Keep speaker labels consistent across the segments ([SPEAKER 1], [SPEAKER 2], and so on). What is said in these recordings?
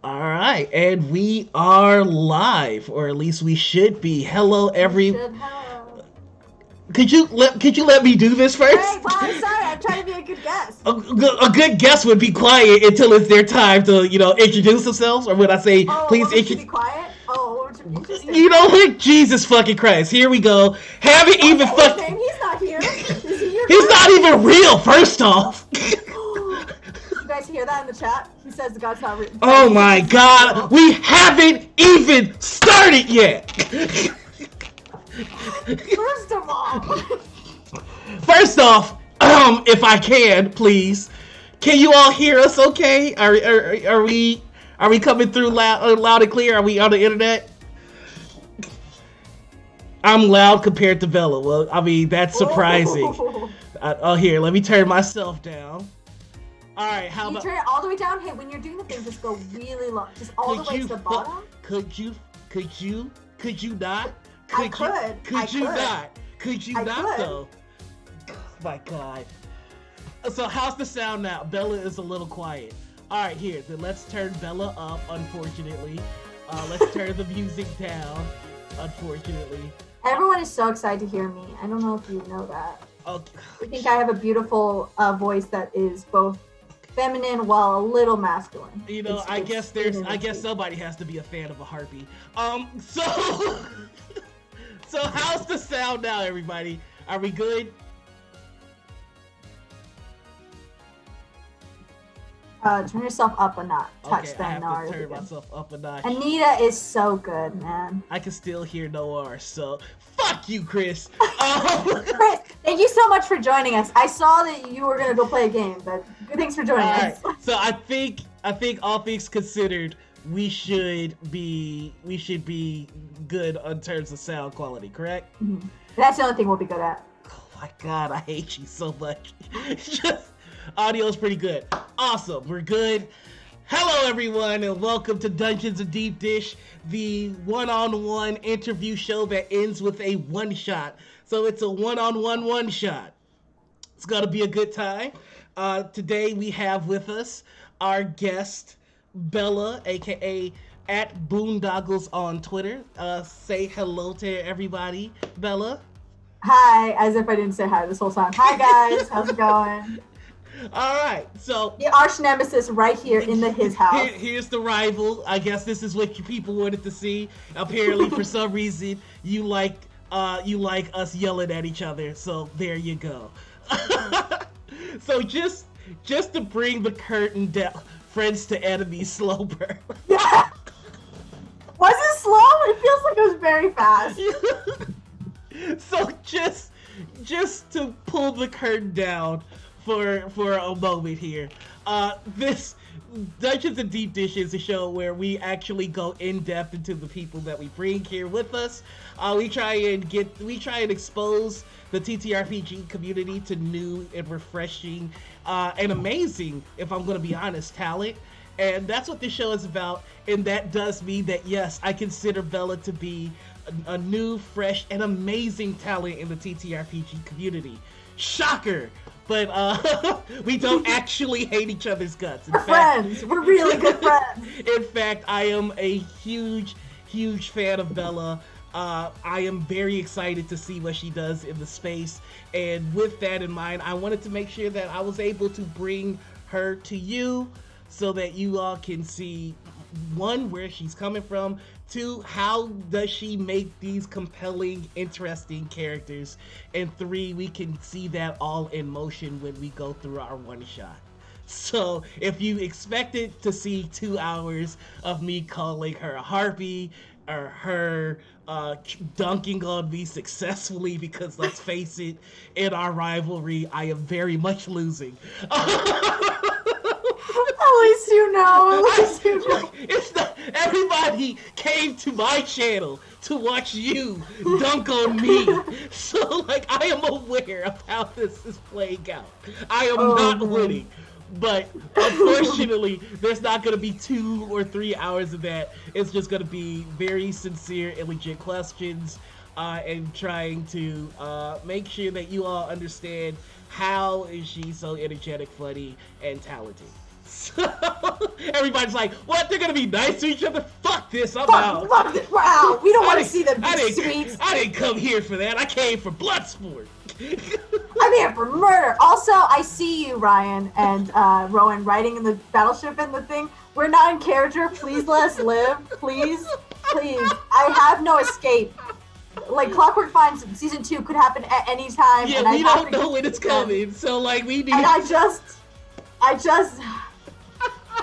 [SPEAKER 1] All right, and we are live, or at least we should be. Hello,
[SPEAKER 2] We
[SPEAKER 1] every.
[SPEAKER 2] should have.
[SPEAKER 1] Could you let me do this
[SPEAKER 2] Hey,
[SPEAKER 1] first?
[SPEAKER 2] well, I'm sorry. I'm trying to be a good guest.
[SPEAKER 1] A good guest would be quiet until it's their time to, introduce themselves. Or would I say,
[SPEAKER 2] Oh,
[SPEAKER 1] please
[SPEAKER 2] want me to be
[SPEAKER 1] introduce?
[SPEAKER 2] quiet? Oh, interesting.
[SPEAKER 1] You know what? Jesus fucking Christ! Here we go. Haven't
[SPEAKER 2] Don't
[SPEAKER 1] even
[SPEAKER 2] say his
[SPEAKER 1] fuck.
[SPEAKER 2] name. He's not here. Is he your
[SPEAKER 1] He's not
[SPEAKER 2] guest?
[SPEAKER 1] even real. First off.
[SPEAKER 2] You guys hear that in the chat? He says the God's not real.
[SPEAKER 1] Oh
[SPEAKER 2] He says
[SPEAKER 1] my
[SPEAKER 2] Jesus isn't
[SPEAKER 1] God!
[SPEAKER 2] real.
[SPEAKER 1] We haven't even started yet.
[SPEAKER 2] First of all,
[SPEAKER 1] First off, if I can, please, can you all hear us? Okay, are we coming through loud and clear? Are we on the internet? I'm loud compared to Bella. Well, I mean that's surprising.
[SPEAKER 2] oh,
[SPEAKER 1] Here, let me turn myself down. All right, how
[SPEAKER 2] you
[SPEAKER 1] about
[SPEAKER 2] turn it all the way down. Hey, when you're doing the thing, just go really low, just all the
[SPEAKER 1] could
[SPEAKER 2] way
[SPEAKER 1] you
[SPEAKER 2] to the bottom.
[SPEAKER 1] could you not?
[SPEAKER 2] I
[SPEAKER 1] Could you
[SPEAKER 2] could.
[SPEAKER 1] could you
[SPEAKER 2] I could.
[SPEAKER 1] not? Could you
[SPEAKER 2] I
[SPEAKER 1] not
[SPEAKER 2] could.
[SPEAKER 1] though? My God. So how's the sound now? Bella is a little quiet. All right, here. Then let's turn Bella up. Unfortunately, let's turn the music down. Unfortunately.
[SPEAKER 2] Everyone is so excited to hear me. I don't know if you know that.
[SPEAKER 1] Okay.
[SPEAKER 2] I think I have a beautiful voice that is both feminine while a little masculine.
[SPEAKER 1] You know, I guess somebody has to be a fan of a harpy. So so how's the sound now, everybody? Are we good?
[SPEAKER 2] Turn yourself up a notch. Touch
[SPEAKER 1] Okay, I
[SPEAKER 2] that
[SPEAKER 1] have
[SPEAKER 2] Nars
[SPEAKER 1] to turn
[SPEAKER 2] again.
[SPEAKER 1] myself up a notch.
[SPEAKER 2] Anita is so good, man.
[SPEAKER 1] I can still hear Noir, so fuck you, Chris.
[SPEAKER 2] Chris, thank you so much for joining us. I saw that you were gonna go play a game, but thanks for joining us.
[SPEAKER 1] So I think all things considered, we should be good on terms of sound quality, correct?
[SPEAKER 2] That's the only thing we'll be good at.
[SPEAKER 1] Oh my God, I hate you so much. Just audio's pretty good. Awesome, we're good. Hello, everyone, and welcome to Dungeons and Deep Dish, the one-on-one interview show that ends with a one-shot. So it's a one-on-one one-shot. It's gonna be a good time. Today we have with us our guest, Bella, aka at Boondoggles on Twitter. Say hello to everybody, Bella.
[SPEAKER 2] Hi, as if I didn't say hi this whole time. Hi guys, how's it going?
[SPEAKER 1] All right, so
[SPEAKER 2] The arch nemesis right here in his house.
[SPEAKER 1] here's the rival. I guess this is what you people wanted to see. Apparently, for some reason, you like us yelling at each other. So there you go. So just to bring the curtain down, friends to enemies, slow burn.
[SPEAKER 2] Yeah. Was it slow? It feels like it was very fast.
[SPEAKER 1] So just to pull the curtain down for a moment here. This Dungeons and Deep Dish is a show where we actually go in depth into the people that we bring here with us. We try and expose the TTRPG community to new and refreshing and amazing, if I'm going to be honest, talent. And that's what this show is about. And that does mean that, yes, I consider Bella to be a new, fresh, and amazing talent in the TTRPG community. Shocker! But we don't actually hate each other's guts.
[SPEAKER 2] We're friends. We're really good friends.
[SPEAKER 1] In fact, I am a huge fan of Bella. I am very excited to see what she does in the space. And with that in mind, I wanted to make sure that I was able to bring her to you so that you all can see, one, where she's coming from, two, how does she make these compelling, interesting characters, and three, we can see that all in motion when we go through our one shot. So if you expected to see 2 hours of me calling her a harpy or her dunking on me successfully, because let's face it, in our rivalry, I am very much losing.
[SPEAKER 2] At least you know. At least you know.
[SPEAKER 1] It's not everybody came to my channel to watch you dunk on me. So like I am aware of how this is playing out. I am not winning. But unfortunately, there's not going to be 2 or 3 hours of that. It's just going to be very sincere and legit questions and trying to make sure that you all understand how is she so energetic, funny, and talented. So everybody's like, what? They're gonna be nice to each other? Fuck this, I'm
[SPEAKER 2] Fuck,
[SPEAKER 1] out.
[SPEAKER 2] fuck this, we're out. We don't want to see them
[SPEAKER 1] I
[SPEAKER 2] be
[SPEAKER 1] didn't,
[SPEAKER 2] sweet.
[SPEAKER 1] I didn't come here for that. I came for blood sport.
[SPEAKER 2] I'm here for murder. Also, I see you, Ryan and Rowan, riding in the battleship and the thing. We're not in character. Please let us live. Please. Please. I have no escape. Like, Clockwork Finds season 2 could happen at any time.
[SPEAKER 1] Yeah,
[SPEAKER 2] and
[SPEAKER 1] we don't know when it's coming. So, like, we need...
[SPEAKER 2] And I just...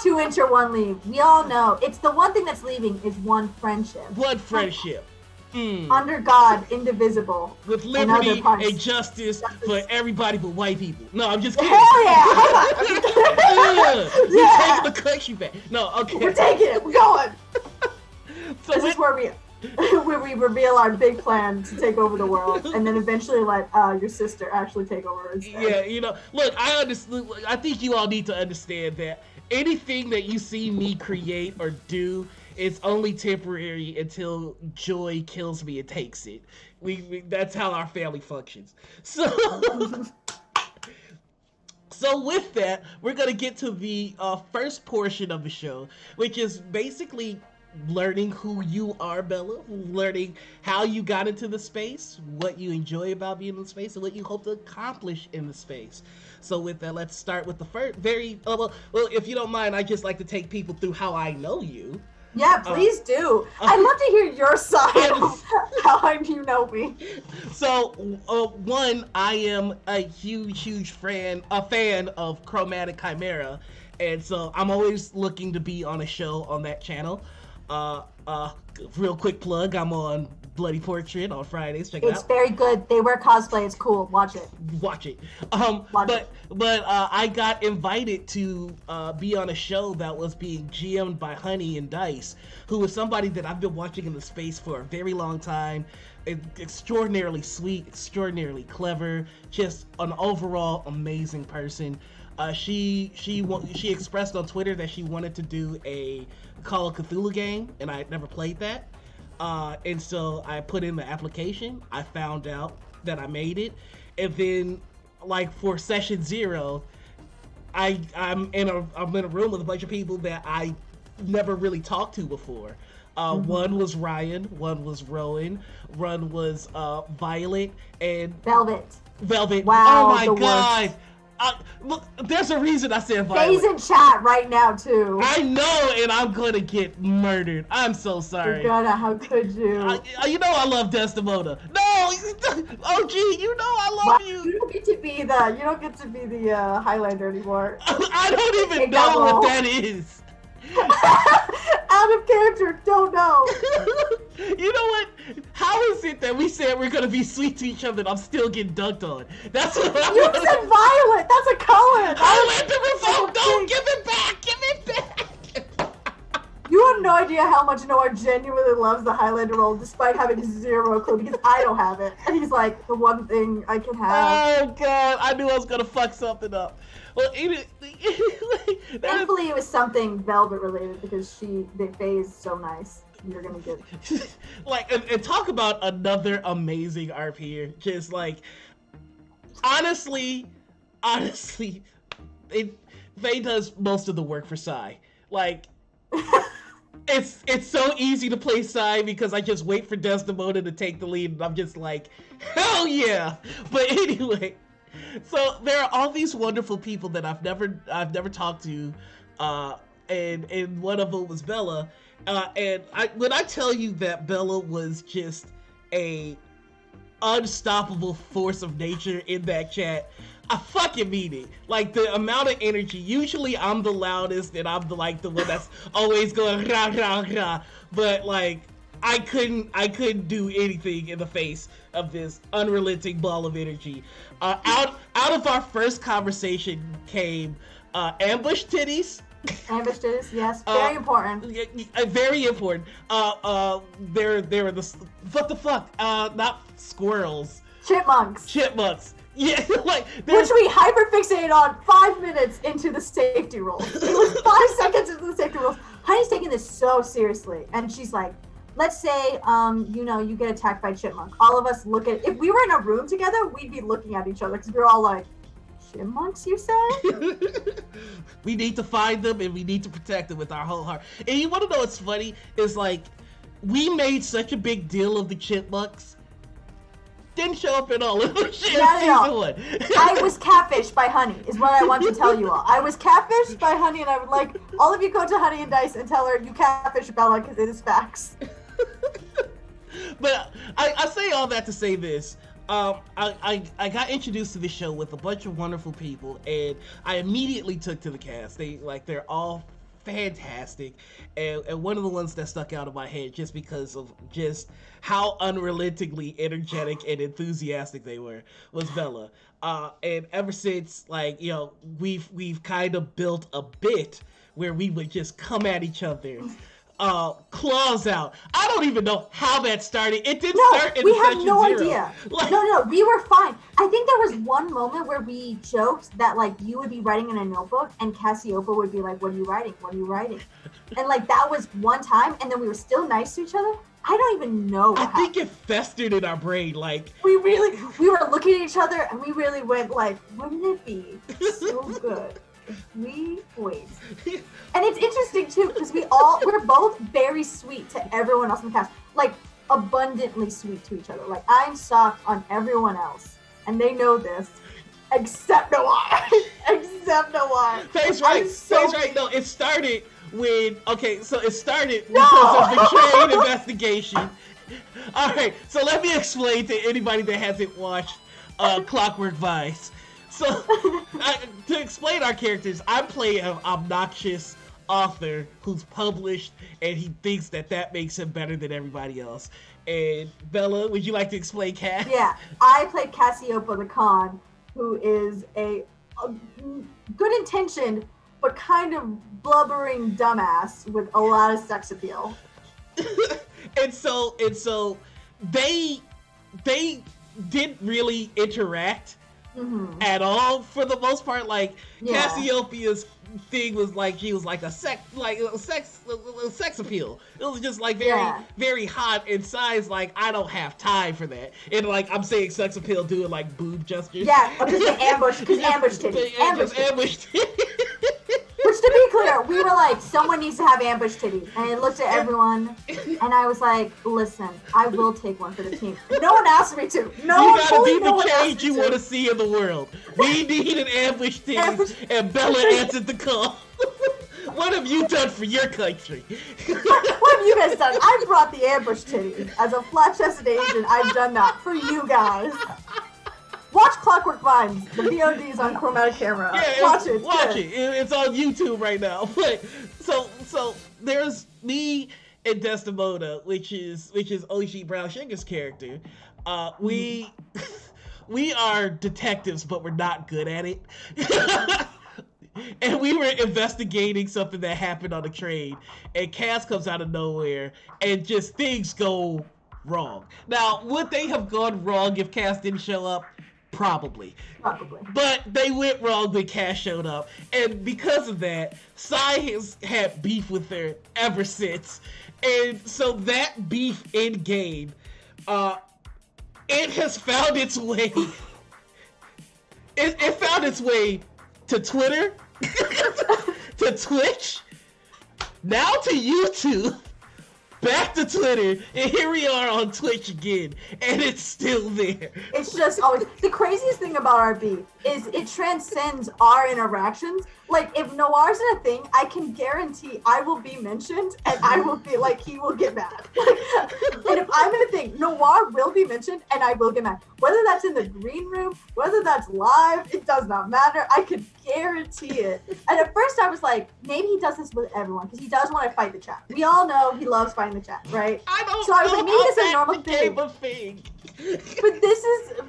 [SPEAKER 2] 2 enter, 1 leave. We all know. It's the one thing that's leaving is one friendship.
[SPEAKER 1] One friendship.
[SPEAKER 2] Under God, indivisible.
[SPEAKER 1] With liberty and justice for everybody but white people. No, I'm just kidding.
[SPEAKER 2] Hell yeah!
[SPEAKER 1] We're taking the country back. No, okay.
[SPEAKER 2] We're taking it. We're going.
[SPEAKER 1] So
[SPEAKER 2] this is where we reveal our big plan to take over the world, and then eventually let your sister actually take over instead.
[SPEAKER 1] Yeah, you know, look, I understand. I think you all need to understand that anything that you see me create or do, it's only temporary until joy kills me and takes it. That's how our family functions. So, so with that, we're gonna get to the first portion of the show, which is basically learning who you are, Bella, learning how you got into the space, what you enjoy about being in the space, and what you hope to accomplish in the space. So with that, let's start with the first well, if you don't mind, I just like to take people through how I know you.
[SPEAKER 2] Yeah, please do. I'd love to hear your side of how you know me.
[SPEAKER 1] So, one, I am a huge fan of Chromatic Chimera, and so I'm always looking to be on a show on that channel. Real quick plug, I'm on Bloody Portrait on Fridays. Check it out.
[SPEAKER 2] It's very good. They wear cosplay. It's cool. Watch it.
[SPEAKER 1] Watch it. But I got invited to be on a show that was being GM'd by Honey and Dice, who is somebody that I've been watching in the space for a very long time. Extraordinarily sweet, extraordinarily clever, just an overall amazing person. She expressed on Twitter that she wanted to do a Call of Cthulhu game, and I had never played that. And so I put in the application. I found out that I made it, and then, like, for session 0, I'm in a room with a bunch of people that I never really talked to before. One was Ryan, one was Rowan, one was Violet, and
[SPEAKER 2] Velvet.
[SPEAKER 1] Wow, oh my god.
[SPEAKER 2] Worst.
[SPEAKER 1] Look, there's a reason I said Violet.
[SPEAKER 2] Faye's in chat right now too.
[SPEAKER 1] I know, and I'm gonna get murdered. I'm so sorry.
[SPEAKER 2] How could you?
[SPEAKER 1] You know I love Desdemona. No, OG, you know I love you.
[SPEAKER 2] You don't get to be the Highlander anymore.
[SPEAKER 1] I don't even know what that is.
[SPEAKER 2] Out of character, don't know.
[SPEAKER 1] You know what? How is it that we said we're gonna be sweet to each other and I'm still getting dunked on? That's what
[SPEAKER 2] You said Violet. That's a color.
[SPEAKER 1] I let the revoke. Don't give it back. Give it back.
[SPEAKER 2] You have no idea how much Noah genuinely loves the Highlander role, despite having 0 clue, because I don't have it. And he's like, the one thing I can have.
[SPEAKER 1] Oh god, I knew I was gonna fuck something up. Well,
[SPEAKER 2] thankfully it was something Velvet related, because Faye is so nice. You're gonna get
[SPEAKER 1] like, and talk about another amazing ARP here. Just like, honestly, Faye does most of the work for Sai. Like, it's so easy to play Sai because I just wait for Desdemona to take the lead, and I'm just like, hell yeah! But anyway, so there are all these wonderful people that I've never talked to, and one of them was Bella. And when I tell you that Bella was just a unstoppable force of nature in that chat, I fucking mean it. Like, the amount of energy. Usually I'm the loudest and I'm the one that's always going rah rah rah. But like, I couldn't do anything in the face of this unrelenting ball of energy. Out of our first conversation came ambush titties.
[SPEAKER 2] Ambush titties, yes, very important.
[SPEAKER 1] Very important. They're the what the fuck? Not squirrels.
[SPEAKER 2] Chipmunks.
[SPEAKER 1] Yeah, like,
[SPEAKER 2] which we hyperfixated on 5 minutes into the safety rules. It was 5 seconds into the safety rules. Honey's taking this so seriously, and she's like, let's say, you get attacked by chipmunk. All of us if we were in a room together, we'd be looking at each other because we were all like, chipmunks, you say?
[SPEAKER 1] We need to find them and we need to protect them with our whole heart. And you want to know what's funny? Is like, we made such a big deal of the chipmunks. Didn't show up at all in season one.
[SPEAKER 2] I was catfished by Honey, is what I want to tell you all. I was catfished by Honey, and I would like all of you go to Honey and Dice and tell her you catfish Bella because it is facts.
[SPEAKER 1] But I say all that to say this. I got introduced to this show with a bunch of wonderful people, and I immediately took to the cast. They're all fantastic, and one of the ones that stuck out of my head just because of just how unrelentingly energetic and enthusiastic they were was Bella. And ever since, like, you know, we've kind of built a bit where we would just come at each other. Claws out. I don't even know how that started. It didn't start in
[SPEAKER 2] we have
[SPEAKER 1] session
[SPEAKER 2] no
[SPEAKER 1] zero.
[SPEAKER 2] idea.
[SPEAKER 1] Like,
[SPEAKER 2] no, we were fine. I think there was one moment where we joked that like you would be writing in a notebook and Cassiopeia would be like, "What are you writing? What are you writing?" And like that was one time, and then we were still nice to each other. I don't even know.
[SPEAKER 1] I think it festered in our brain. Like
[SPEAKER 2] we were looking at each other, and we really went like, "Wouldn't it be so good?" We wait. And it's interesting too because we're both very sweet to everyone else in the cast, like abundantly sweet to each other. Like I'm soft on everyone else, and they know this, except Noir. Except Noir.
[SPEAKER 1] Face right. No, it started when because of betrayed investigation. All right, so let me explain to anybody that hasn't watched Clockwork Vice. So, to explain our characters, I play an obnoxious author who's published, and he thinks that makes him better than everybody else. And Bella, would you like to explain Cass?
[SPEAKER 2] Yeah, I play Cassiopeia the Con, who is a good-intentioned but kind of blubbering dumbass with a lot of sex appeal.
[SPEAKER 1] and so they didn't really interact. Mm-hmm. At all, for the most part. Like Cassiopeia's thing was like she was like a sex appeal. It was just like very hot in size. Like I don't have time for that. And like I'm saying sex appeal, doing like boob gestures.
[SPEAKER 2] Yeah, because ambush titties.
[SPEAKER 1] Ambush titties.
[SPEAKER 2] Which, to be clear, we were like, someone needs to have ambush titties. And I looked at everyone, and I was like, listen, I will take one for the team. No one asked me to.
[SPEAKER 1] You gotta be the change you want to see in the world. We need an ambush titties, and Bella answered the call. What have you done for your country?
[SPEAKER 2] What have you guys done? I brought the ambush titties. As a flat-chested Asian, I've done that for you guys. Watch Clockwork Vines. The VOD is on Chromatic Camera.
[SPEAKER 1] Yeah, watch it. It's on YouTube right now. But so there's me and Desdemona, which is Oishi Brown Sugar's character. We are detectives, but we're not good at it. And we were investigating something that happened on the train, and Cass comes out of nowhere, and just things go wrong. Now, would they have gone wrong if Cass didn't show up? Probably. But they went wrong when Cass showed up. And because of that, Sai has had beef with her ever since. And so that beef in game, it has found its way. It found its way to Twitter, to Twitch, now to YouTube, back to Twitter, and here we are on Twitch again, and it's still there.
[SPEAKER 2] It's just always the craziest thing about our beef is it transcends our interactions. Like if Noir's in a thing, I can guarantee I will be mentioned, and I will be like he will get mad. And if I'm in a thing, Noir will be mentioned, and I will get mad. Whether that's in the green room, whether that's live, it does not matter. I could guarantee it. And at first I was like, maybe he does this with everyone because he does want to fight the chat. We all know he loves fighting the chat, right?
[SPEAKER 1] I don't
[SPEAKER 2] so I was like, maybe this is a normal
[SPEAKER 1] thing.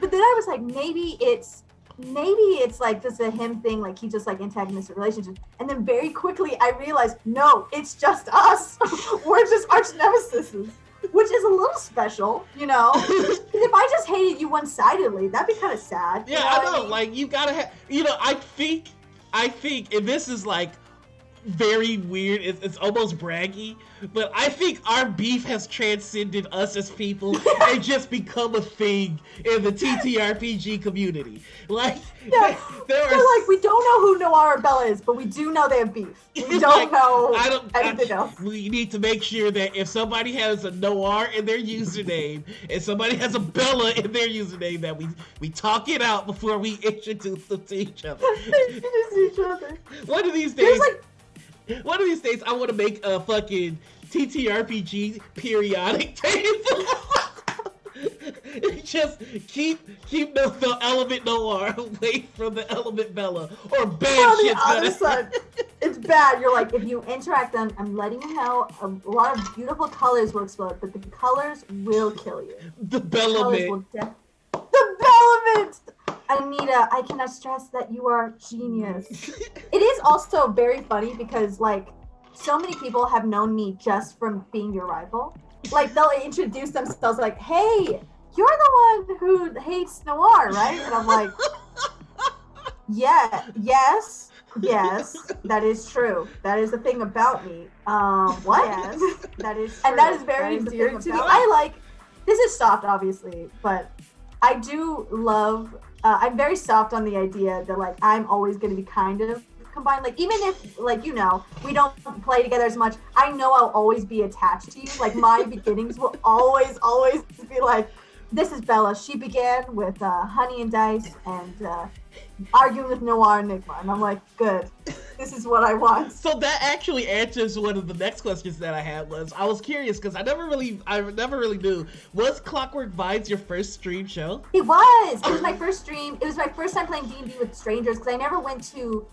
[SPEAKER 2] But then I was like, maybe it's like just a him thing, like he just like antagonistic relationships. And then very quickly I realized, no, it's just us. We're just arch nemesis, which is a little special, you know? Because if I just hated you one-sidedly, that'd be kind of sad.
[SPEAKER 1] Yeah, I know. I mean? Like you gotta have, I think, and this is like very weird. It's almost braggy, but I think our beef has transcended us as people and just become a thing in the TTRPG community. Like,
[SPEAKER 2] Yeah,
[SPEAKER 1] there
[SPEAKER 2] they're
[SPEAKER 1] are
[SPEAKER 2] like, we don't know who Noir or Bella is, but we do know they have beef. We don't know anything else.
[SPEAKER 1] We need to make sure that if somebody has a Noir in their username and somebody has a Bella in their username, that we talk it out before we introduce them to each other.
[SPEAKER 2] Introduce each other.
[SPEAKER 1] One of these days, I want to make a fucking TTRPG periodic table. Just keep the element Noir away from the element Bella, or bad shit's gonna
[SPEAKER 2] side, it's bad. You're like, if you interact them, I'm letting you know, a lot of beautiful colors will explode, but the colors will kill you.
[SPEAKER 1] The Bellament.
[SPEAKER 2] The Bellament! Anita, I cannot stress that you are genius. It is also very funny because, like, so many people have known me just from being your rival. Like, they'll introduce themselves like, hey, you're the one who hates Noir, right? And I'm like, yes, that is true. That is the thing about me. What? Yes, that is true. And that is very endearing to me. This is soft, obviously, but I do love, I'm very soft on the idea that, like, I'm always going to be kind of combined. Like, even if, like, you know, we don't play together as much, I know I'll always be attached to you. Like, my beginnings will always be like, this is Bella. She began with Honey and Dice and arguing with Noir and Enigma. And I'm like, good. This is what I want.
[SPEAKER 1] So that actually answers one of the next questions that I had. I was curious because I never really knew. Was Clockwork Vines your first stream show?
[SPEAKER 2] It was. It was my first stream. It was my first time playing D&D with strangers because I never went to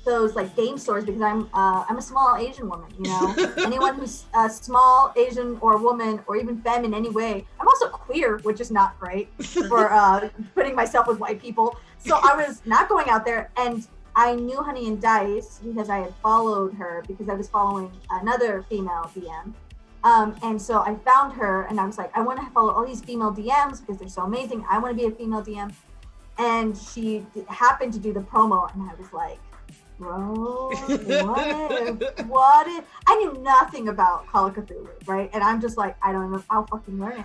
[SPEAKER 2] those, like, game stores because I'm a small Asian woman, you know. Anyone who's a small Asian or woman or even femme in any way. I'm also queer, which is not great for putting myself with white people. So I was not going out there, and I knew Honey and Dice because I had followed her because I was following another female DM. And so I found her and I was like, I want to follow all these female DMs because they're so amazing. I want to be a female DM. And she happened to do the promo and I was like, bro, what if? I knew nothing about Call of Cthulhu, right? And I'm just like, I don't know. I'll fucking learn it.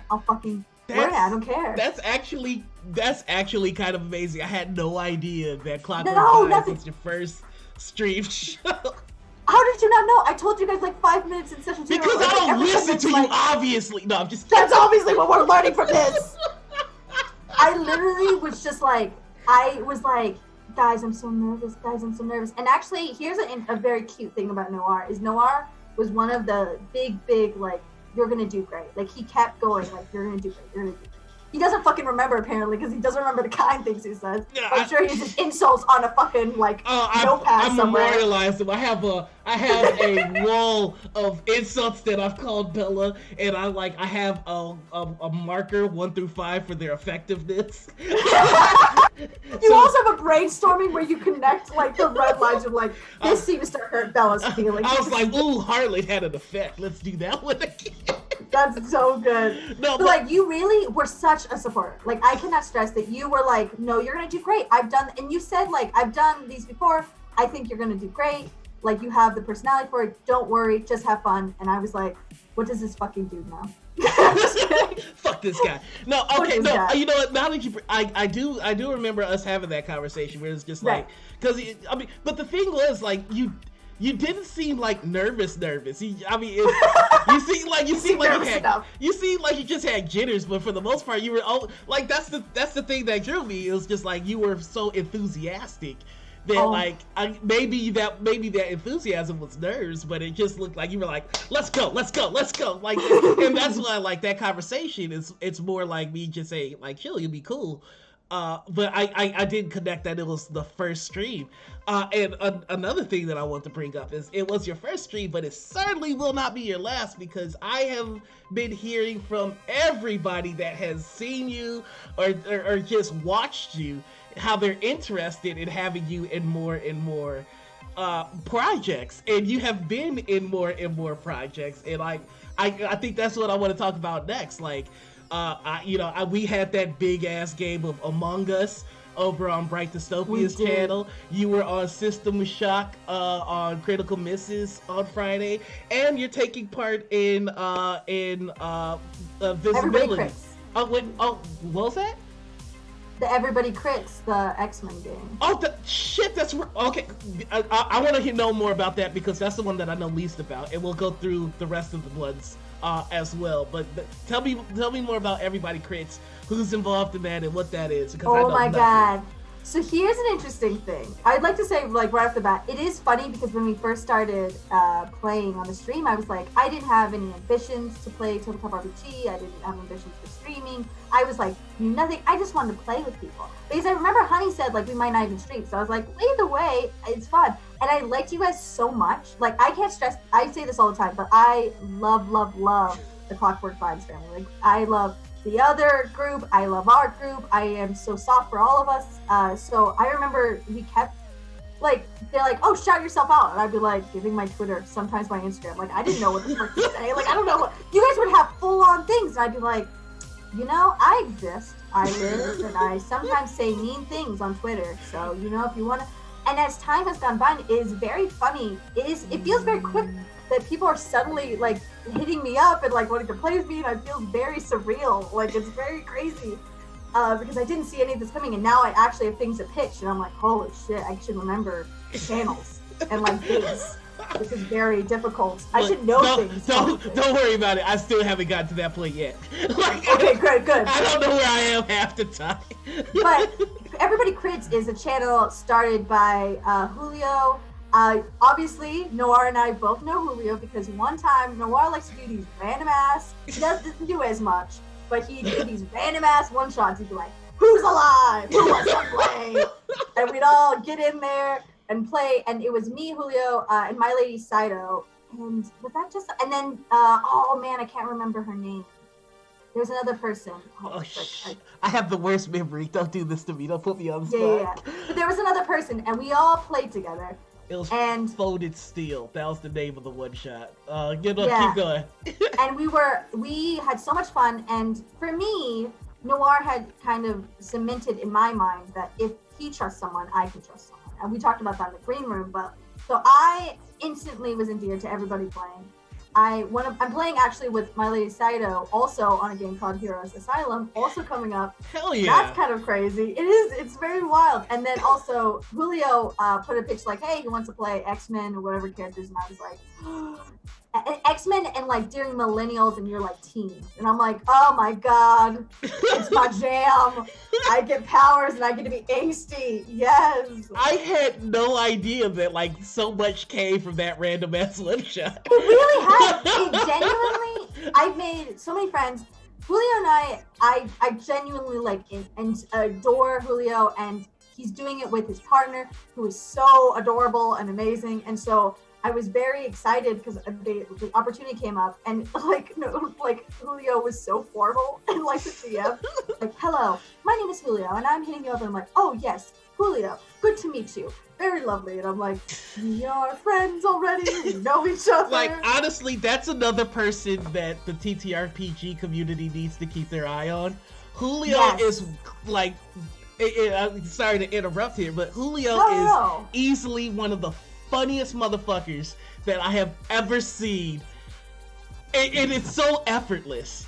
[SPEAKER 2] learn it. I don't care.
[SPEAKER 1] That's actually kind of amazing. I had no idea that Clockwork Vines was your first stream show.
[SPEAKER 2] How did you not know? I told you guys like 5 minutes in session 2.
[SPEAKER 1] Because I don't listen to you, obviously. No, I'm just kidding.
[SPEAKER 2] That's obviously what we're learning from this. I literally was just like, guys, I'm so nervous. And actually, here's a very cute thing about Noir, is Noir was one of the big, like, you're going to do great. Like, he kept going, like, you're going to do great. He doesn't fucking remember, apparently, because he doesn't remember the kind things he says. Yeah, I'm sure he uses insults on a fucking, like, notepad somewhere. I memorialized
[SPEAKER 1] them. I have a wall of insults that I've called Bella, and I have a marker 1 through 5 for their effectiveness.
[SPEAKER 2] You also have a brainstorming where you connect, like, the red lines of, like, this seems to hurt Bella's feelings.
[SPEAKER 1] I was like, ooh, Harlan had an effect. Let's do that one again.
[SPEAKER 2] That's so good. No, but like, you really were such a supporter. Like, I cannot stress that you were like, no, you're going to do great. And you said, like, I've done these before. I think you're going to do great. Like, you have the personality for it. Don't worry. Just have fun. And I was like, what does this fucking dude know?
[SPEAKER 1] Fuck this guy. No, okay, no. Guy. You know what? Now that I do remember us having that conversation where it's just like, because but the thing was, like, you didn't seem like nervous. You seem like you just had jitters, but for the most part, you were like, that's the thing that drew me. It was just like you were so enthusiastic that maybe that enthusiasm was nerves, but it just looked like you were like, let's go. Like, and that's why I like that conversation. It's more like me just saying, like, chill, you'll be cool. But I didn't connect that it was the first stream. And another thing that I want to bring up is it was your first stream, but it certainly will not be your last, because I have been hearing from everybody that has seen you or just watched you how they're interested in having you in more and more projects, and you have been in more and more projects, and I think that's what I want to talk about next. Like, we had that big ass game of Among Us over on Bright
[SPEAKER 2] We
[SPEAKER 1] Dystopia's
[SPEAKER 2] did.
[SPEAKER 1] channel. You were on System Shock on Critical Misses on Friday, and you're taking part in
[SPEAKER 2] Everybody
[SPEAKER 1] Visibility.
[SPEAKER 2] Crits.
[SPEAKER 1] Oh wait, what was that?
[SPEAKER 2] The Everybody Crits, the X-Men game.
[SPEAKER 1] Oh, shit, that's okay. I want to know more about that because that's the one that I know least about, and we'll go through the rest of the ones as well. But tell me more about Everybody Crits, who's involved in that, and what that is. Because I
[SPEAKER 2] Oh
[SPEAKER 1] know
[SPEAKER 2] my
[SPEAKER 1] nothing.
[SPEAKER 2] god. So here's an interesting thing. I'd like to say, like, right off the bat, it is funny because when we first started playing on the stream, I was like, I didn't have any ambitions to play Tabletop RPG. I didn't have ambitions for streaming. I was like, knew nothing. I just wanted to play with people. Because I remember Honey said, like, we might not even stream. So I was like, either way, it's fun. And I liked you guys so much. Like, I can't stress, I say this all the time, but I love the Clockwork Vines family. Like, I love the other group, I love our group. I am so soft for all of us. So I remember we kept, like, they're like, oh, shout yourself out. And I'd be like, giving my Twitter, sometimes my Instagram. Like, I didn't know what the fuck to say. Like, I don't know what, you guys would have full on things. And I'd be like, you know, I exist, I live, and I sometimes say mean things on Twitter. So, you know, if you want to, and as time has gone by, it is very funny. It feels very quick that people are suddenly like hitting me up and like wanting to play with me, and I feel very surreal. Like, it's very crazy because I didn't see any of this coming, and now I actually have things to pitch, and I'm like, holy shit, I should remember channels and like dates. This is very difficult. I should know things.
[SPEAKER 1] Don't worry about it. I still haven't gotten to that point yet. Like,
[SPEAKER 2] okay, good.
[SPEAKER 1] I don't know where I am half the time.
[SPEAKER 2] But Everybody Crits is a channel started by Julio. Obviously, Noir and I both know Julio because one time Noir likes to do these random ass. He doesn't do as much, but he did these random ass one shots. He'd be like, "Who's alive? Who wants to play?" And we'd all get in there and play. And it was me, Julio, and my lady Saito. And was that just? And then, oh man, I can't remember her name. There's another person.
[SPEAKER 1] I have the worst memory. Don't do this to me. Don't put me on the spot.
[SPEAKER 2] Yeah. But there was another person, and we all played together.
[SPEAKER 1] It was
[SPEAKER 2] and
[SPEAKER 1] Folded Steel. That was the name of the one shot. Keep going.
[SPEAKER 2] And we had so much fun. And for me, Noir had kind of cemented in my mind that if he trusts someone, I can trust someone. And we talked about that in the green room. But so I instantly was endeared to everybody playing. I'm playing actually with my lady Saito, also on a game called Heroes Asylum, also coming up.
[SPEAKER 1] Hell yeah!
[SPEAKER 2] That's kind of crazy. It is. It's very wild. And then also Julio put a pitch like, "Hey, he wants to play X-Men or whatever characters," and I was like, "X-Men and like during millennials and you're like teens," and I'm like, "Oh my god, it's my jam! I get powers and I get to be angsty." Yes.
[SPEAKER 1] I had no idea that like so much came from that random ass one shot.
[SPEAKER 2] It really has. It genuinely. I've made so many friends. Julio and I genuinely like and adore Julio, and he's doing it with his partner, who is so adorable and amazing. And so I was very excited because the opportunity came up, and like Julio was so formal and like the DM, like, "Hello, my name is Julio, and I'm hitting you up." And I'm like, "Oh yes, Julio, good to meet you. Very lovely." And I'm like, "We are friends already. We know each other."
[SPEAKER 1] Like, honestly, that's another person that the TTRPG community needs to keep their eye on. Julio is like, I'm sorry to interrupt here, but Julio is easily one of the funniest motherfuckers that I have ever seen. And it's so effortless.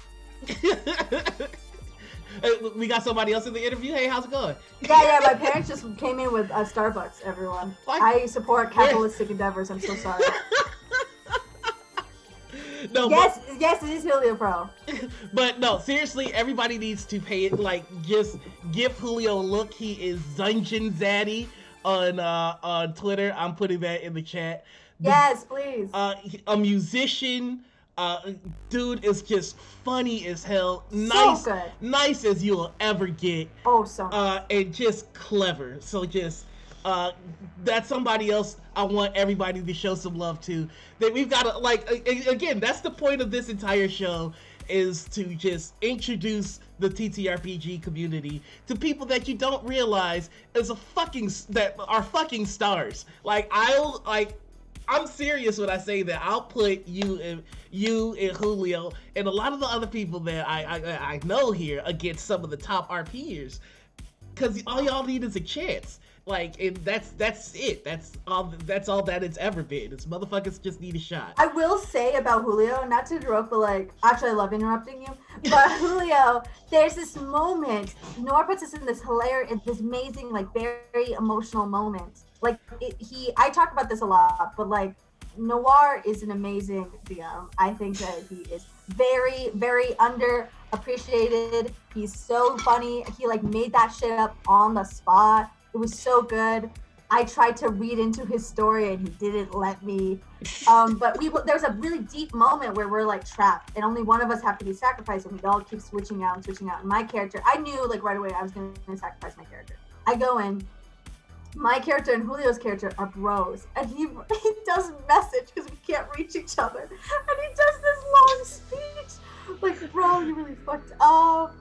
[SPEAKER 1] We got somebody else in the interview. Hey, how's it going?
[SPEAKER 2] Yeah, my parents just came in with Starbucks, everyone. I support capitalistic endeavors. I'm so sorry.
[SPEAKER 1] No,
[SPEAKER 2] yes, it is Julio Pro.
[SPEAKER 1] But no, seriously, everybody needs to pay it. Like, just give Julio a look. He is Dungeon Zaddy on Twitter. I'm putting that in the chat.
[SPEAKER 2] Yes, please.
[SPEAKER 1] A musician. Dude is just funny as hell.
[SPEAKER 2] So good.
[SPEAKER 1] Nice as you'll ever get.
[SPEAKER 2] Oh, so nice.
[SPEAKER 1] And just clever. So just that's somebody else I want everybody to show some love to. That we've got to, like, again, that's the point of this entire show, is to just introduce the TTRPG community to people that you don't realize that are fucking stars. Like, I'm serious when I say that. I'll put you and Julio and a lot of the other people that I know here against some of the top RPers. because all y'all need is a chance. Like, and that's it. That's all. That's all that it's ever been. It's motherfuckers just need a shot.
[SPEAKER 2] I will say about Julio, not to interrupt, but like, actually, I love interrupting you. But Julio, there's this moment. Noir puts us in this hilarious, this amazing, like, very emotional moment. Like, I talk about this a lot, but like, Noir is an amazing DM. I think that he is very, very underappreciated. He's so funny. He like made that shit up on the spot. It was so good. I tried to read into his story and he didn't let me. But there's a really deep moment where we're like trapped and only one of us have to be sacrificed and we all keep switching out and switching out. And my character, I knew like right away I was going to sacrifice my character. I go in. My character and Julio's character are bros, and he does message because we can't reach each other, and he does this long speech, like, bro, you really fucked up.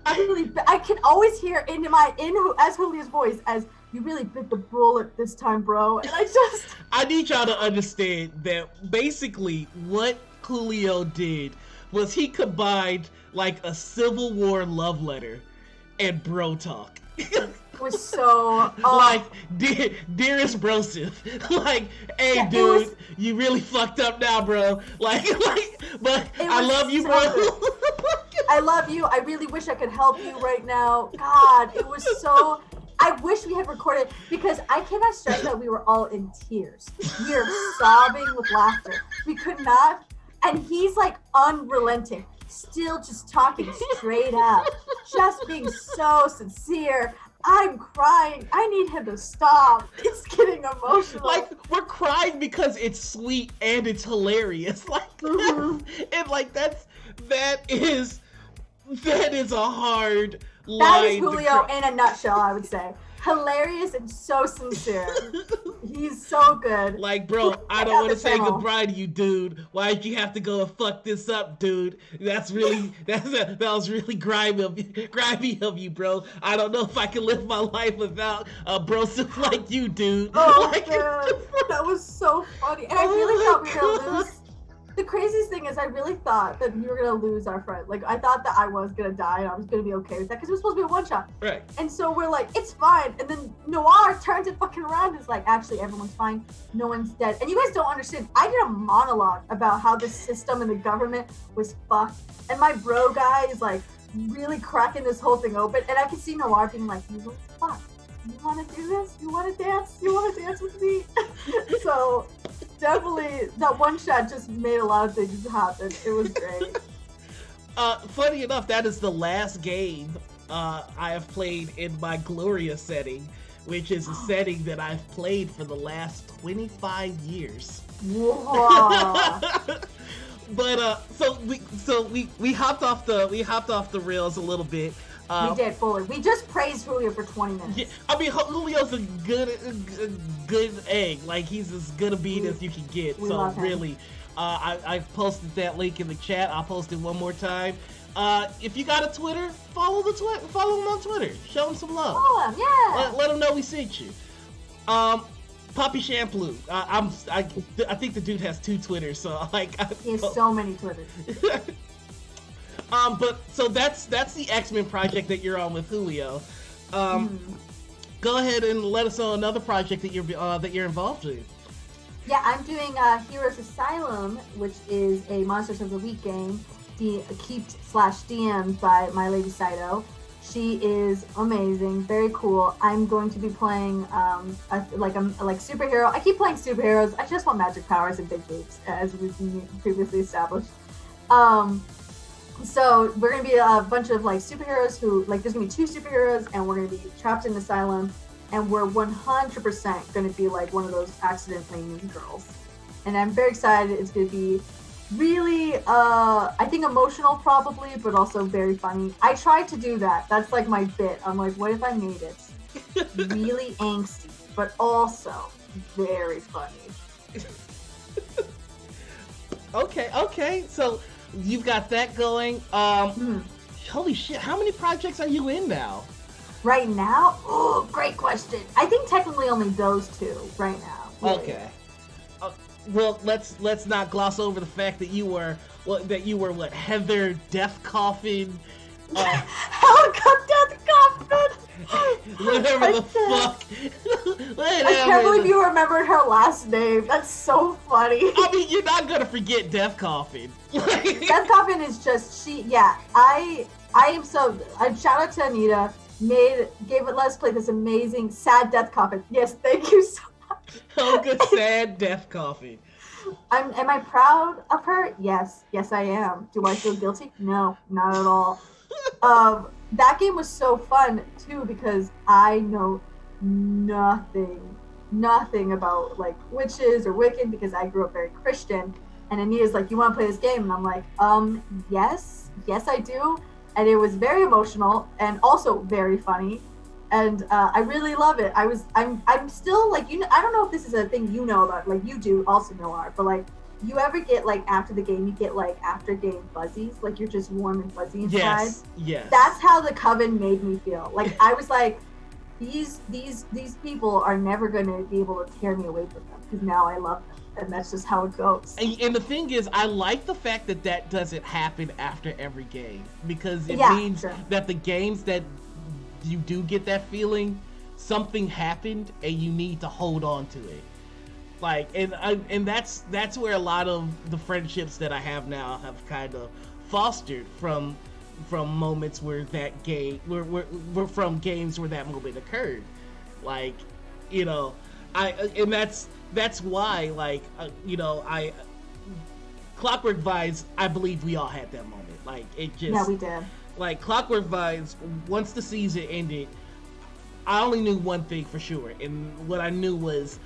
[SPEAKER 2] I can always hear as Julio's voice as you really bit the bullet this time, bro, and
[SPEAKER 1] I need y'all to understand that basically what Julio did was he combined like a Civil War love letter and bro talk.
[SPEAKER 2] Was so
[SPEAKER 1] like dearest brosif, like, hey yeah, dude, you really fucked up now, bro. Like, but I love you, bro.
[SPEAKER 2] I love you. I really wish I could help you right now. God, it was so. I wish we had recorded because I cannot stress that we were all in tears. We are sobbing with laughter. We could not, and he's like unrelenting, still just talking straight up, just being so sincere. I'm crying. I need him to stop. It's getting emotional.
[SPEAKER 1] Like, we're crying because it's sweet and it's hilarious. Like, and like that is a hard line.
[SPEAKER 2] That is Julio in a nutshell, I would say. Hilarious and so sincere. He's so good.
[SPEAKER 1] Like, bro, I don't want to say goodbye to you, dude. Why'd you have to go and fuck this up, dude? That was really grimy of you, bro. I don't know if I can live my life without a bro like you, dude.
[SPEAKER 2] Oh,
[SPEAKER 1] like,
[SPEAKER 2] man. That was so funny. And I really thought we were gonna lose. The craziest thing is I really thought that we were going to lose our friend. Like, I thought that I was going to die and I was going to be okay with that because it was supposed to be a one-shot.
[SPEAKER 1] Right.
[SPEAKER 2] And so we're like, it's fine. And then Noir turns it fucking around and is like, actually, everyone's fine. No one's dead. And you guys don't understand. I did a monologue about how the system and the government was fucked. And my bro guy is like really cracking this whole thing open. And I can see Noir being like, you what the fuck? You want to do this? You want to dance? You want to dance with me? So... definitely, that one shot just made a lot of things happen. It was great.
[SPEAKER 1] Funny enough, that is the last game I have played in my Gloria setting, which is a setting that I've played for the last 25 years.
[SPEAKER 2] Whoa.
[SPEAKER 1] But so we hopped off the rails a little bit.
[SPEAKER 2] We did fully. We just praised Julio for 20 minutes.
[SPEAKER 1] Yeah, I mean, Julio's a good egg. Like, he's as good a beat as you can get. So really, I posted that link in the chat. I'll post it one more time. If you got a Twitter, follow him on Twitter. Show him some love.
[SPEAKER 2] Follow him, yeah.
[SPEAKER 1] Let him know we sent you. Poppy Shampoo. I think the dude has 2 Twitters. So like,
[SPEAKER 2] he has so many Twitters.
[SPEAKER 1] But so that's the X-Men project that you're on with Julio. Go ahead and let us know another project that you're involved in.
[SPEAKER 2] Yeah, I'm doing Heroes Asylum, which is a Monsters of the Week game, keeped/DM'd by my lady Saito. She is amazing, very cool. I'm going to be playing like superhero. I keep playing superheroes. I just want magic powers and big boobs, as we've previously established. So we're gonna be a bunch of like superheroes who like there's gonna be 2 superheroes and we're gonna be trapped in an asylum and we're 100% gonna be like one of those accidentally mean girls. And I'm very excited. It's gonna be really I think emotional probably, but also very funny. I tried to do that. That's like my bit. I'm like, what if I made it really angsty, but also very funny.
[SPEAKER 1] Okay. So you've got that going. Holy shit, how many projects are you in now?
[SPEAKER 2] Right now? Oh, great question. I think technically only those 2 right now.
[SPEAKER 1] Really. Okay. Well, let's not gloss over the fact that you were Heather Death Coffin.
[SPEAKER 2] Helga Death Coffin.
[SPEAKER 1] Whatever the
[SPEAKER 2] can't.
[SPEAKER 1] fuck.
[SPEAKER 2] I can't believe you remembered her last name. That's so funny.
[SPEAKER 1] I mean, you're not gonna forget Death Coffin.
[SPEAKER 2] Death Coffin is just I am so. Shout out to Anita. Let us play this amazing sad Death Coffin. Yes, thank you so much.
[SPEAKER 1] Oh, good sad Death Coffin.
[SPEAKER 2] Am I proud of her? Yes, I am. Do I feel guilty? No, not at all. That game was so fun too because I know nothing about like witches or Wiccan because I grew up very Christian. And Anita's like, "You want to play this game?" And I'm like, yes, I do." And it was very emotional and also very funny. And I really love it. I'm still like, I don't know if this is a thing you know about, like you do also know art, but like you ever get like after the game, you get like after game fuzzies, like you're just warm and fuzzy inside.
[SPEAKER 1] Yes.
[SPEAKER 2] That's how the Coven made me feel. Like I was like, these people are never going to be able to tear me away from them because now I love them. And that's just how it goes.
[SPEAKER 1] And the thing is, I like the fact that doesn't happen after every game because it means that the games that you do get that feeling, something happened and you need to hold on to it. Like, and that's where a lot of the friendships that I have now have kind of fostered from moments where that game, we're from games where that moment occurred. Like, that's why, like, Clockwork Vines, I believe we all had that moment. Like, it just...
[SPEAKER 2] Yeah, we did.
[SPEAKER 1] Like, Clockwork Vines, once the season ended, I only knew one thing for sure. And what I knew was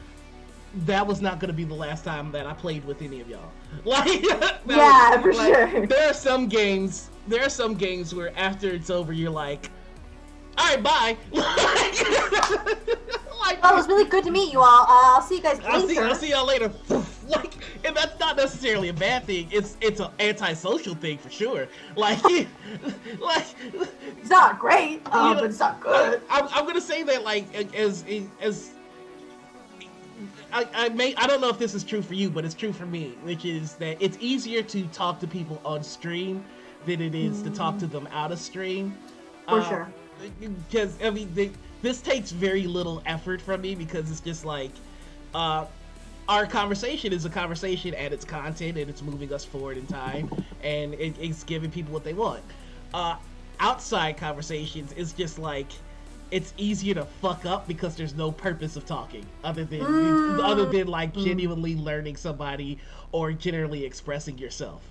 [SPEAKER 1] that was not going to be the last time that I played with any of y'all. Like,
[SPEAKER 2] sure.
[SPEAKER 1] There are some games where after it's over, you're like, all right, bye. Like,
[SPEAKER 2] oh, it was really good to meet you all. I'll see you guys later.
[SPEAKER 1] I'll see y'all later. Like, and that's not necessarily a bad thing. It's an antisocial thing for sure. Like,
[SPEAKER 2] it's not great, but it's not good.
[SPEAKER 1] I'm gonna say that, like, as I don't know if this is true for you, but it's true for me, which is that it's easier to talk to people on stream than it is to talk to them out of stream.
[SPEAKER 2] For sure.
[SPEAKER 1] Because I mean, this takes very little effort from me because it's just like, our conversation is a conversation and it's content and it's moving us forward in time and it's giving people what they want. Outside conversations is just like, it's easier to fuck up because there's no purpose of talking other than like genuinely learning somebody or generally expressing yourself,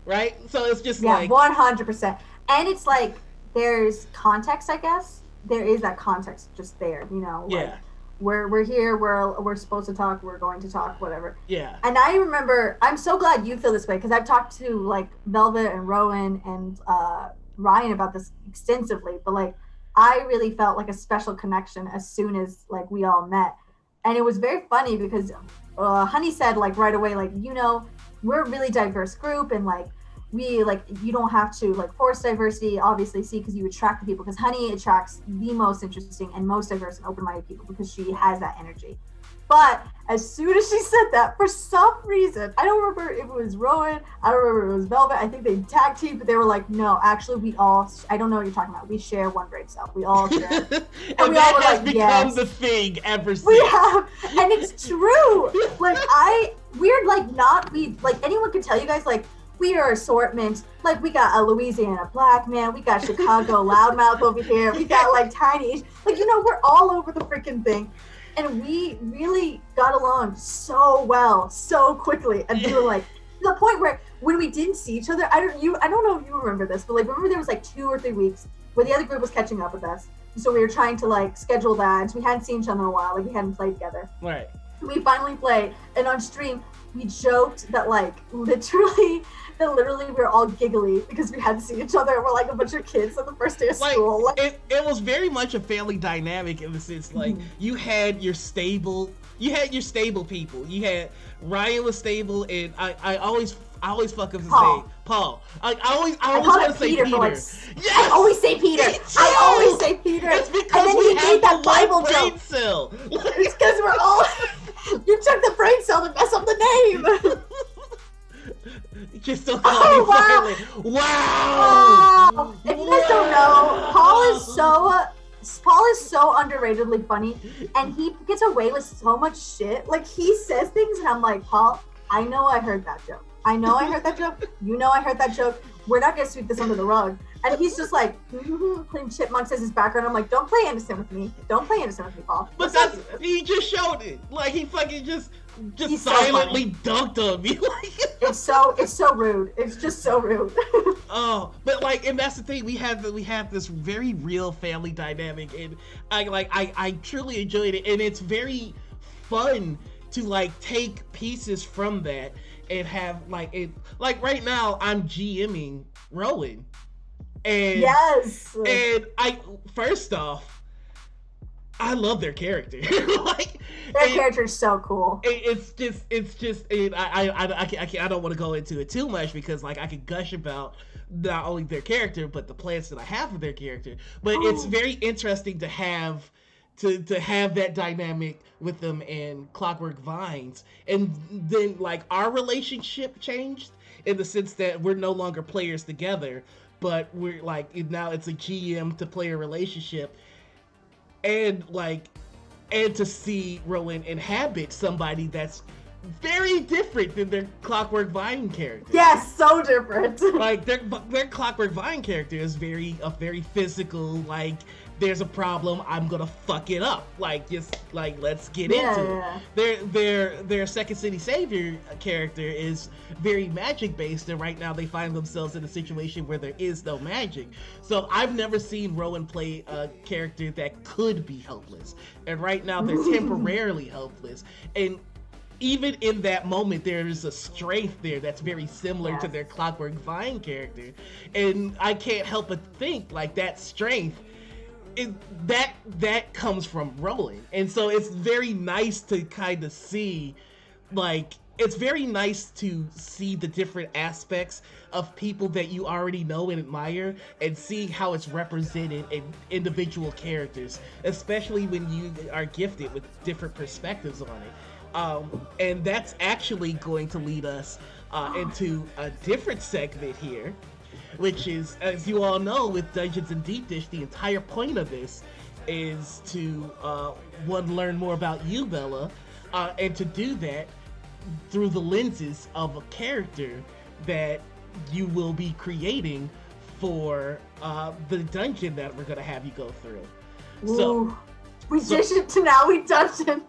[SPEAKER 1] right? So it's just like
[SPEAKER 2] 100%. And it's like there's context, I guess. There is that context just there, like,
[SPEAKER 1] yeah.
[SPEAKER 2] We're here, we're supposed to talk, we're going to talk, whatever.
[SPEAKER 1] Yeah.
[SPEAKER 2] And I remember, I'm so glad you feel this way because I've talked to like Velvet and Rowan and Ryan about this extensively, but like I really felt like a special connection as soon as like we all met. And it was very funny because Honey said like right away, like, we're a really diverse group and like we like, you don't have to like force diversity, obviously, because you attract the people, because Honey attracts the most interesting and most diverse and open-minded people because she has that energy. But as soon as she said that, for some reason, I don't remember if it was Rowan, I don't remember if it was Velvet, I think they tag teamed, but they were like, no, actually we all, I don't know what you're talking about, we share one brain cell, we all share.
[SPEAKER 1] and
[SPEAKER 2] we
[SPEAKER 1] that
[SPEAKER 2] all were
[SPEAKER 1] has
[SPEAKER 2] like,
[SPEAKER 1] become
[SPEAKER 2] yes.
[SPEAKER 1] the thing ever since.
[SPEAKER 2] We have, and it's true. Like we're like not, like anyone could tell you guys, like, we are assortment. Like, we got a Louisiana black man. We got Chicago loudmouth over here. We got, like, tiny. Like, we're all over the freaking thing. And we really got along so well, so quickly. And we were, like, to the point where when we didn't see each other, I don't know if you remember this, but, like, remember there was, like, 2 or 3 weeks where the other group was catching up with us. And so we were trying to, like, schedule that. And so we hadn't seen each other in a while. Like, we hadn't played together.
[SPEAKER 1] Right.
[SPEAKER 2] We finally played. And on stream, we joked that, like, literally we're all giggly because we hadn't seen each other. We're like a bunch of kids on the first day of school.
[SPEAKER 1] Like, it was very much a family dynamic in the sense, like, you had your stable people. You had Ryan was stable, and I always fuck up his name, Paul. I always want to say Peter.
[SPEAKER 2] Yes! I always say Peter. I always say Peter.
[SPEAKER 1] It's because
[SPEAKER 2] and then
[SPEAKER 1] we
[SPEAKER 2] he made that Bible
[SPEAKER 1] brain
[SPEAKER 2] joke.
[SPEAKER 1] Cell.
[SPEAKER 2] It's because we're all. You took the brain cell to mess up the name.
[SPEAKER 1] Just still call me
[SPEAKER 2] wow.
[SPEAKER 1] Wow!
[SPEAKER 2] If you guys don't know, Paul is Paul is so underratedly funny, and he gets away with so much shit. Like, he says things, and I'm like, Paul, I know I heard that joke. I know I heard that joke. You know I heard that joke. We're not gonna sweep this under the rug. And he's just like, playing chipmunks as his background. I'm like, don't play innocent with me. Don't play innocent with me, Paul.
[SPEAKER 1] But he just showed it. Like, he fucking just
[SPEAKER 2] He's
[SPEAKER 1] silently dunked on me.
[SPEAKER 2] It's so rude. It's just so rude.
[SPEAKER 1] Oh, but like, and that's the thing. We have this very real family dynamic, and I truly enjoyed it, and it's very fun to like take pieces from that and have like it. Like right now, I'm GMing Rowan, and
[SPEAKER 2] yes,
[SPEAKER 1] and first off, I love their character. Like,
[SPEAKER 2] their character is so cool.
[SPEAKER 1] It's just. I don't want to go into it too much because like I could gush about not only their character but the plans that I have for their character. But it's very interesting to have that dynamic with them in Clockwork Vines, and then like our relationship changed in the sense that we're no longer players together, but we're like now it's a GM to player relationship. And to see Rowan inhabit somebody that's very different than their Clockwork Vine character.
[SPEAKER 2] Yes, so different.
[SPEAKER 1] Like their Clockwork Vine character is very physical. Like, there's a problem, I'm gonna fuck it up. Like, just like let's get into it. Their Second City Savior character is very magic based, and right now they find themselves in a situation where there is no magic. So I've never seen Rowan play a character that could be helpless, and right now they're temporarily helpless. And even in that moment, there is a strength there that's very similar to their Clockwork Vine character, and I can't help but think like that strength. That comes from Rowan, and so it's very nice to kind of see, like, it's very nice to see the different aspects of people that you already know and admire, and see how it's represented in individual characters, especially when you are gifted with different perspectives on it. And that's actually going to lead us into a different segment here, which is, as you all know, with Dungeons and Deepdish, the entire point of this is to learn more about you, Bella, and to do that through the lenses of a character that you will be creating for the dungeon that we're going to have you go through.
[SPEAKER 2] Ooh. We dish it to now we dungeon.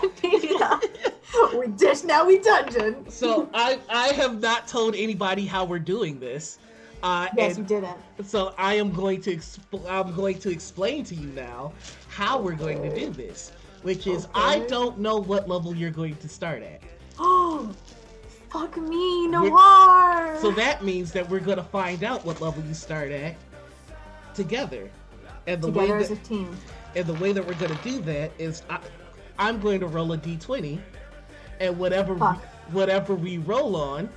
[SPEAKER 2] We dish now we dungeon.
[SPEAKER 1] So I have not told anybody how we're doing this.
[SPEAKER 2] Yes, you didn't.
[SPEAKER 1] So I am going to explain to you now how we're going to do this, which is I don't know what level you're going to start at.
[SPEAKER 2] Oh, fuck me, Noir.
[SPEAKER 1] So that means that we're going to find out what level you start at together, and
[SPEAKER 2] together as a team.
[SPEAKER 1] And the way that we're going to do that is I'm going to roll a d20, and whatever we roll on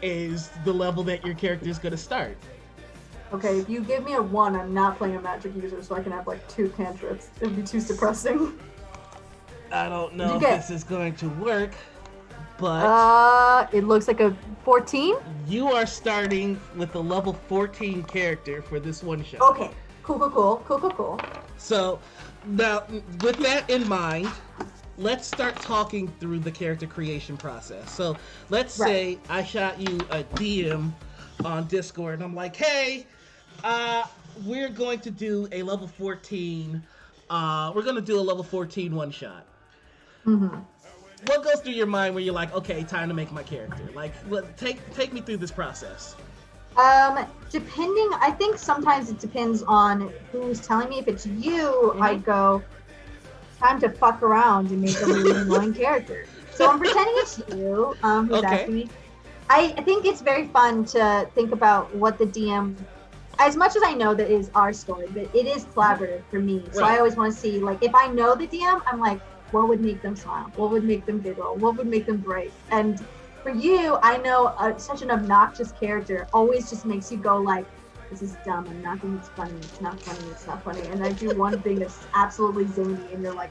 [SPEAKER 1] is the level that your character is going to start.
[SPEAKER 2] Okay, if you give me a 1, I'm not playing a magic user, so I can have like 2 cantrips. It would be too depressing.
[SPEAKER 1] I don't know if this is going to work, but
[SPEAKER 2] it looks like a 14.
[SPEAKER 1] You are starting with a level 14 character for this one shot.
[SPEAKER 2] Okay, cool.
[SPEAKER 1] So now, with that in mind, let's start talking through the character creation process. So let's say I shot you a DM on Discord, and I'm like, hey, we're going to do a level 14. We're going to do a level 14 one shot.
[SPEAKER 2] Mm-hmm.
[SPEAKER 1] What goes through your mind when you're like, okay, time to make my character? Like, take me through this process.
[SPEAKER 2] Depending, I think sometimes it depends on who's telling me. If it's you, I go, time to fuck around and make a really annoying character. So I'm pretending it's you who's asking me. I think it's very fun to think about what the DM, as much as I know that it is our story, but it is collaborative for me. So I always want to see, like, if I know the DM, I'm like, what would make them smile? What would make them giggle? What would make them bright? And for you, I know such an obnoxious character always just makes you go like, this is dumb, I'm not thinking it's funny, it's not funny, it's not funny. And I do one thing that's absolutely zany and you're like,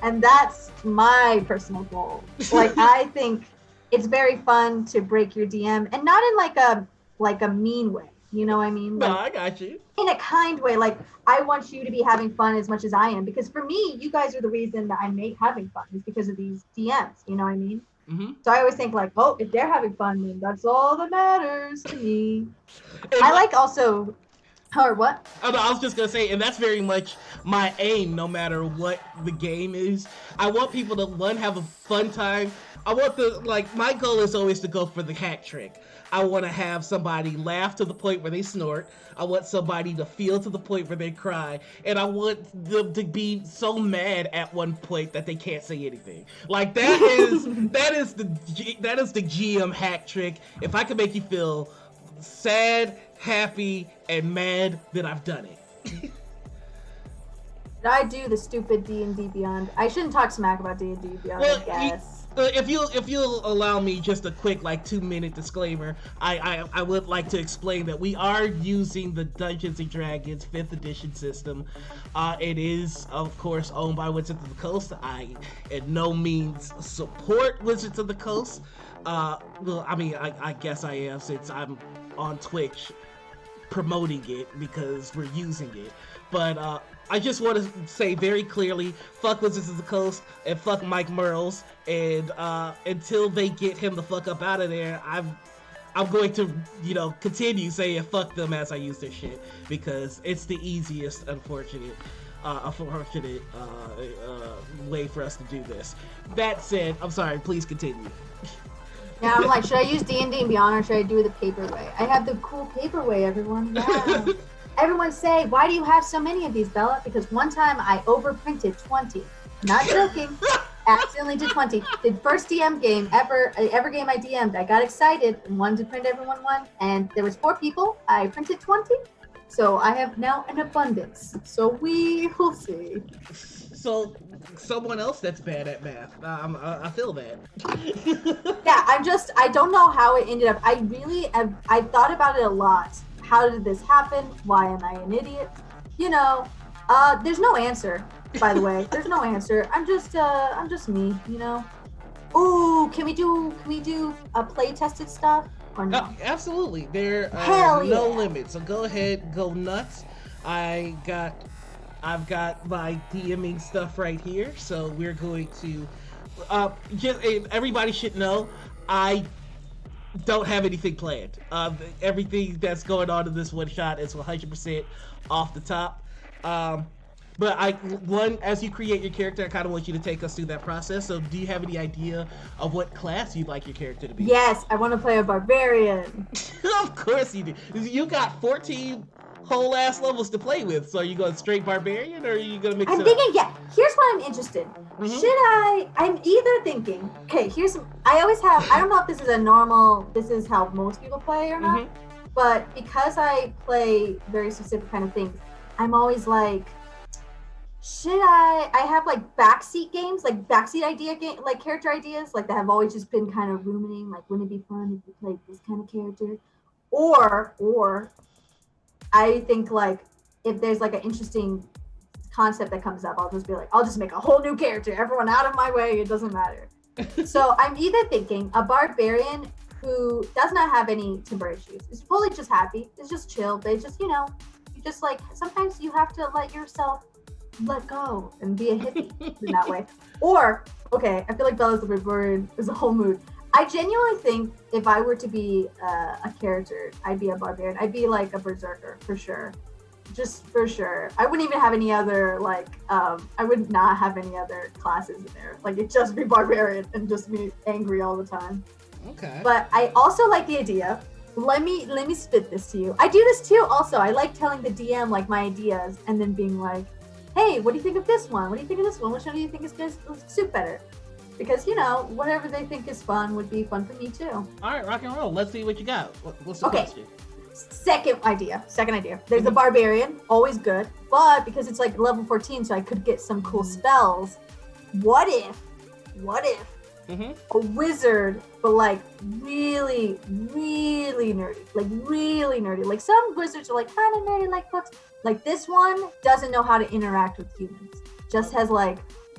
[SPEAKER 2] and that's my personal goal. Like, I think it's very fun to break your DM, and not in like a mean way. You know what I mean?
[SPEAKER 1] No,
[SPEAKER 2] Like,
[SPEAKER 1] I got you.
[SPEAKER 2] in a kind way. Like, I want you to be having fun as much as I am, because for me, you guys are the reason that I'm having fun, is because of these DMs. You know what I mean?
[SPEAKER 1] Mm-hmm.
[SPEAKER 2] So I always think like, oh, if they're having fun, then that's all that matters to me.
[SPEAKER 1] And
[SPEAKER 2] I like also, or what?
[SPEAKER 1] oh, no, I was just gonna say, and that's very much my aim. No matter what the game is, I want people to one have a fun time. I want my goal is always to go for the hat trick. I want to have somebody laugh to the point where they snort. I want somebody to feel to the point where they cry, and I want them to be so mad at one point that they can't say anything. Like that is the GM hat trick. If I can make you feel sad, happy, and mad, then I've done it.
[SPEAKER 2] Did I do the stupid D&D Beyond? I shouldn't talk smack about D&D Beyond,
[SPEAKER 1] Well,
[SPEAKER 2] I guess.
[SPEAKER 1] if you'll allow me just a quick 2-minute disclaimer, I would like to explain that we are using the Dungeons and Dragons 5th edition system. It is of course owned by Wizards of the Coast. I in no means support Wizards of the Coast. Well, I mean, I guess I am, since I'm on Twitch promoting it because we're using it. But I just want to say very clearly, fuck Wizards of the Coast and fuck Mike Merles. And until they get him the fuck up out of there, I'm going to, continue saying fuck them as I use their shit, because it's the easiest, unfortunate way for us to do this. That said, I'm sorry, please continue.
[SPEAKER 2] Yeah, I'm like, should I use D&D Beyond or should I do it the paper way? I have the cool paper way, everyone. Yeah. Everyone say, why do you have so many of these, Bella? Because one time I overprinted 20. Not joking. Accidentally did 20. The first DM game ever game I DM'd. I got excited and wanted to print everyone one. And there was 4 people. I printed 20. So I have now an abundance. So we will see.
[SPEAKER 1] So someone else that's bad at math. I feel that.
[SPEAKER 2] Yeah, I don't know how it ended up. I thought about it a lot. How did this happen? Why am I an idiot? There's no answer, by the way. There's no answer. I'm just me, Ooh, can we do play tested stuff or no?
[SPEAKER 1] Absolutely. There
[SPEAKER 2] Hell
[SPEAKER 1] are no
[SPEAKER 2] yeah.
[SPEAKER 1] limits. So go ahead, go nuts. I've got my DMing stuff right here. So we're going to everybody should know I don't have anything planned. Everything that's going on in this one shot is 100% off the top. But as you create your character, I kind of want you to take us through that process. So do you have any idea of what class you'd like your character to be?
[SPEAKER 2] Yes, I want to play a barbarian.
[SPEAKER 1] Of course you do. You got 14 whole ass levels to play with. So are you going straight barbarian, or are you going to mix it
[SPEAKER 2] I'm
[SPEAKER 1] up?
[SPEAKER 2] thinking, yeah, here's what I'm interested. I'm either thinking, okay, I don't know if this is how most people play or not, but because I play very specific kind of things, I'm always like, I have backseat games, backseat idea game, character ideas, that have always just been kind of ruminating, wouldn't it be fun if you played this kind of character? Or I think if there's an interesting concept that comes up, I'll just be I'll just make a whole new character. Everyone out of my way. It doesn't matter. So I'm either thinking a barbarian who does not have any timber issues. Is fully just happy. Is just chill. They just, you just sometimes you have to let yourself let go and be a hippie in that way. Or, okay, I feel like Bella's the barbarian is a whole mood. I genuinely think if I were to be a character, I'd be a barbarian. I'd be a berserker for sure. Just for sure. I wouldn't even have any other I would not have any other classes in there. It'd just be barbarian and just be angry all the time.
[SPEAKER 1] Okay.
[SPEAKER 2] But I also like the idea. Let me spit this to you. I do this too also. I like telling the DM my ideas and then being hey, what do you think of this one? What do you think of this one? Which one do you think is going to suit better? Because, whatever they think is fun would be fun for me too.
[SPEAKER 1] All right, rock and roll. Let's see what you got. What's the question?
[SPEAKER 2] Second idea. There's a barbarian, always good. But because it's level 14, so I could get some cool spells. What if a wizard, but really, really nerdy. Really nerdy. Some wizards are kind of nerdy, books. This one doesn't know how to interact with humans. Just has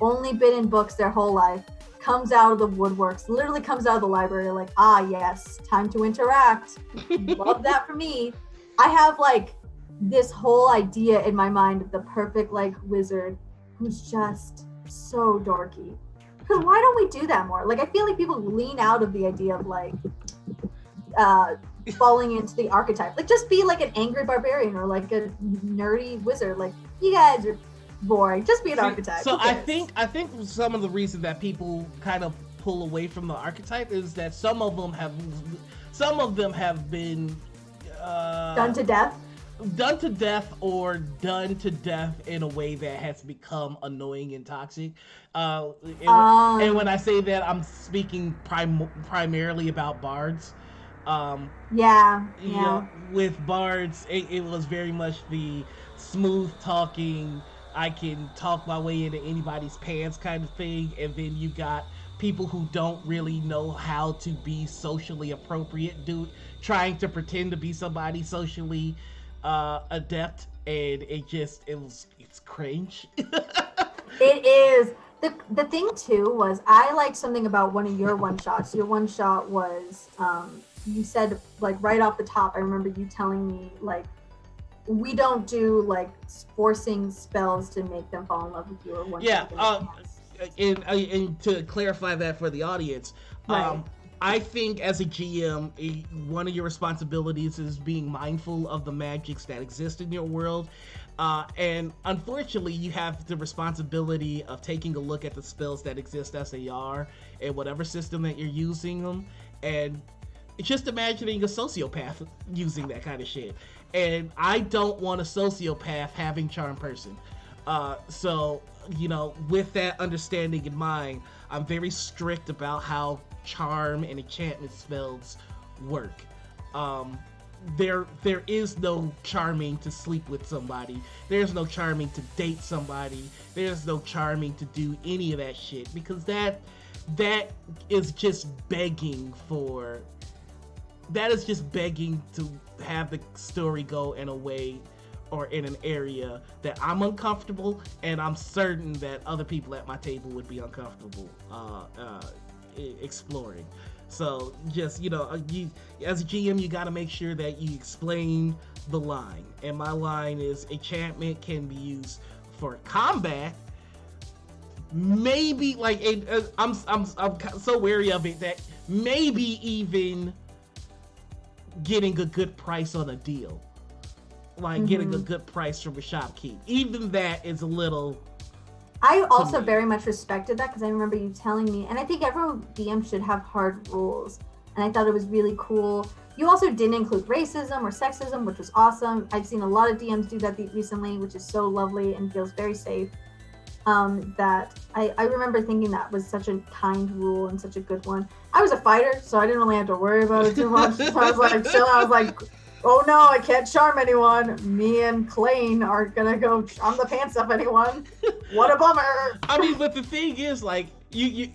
[SPEAKER 2] only been in books their whole life. Comes out of the woodworks, literally comes out of the library yes, time to interact. Love that for me. I have like this whole idea in my mind of the perfect like wizard who's just so dorky. Because why don't we do that more? Like I feel like people lean out of the idea of like falling into the archetype. Like just be like an angry barbarian or like a nerdy wizard. Like you guys are boring. Just be an archetype.
[SPEAKER 1] So I think some of the reason that people kind of pull away from the archetype is that some of them have been
[SPEAKER 2] done to death.
[SPEAKER 1] Done to death or done to death in a way that has become annoying and toxic. And when I say that, I'm speaking primarily about bards.
[SPEAKER 2] Yeah.
[SPEAKER 1] You know, with bards, it was very much the smooth talking, I can talk my way into anybody's pants kind of thing, and then you got people who don't really know how to be socially appropriate, trying to pretend to be somebody socially adept, and it's cringe.
[SPEAKER 2] It is. The thing too was I liked something about one of your one shots. Your one shot was you said like right off the top, I remember you telling me like we don't do like forcing spells to make them fall in love with you or one.
[SPEAKER 1] Yeah. And to clarify that for the audience,
[SPEAKER 2] right.
[SPEAKER 1] I think as a GM, one of your responsibilities is being mindful of the magics that exist in your world. And unfortunately, you have the responsibility of taking a look at the spells that exist as they are in whatever system that you're using them. And just imagining a sociopath using that kind of shit. And I don't want a sociopath having charm person. So, you know, with that understanding in mind, I'm very strict about how charm and enchantment spells work. There is no charming to sleep with somebody. There's no charming to date somebody. There's no charming to do any of that shit, because that is just begging to have the story go in a way or in an area that I'm uncomfortable, and I'm certain that other people at my table would be uncomfortable exploring. So just, you know, you as a GM, you got to make sure that you explain the line. And my line is enchantment can be used for combat. Maybe like I'm so wary of it that maybe even getting a good price on a deal, like getting a good price from a shopkeep. Even that is a little.
[SPEAKER 2] I also very much respected that, because I remember you telling me, and I think every DM should have hard rules, and I thought it was really cool. You also didn't include racism or sexism, which was awesome. I've seen a lot of DMs do that recently, which is so lovely and feels very safe. That I remember thinking that was such a kind rule and such a good one. I was a fighter, so I didn't really have to worry about it too much. So I was like, chill. I was like, oh no, I can't charm anyone. Me and Clayne are gonna go charm the pants off anyone. What a bummer.
[SPEAKER 1] I mean, but the thing is, like, it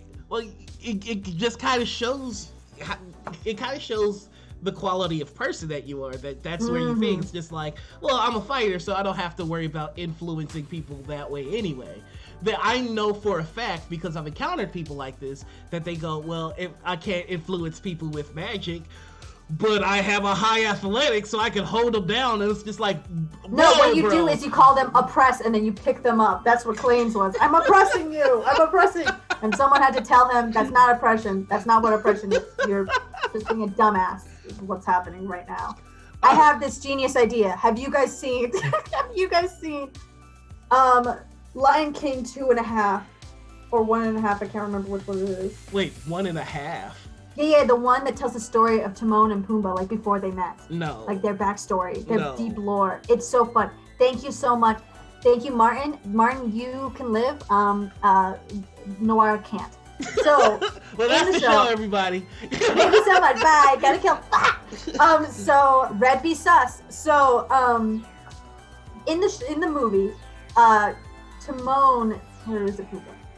[SPEAKER 1] just kind of shows. It kind of shows the quality of person that you are. That's where you think it's just like, well, I'm a fighter, so I don't have to worry about influencing people that way anyway. That I know for a fact, because I've encountered people like this, that they go, well, if I can't influence people with magic, but I have a high athletics, so I can hold them down. And it's just like,
[SPEAKER 2] no, what you do is you call them oppress, and then you pick them up. That's what Clayne's was. I'm oppressing you. I'm oppressing. And someone had to tell him that's not oppression. That's not what oppression is. You're just being a dumbass. Is what's happening right now. I have this genius idea. Have you guys seen? Lion King 2.5 or 1.5? I can't remember which one it is.
[SPEAKER 1] Wait, 1.5?
[SPEAKER 2] Yeah, the one that tells the story of Timon and Pumbaa, like before they met.
[SPEAKER 1] No.
[SPEAKER 2] Like their backstory, their deep lore. It's so fun. Thank you so much. Thank you, Martin. Martin, you can live. Noir can't. So,
[SPEAKER 1] well, that's the show, everybody.
[SPEAKER 2] Thank you so much. Bye. Gotta kill. So Red be sus. So, in the movie, Timon, where is it?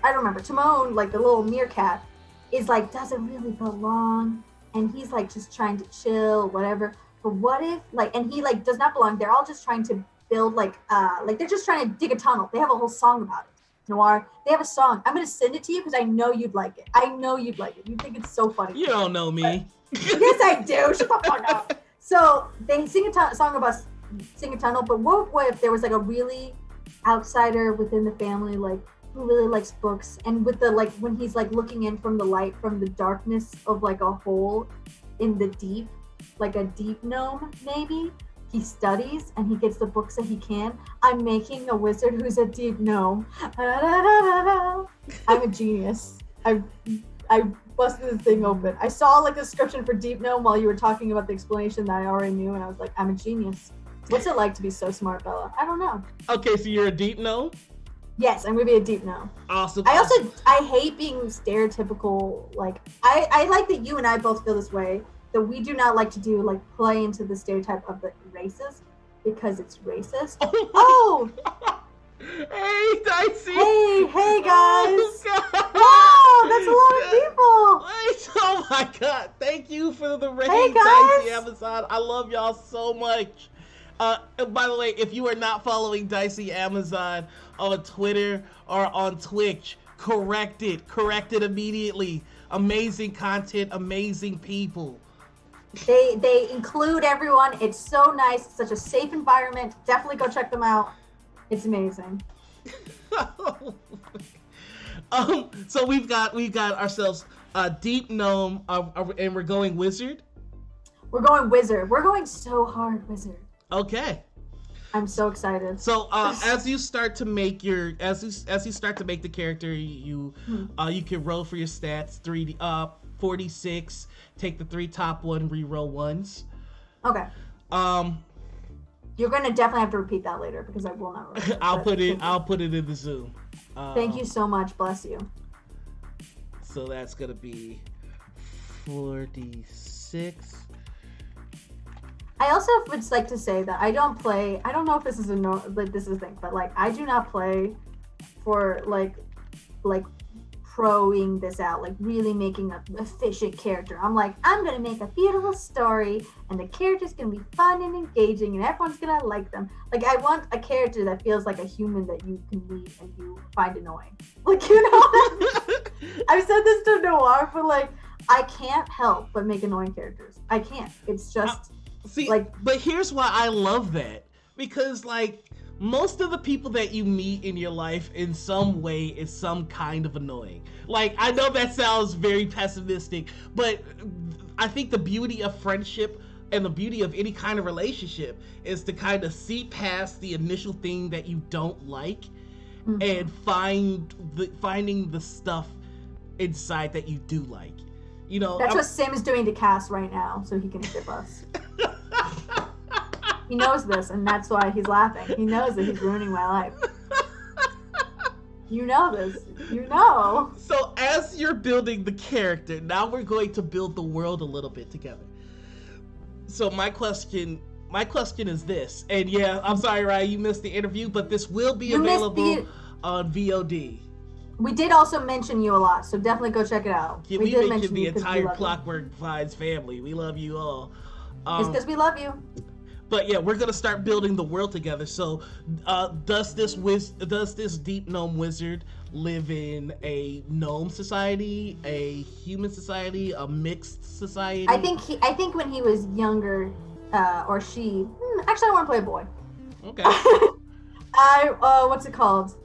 [SPEAKER 2] I don't remember. Timon, like the little meerkat, is like doesn't really belong, and he's like just trying to chill, whatever. But what if and he like does not belong. They're all just trying to build like they're just trying to dig a tunnel. They have a whole song about it. Noir, they have a song. I'm gonna send it to you because I know you'd like it. I know you'd like it. You think it's so funny.
[SPEAKER 1] You don't know me.
[SPEAKER 2] Yes, I do. Shut the fuck up. So they sing a song about sing a tunnel, but what if there was like a really outsider within the family, like who really likes books, and with the like when he's like looking in from the light from the darkness of like a hole in the deep, like a deep gnome maybe. He studies and he gets the books that he can. I'm making a wizard who's a deep gnome. I'm a genius. I busted this thing open. I saw like a description for deep gnome while you were talking about the explanation that I already knew, and I was like, I'm a genius. What's it like to be so smart, Bella? I don't know.
[SPEAKER 1] Okay, so you're a deep gnome?
[SPEAKER 2] Yes, I'm gonna be a deep gnome.
[SPEAKER 1] Awesome.
[SPEAKER 2] I hate being stereotypical. Like I like that you and I both feel this way. That we do not like to do like play into the stereotype of the racist because it's racist. Oh!
[SPEAKER 1] Hey, Dicey!
[SPEAKER 2] Hey guys!
[SPEAKER 1] Oh,
[SPEAKER 2] wow, that's a lot of people!
[SPEAKER 1] Wait, oh my god, thank you for the raid,
[SPEAKER 2] hey guys.
[SPEAKER 1] Dicey Amazon. I love y'all so much. By the way, if you are not following Dicey Amazon on Twitter or on Twitch, correct it immediately. Amazing content, amazing people.
[SPEAKER 2] They include everyone. It's so nice. It's such a safe environment. Definitely go check them out. It's amazing.
[SPEAKER 1] So we've got ourselves a deep gnome, and we're going wizard.
[SPEAKER 2] We're going wizard. We're going so hard wizard.
[SPEAKER 1] Okay.
[SPEAKER 2] I'm so excited.
[SPEAKER 1] So as you start to make your as you start to make the character, you can roll for your stats. 46. Take the 3 top one, re-roll ones.
[SPEAKER 2] Okay. You're gonna definitely have to repeat that later because I will not remember.
[SPEAKER 1] I'll put it in the Zoom.
[SPEAKER 2] Thank you so much. Bless you.
[SPEAKER 1] So that's gonna be 46.
[SPEAKER 2] I also would like to say that I don't play. I don't know if this is this is a thing, but like I do not play for like proing this out, like really making an efficient character. I'm like, I'm gonna make a beautiful story, and the character's gonna be fun and engaging, and everyone's gonna like them. Like I want a character that feels like a human that you can meet and you find annoying. Like I've said this to Noir, but like I can't help but make annoying characters. I can't. It's just.
[SPEAKER 1] See, but here's why I love that. Because, like, most of the people that you meet in your life in some way is some kind of annoying. Like, I know that sounds very pessimistic, but I think the beauty of friendship and the beauty of any kind of relationship is to kind of see past the initial thing that you don't like and finding the stuff inside that you do like. You know,
[SPEAKER 2] that's what Sim is doing to Cass right now, so he can ship us. He knows this, and that's why he's laughing. He knows that he's ruining my life. You know this. You know.
[SPEAKER 1] So as you're building the character, now we're going to build the world a little bit together. So my question is this, and yeah, I'm sorry, Ryan, you missed the interview, but this will be available on VOD.
[SPEAKER 2] We did also mention you a lot, so definitely go check it out.
[SPEAKER 1] Yeah, we did mention the entire Clockwork Vines family. We love you all.
[SPEAKER 2] It's because we love you.
[SPEAKER 1] But yeah, we're gonna start building the world together. So, does this deep gnome wizard live in a gnome society, a human society, a mixed society?
[SPEAKER 2] I think when he was younger, or she. Actually, I want to play a boy.
[SPEAKER 1] Okay.
[SPEAKER 2] What's it called?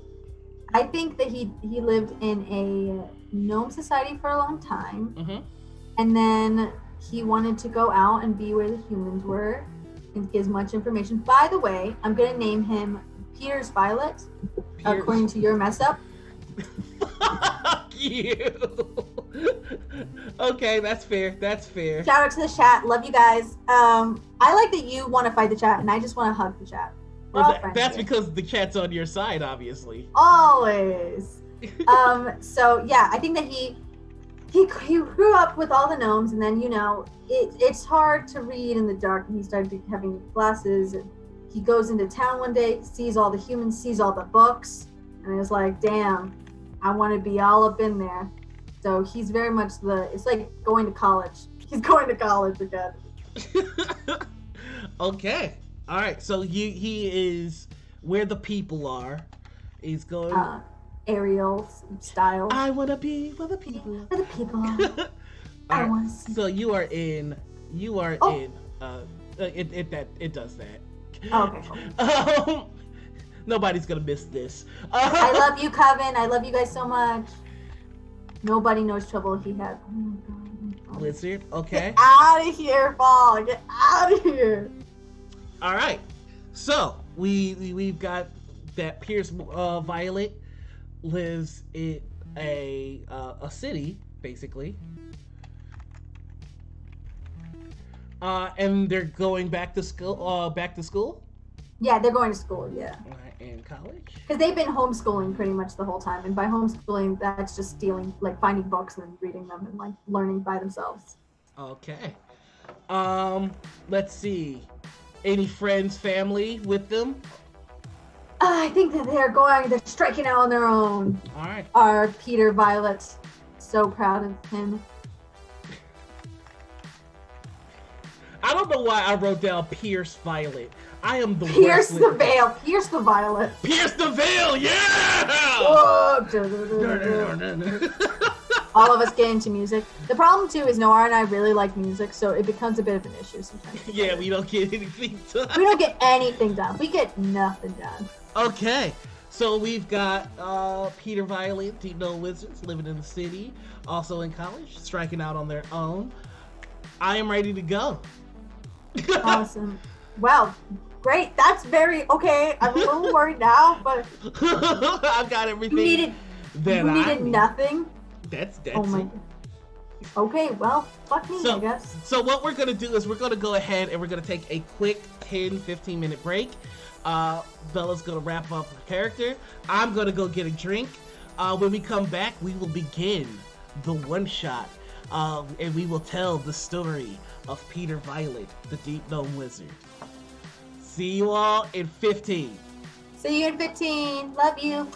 [SPEAKER 2] I think that he lived in a gnome society for a long time, and then he wanted to go out and be where the humans were and get as much information. By the way, I'm gonna name him Peter's Violet, according to your mess up.
[SPEAKER 1] Fuck you. Okay, that's fair.
[SPEAKER 2] Shout out to the chat. Love you guys. I like that you want to fight the chat, and I just want to hug the chat.
[SPEAKER 1] Well, that's because the chat's on your side, obviously.
[SPEAKER 2] Always. So yeah, I think that he grew up with all the gnomes, and then it's hard to read in the dark, and he started having glasses. And he goes into town one day, sees all the humans, sees all the books, and he was like, "Damn, I want to be all up in there." So he's very much it's like going to college. He's going to college again.
[SPEAKER 1] Okay. All right, so he is where the people are. He's going
[SPEAKER 2] Ariel style.
[SPEAKER 1] I want to be where the people are.
[SPEAKER 2] Where the people are. I want to see.
[SPEAKER 1] So you are in it does that.
[SPEAKER 2] Oh, okay, cool.
[SPEAKER 1] um, Nobody's gonna miss this.
[SPEAKER 2] I love you, Coven. I love you guys so much. Nobody knows trouble he had. Oh my god.
[SPEAKER 1] Wizard.
[SPEAKER 2] Get
[SPEAKER 1] Okay.
[SPEAKER 2] out of here, Fall. Get out of here.
[SPEAKER 1] All right. So we've got that Pierce Violet lives in a city basically, and they're going back to school. Back to school.
[SPEAKER 2] Yeah, they're going to school, yeah.
[SPEAKER 1] In college.
[SPEAKER 2] Because they've been homeschooling pretty much the whole time. And by homeschooling, that's just stealing, like finding books and reading them and like learning by themselves.
[SPEAKER 1] Okay. Let's see. Any friends, family with them?
[SPEAKER 2] I think that they're striking out on their own.
[SPEAKER 1] All right.
[SPEAKER 2] Our Peter Violet, so proud of him.
[SPEAKER 1] I don't know why I wrote down Pierce Violet. I am the
[SPEAKER 2] Pierce
[SPEAKER 1] worst
[SPEAKER 2] the veil, pierce the violet.
[SPEAKER 1] Pierce the veil, yeah!
[SPEAKER 2] All of us get into music. The problem too is Noir and I really like music, so it becomes a bit of an issue sometimes.
[SPEAKER 1] Yeah, we don't get anything done.
[SPEAKER 2] We don't get anything done. We get nothing done.
[SPEAKER 1] Okay, so we've got Peter Violet, Deep Gnome Wizards, living in the city, also in college, striking out on their own. I am ready to go.
[SPEAKER 2] Awesome. Well, great. That's very okay. I'm a little worried now, but
[SPEAKER 1] I've got everything.
[SPEAKER 2] you needed nothing.
[SPEAKER 1] That's
[SPEAKER 2] Oh my
[SPEAKER 1] it.
[SPEAKER 2] god. Okay, well, fuck me, I guess.
[SPEAKER 1] So what we're going to do is we're going to go ahead and we're going to take a quick 10-15 minute break. Bella's going to wrap up her character. I'm going to go get a drink. When we come back, we will begin the one shot. And we will tell the story of Peter Violet, the Deep Gnome Wizard. See you all in 15.
[SPEAKER 2] See you in 15. Love you.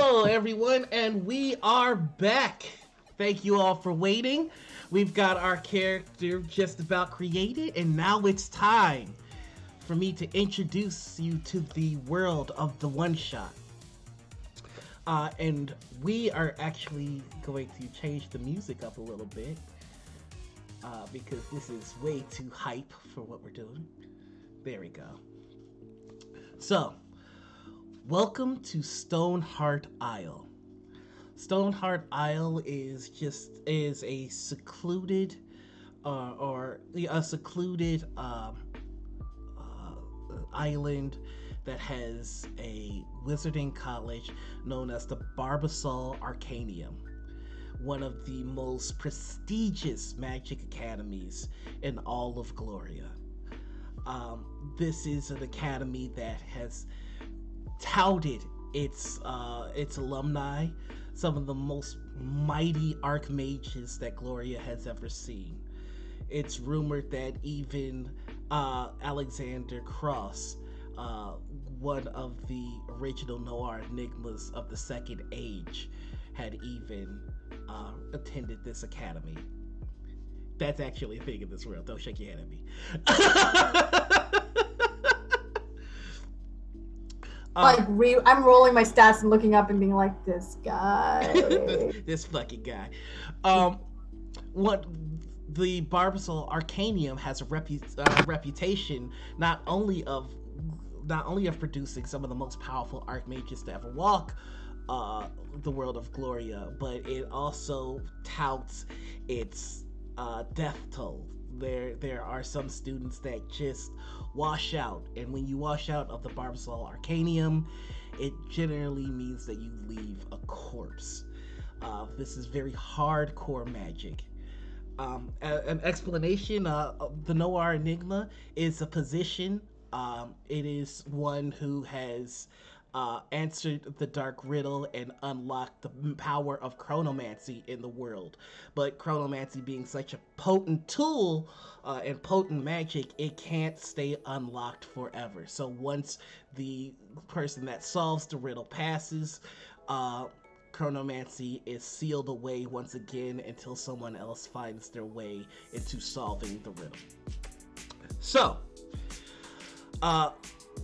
[SPEAKER 1] Hello, everyone, and we are back. Thank you all for waiting. We've got our character just about created, and now it's time for me to introduce you to the world of the one shot. And we are actually going to change the music up a little bit because this is way too hype for what we're doing. There we go. So, welcome to Stoneheart Isle. Stoneheart Isle is a secluded or a secluded island that has a wizarding college known as the Barbasol Arcanium, one of the most prestigious magic academies in all of Gloria. This is an academy that has touted its alumni, some of the most mighty archmages that Gloria has ever seen. It's rumored that even Alexander Cross, one of the original Noir Enigmas of the Second Age, had even attended this academy. That's actually a thing in this world. Don't shake your head at me.
[SPEAKER 2] I'm rolling my stats and looking up and being like, this guy.
[SPEAKER 1] this fucking guy. What the Barbasol Arcanium has a reputation not only of producing some of the most powerful archmages to ever walk the world of Gloria, but it also touts its death toll. There are some students that just wash out, and when you wash out of the Barbasol Arcanium, it generally means that you leave a corpse. This is very hardcore magic. An explanation: the Noir Enigma is a position. It is one who has answered the dark riddle and unlocked the power of chronomancy in the world. But chronomancy being such a potent tool and potent magic, it can't stay unlocked forever. So once the person that solves the riddle passes, chronomancy is sealed away once again until someone else finds their way into solving the riddle. So,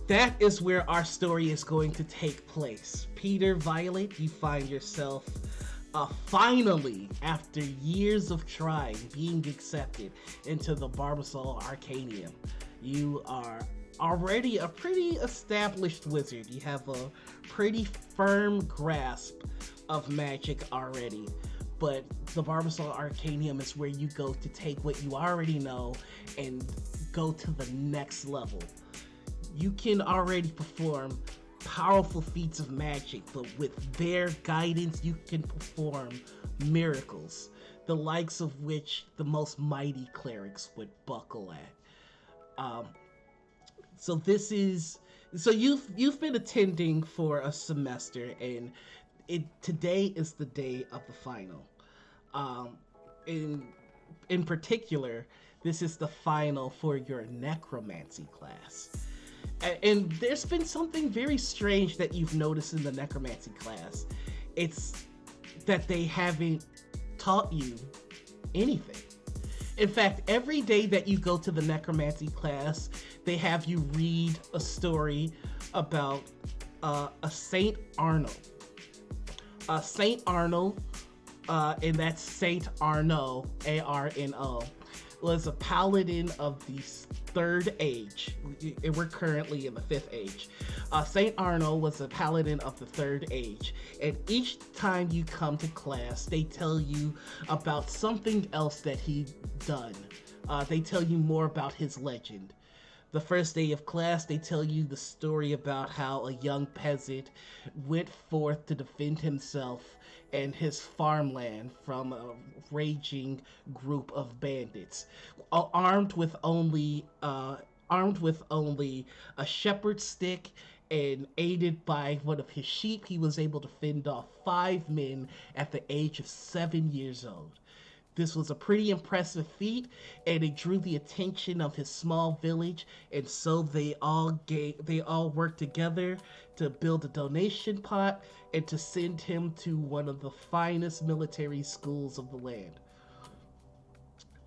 [SPEAKER 1] that is where our story is going to take place. Peter, Violet, you find yourself finally, after years of trying, being accepted into the Barbasol Arcanium. You are already a pretty established wizard. You have a pretty firm grasp of magic already. But the Barbasol Arcanium is where you go to take what you already know and go to the next level. You can already perform powerful feats of magic, but with their guidance, you can perform miracles, the likes of which the most mighty clerics would buckle at. So you've been attending for a semester, and today is the day of the final. In particular, this is the final for your necromancy class. And there's been something very strange that you've noticed in the necromancy class. It's that they haven't taught you anything. In fact, every day that you go to the necromancy class, they have you read a story about a Saint Arno. Saint Arno, and that's Saint Arno, A-R-N-O, was a paladin of the Third Age. We're currently in the Fifth Age. Saint Arno was a paladin of the Third Age, and each time you come to class, they tell you about something else that he done. They tell you more about his legend. The first day of class, they tell you the story about how a young peasant went forth to defend himself and his farmland from a raging group of bandits, armed with only a shepherd's stick, and aided by one of his sheep. He was able to fend off 5 men at the age of 7 years old. This was a pretty impressive feat, and it drew the attention of his small village, and so they all worked together to build a donation pot and to send him to one of the finest military schools of the land.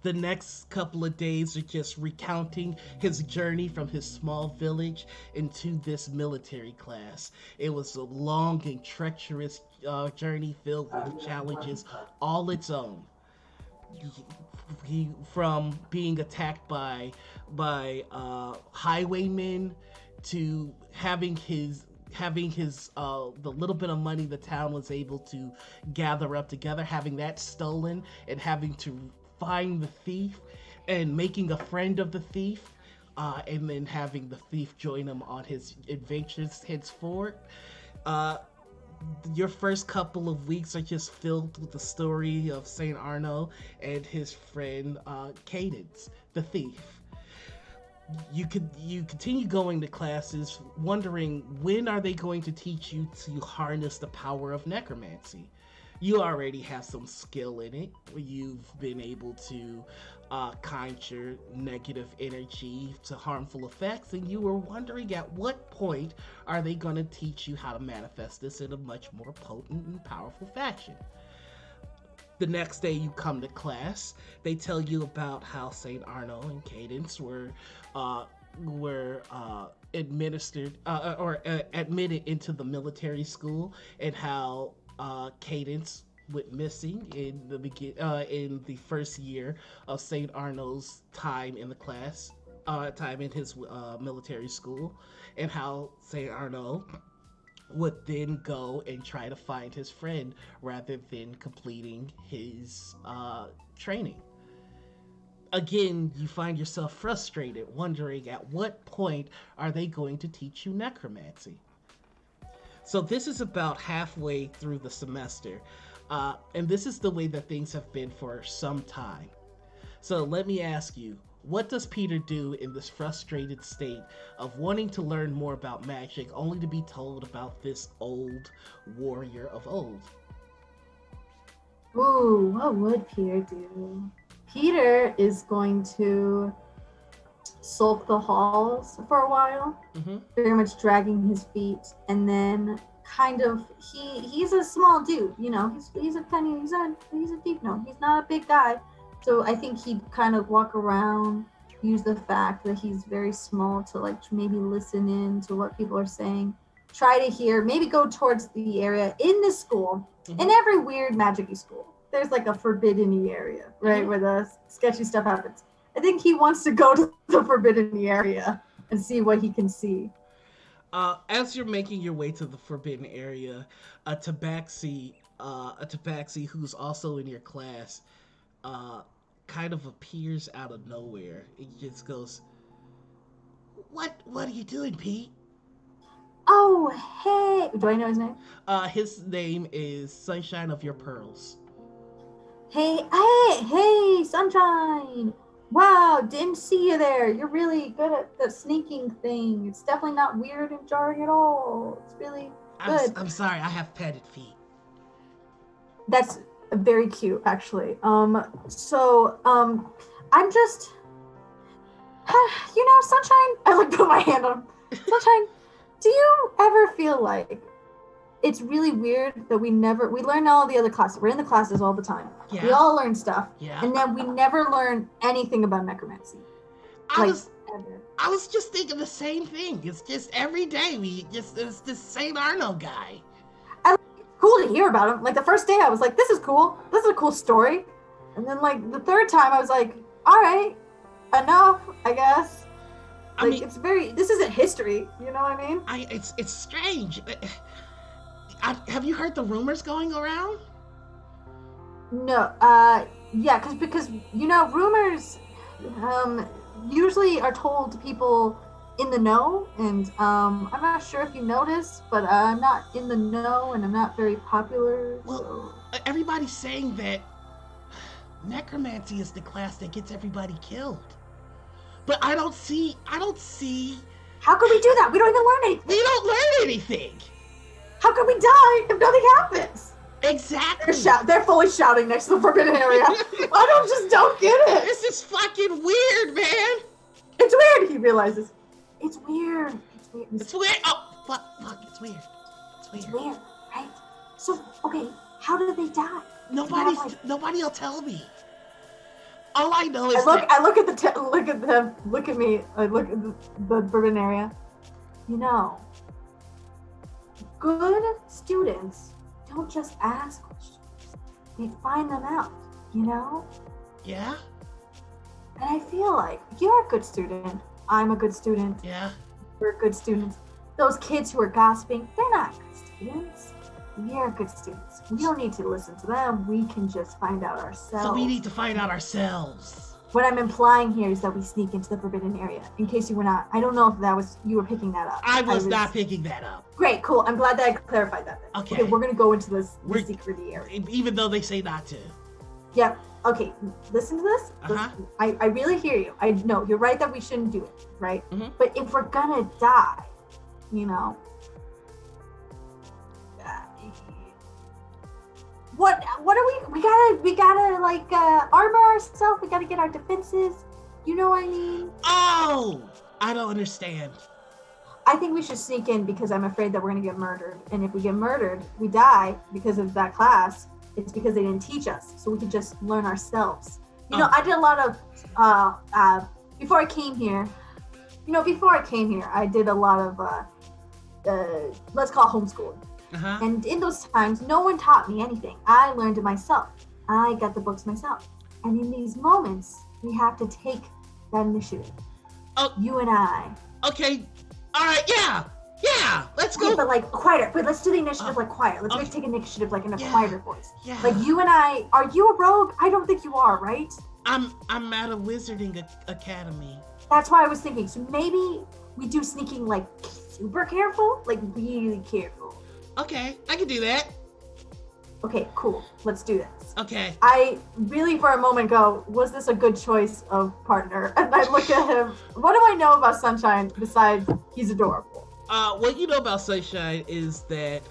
[SPEAKER 1] The next couple of days are just recounting his journey from his small village into this military class. It was a long and treacherous journey filled with challenges all its own. From being attacked by highwaymen to having his the little bit of money the town was able to gather up together, having that stolen and having to find the thief and making a friend of the thief, and then having the thief join him on his adventures henceforth. Uh, your first couple of weeks are just filled with the story of Saint Arno and his friend Cadence, the thief. You continue going to classes, wondering when are they going to teach you to harness the power of necromancy. You already have some skill in it. You've been able to conjure negative energy to harmful effects, and you were wondering at what point are they going to teach you how to manifest this in a much more potent and powerful fashion. The next day you come to class, they tell you about how Saint Arno and Cadence were administered or admitted into the military school, and how Cadence went missing in the first year of Saint Arno's time in the class, time in his military school, and how Saint Arno would then go and try to find his friend rather than completing his training. Again, you find yourself frustrated, wondering at what point are they going to teach you necromancy. So this is about halfway through the semester, and this is the way that things have been for some time. So let me ask you, what does Peter do in this frustrated state of wanting to learn more about magic only to be told about this old warrior of old?
[SPEAKER 2] Ooh, what would Peter do? Peter is going to sulk the halls for a while, very much dragging his feet, and then kind of he's a small dude, you know, he's a deep gnome. He's not a big guy. So I think he'd kind of walk around, use the fact that he's very small to like maybe listen in to what people are saying, try to hear, maybe go towards the area in this school. In every weird magic-y school, there's like a forbidden area, right, where the sketchy stuff happens. I think he wants to go to the forbidden area and see what he can see.
[SPEAKER 1] As you're making your way to the forbidden area, a tabaxi who's also in your class, kind of appears out of nowhere. It just goes, What are you doing, Pete?
[SPEAKER 2] Oh, hey. Do I know his name?
[SPEAKER 1] His name is Sunshine of Your Pearls.
[SPEAKER 2] Hey, Sunshine. Wow, didn't see you there. You're really good at the sneaking thing. It's definitely not weird and jarring at all. It's really good.
[SPEAKER 1] I'm sorry, I have padded feet.
[SPEAKER 2] That's very cute, actually. I'm just, Sunshine, I like put my hand on him. Sunshine, do you ever feel like it's really weird that we learn all the other classes. We're in the classes all the time. Yeah. We all learn stuff. Yeah. And then we never learn anything about necromancy.
[SPEAKER 1] I was just thinking the same thing. It's just every day it's this Saint Arno guy.
[SPEAKER 2] It's cool to hear about him. Like the first day I was like, this is cool. This is a cool story. And then like the third time I was like, all right, enough, I guess. Like, this isn't history, you know what I mean?
[SPEAKER 1] It's strange. Have you heard the rumors going around?
[SPEAKER 2] No, yeah, because rumors usually are told to people in the know, and I'm not sure if you noticed, but I'm not in the know, and I'm not very popular.
[SPEAKER 1] Well, so. Everybody's saying that necromancy is the class that gets everybody killed, but I don't see.
[SPEAKER 2] How can we do that? We don't even learn anything.
[SPEAKER 1] We don't learn anything.
[SPEAKER 2] How can we die if nothing happens?
[SPEAKER 1] Exactly.
[SPEAKER 2] They're fully shouting next to the forbidden area. I don't get it.
[SPEAKER 1] This is fucking weird, man.
[SPEAKER 2] It's weird, he realizes. It's weird.
[SPEAKER 1] It's weird. Oh, Fuck, it's weird.
[SPEAKER 2] It's weird, right? So, okay, how did they die?
[SPEAKER 1] Nobody will tell me. All I know is
[SPEAKER 2] I look at them, look at me, I look at the bourbon area. You know, good students don't just ask questions. They find them out, you know?
[SPEAKER 1] Yeah?
[SPEAKER 2] And I feel like you're a good student. I'm a good student.
[SPEAKER 1] Yeah?
[SPEAKER 2] We're good students. Those kids who are gossiping, they're not good students. We're good students. We don't need to listen to them. We can just find out ourselves.
[SPEAKER 1] So we need to find out ourselves.
[SPEAKER 2] What I'm implying here is that we sneak into the forbidden area. In case you were not, I don't know if you were picking that up.
[SPEAKER 1] I was not picking that up.
[SPEAKER 2] Great, cool. I'm glad that I clarified that. Then.
[SPEAKER 1] Okay,
[SPEAKER 2] we're gonna go into the secret area.
[SPEAKER 1] Even though they say not to.
[SPEAKER 2] Yep. Okay, listen to this.
[SPEAKER 1] Uh-huh.
[SPEAKER 2] I really hear you. I know you're right that we shouldn't do it, right?
[SPEAKER 1] Mm-hmm.
[SPEAKER 2] But if we're gonna die, you know, what are we gotta like armor ourselves. We gotta get our defenses. You know what I mean?
[SPEAKER 1] Oh, I don't understand.
[SPEAKER 2] I think we should sneak in because I'm afraid that we're gonna get murdered. And if we get murdered, we die because of that class. It's because they didn't teach us, so we could just learn ourselves. You know, I did a lot of before I came here. You know, I did a lot of let's call it homeschooling.
[SPEAKER 1] Uh-huh.
[SPEAKER 2] And in those times, no one taught me anything. I learned it myself. I got the books myself. And in these moments, we have to take that initiative.
[SPEAKER 1] Oh,
[SPEAKER 2] you and I.
[SPEAKER 1] Okay. All right. Yeah. Let's go.
[SPEAKER 2] But like quieter. But let's do the initiative like quiet. Let's take initiative like in a quieter voice.
[SPEAKER 1] Yeah.
[SPEAKER 2] Like you and I. Are you a rogue? I don't think you are, right?
[SPEAKER 1] I'm at a wizarding academy.
[SPEAKER 2] That's why I was thinking. So maybe we do sneaking like super careful, like really careful.
[SPEAKER 1] Okay, I can do that.
[SPEAKER 2] Okay, cool. Let's do this.
[SPEAKER 1] Okay.
[SPEAKER 2] I really for a moment go, was this a good choice of partner? And I look at him. What do I know about Sunshine besides he's adorable?
[SPEAKER 1] What you know about Sunshine is that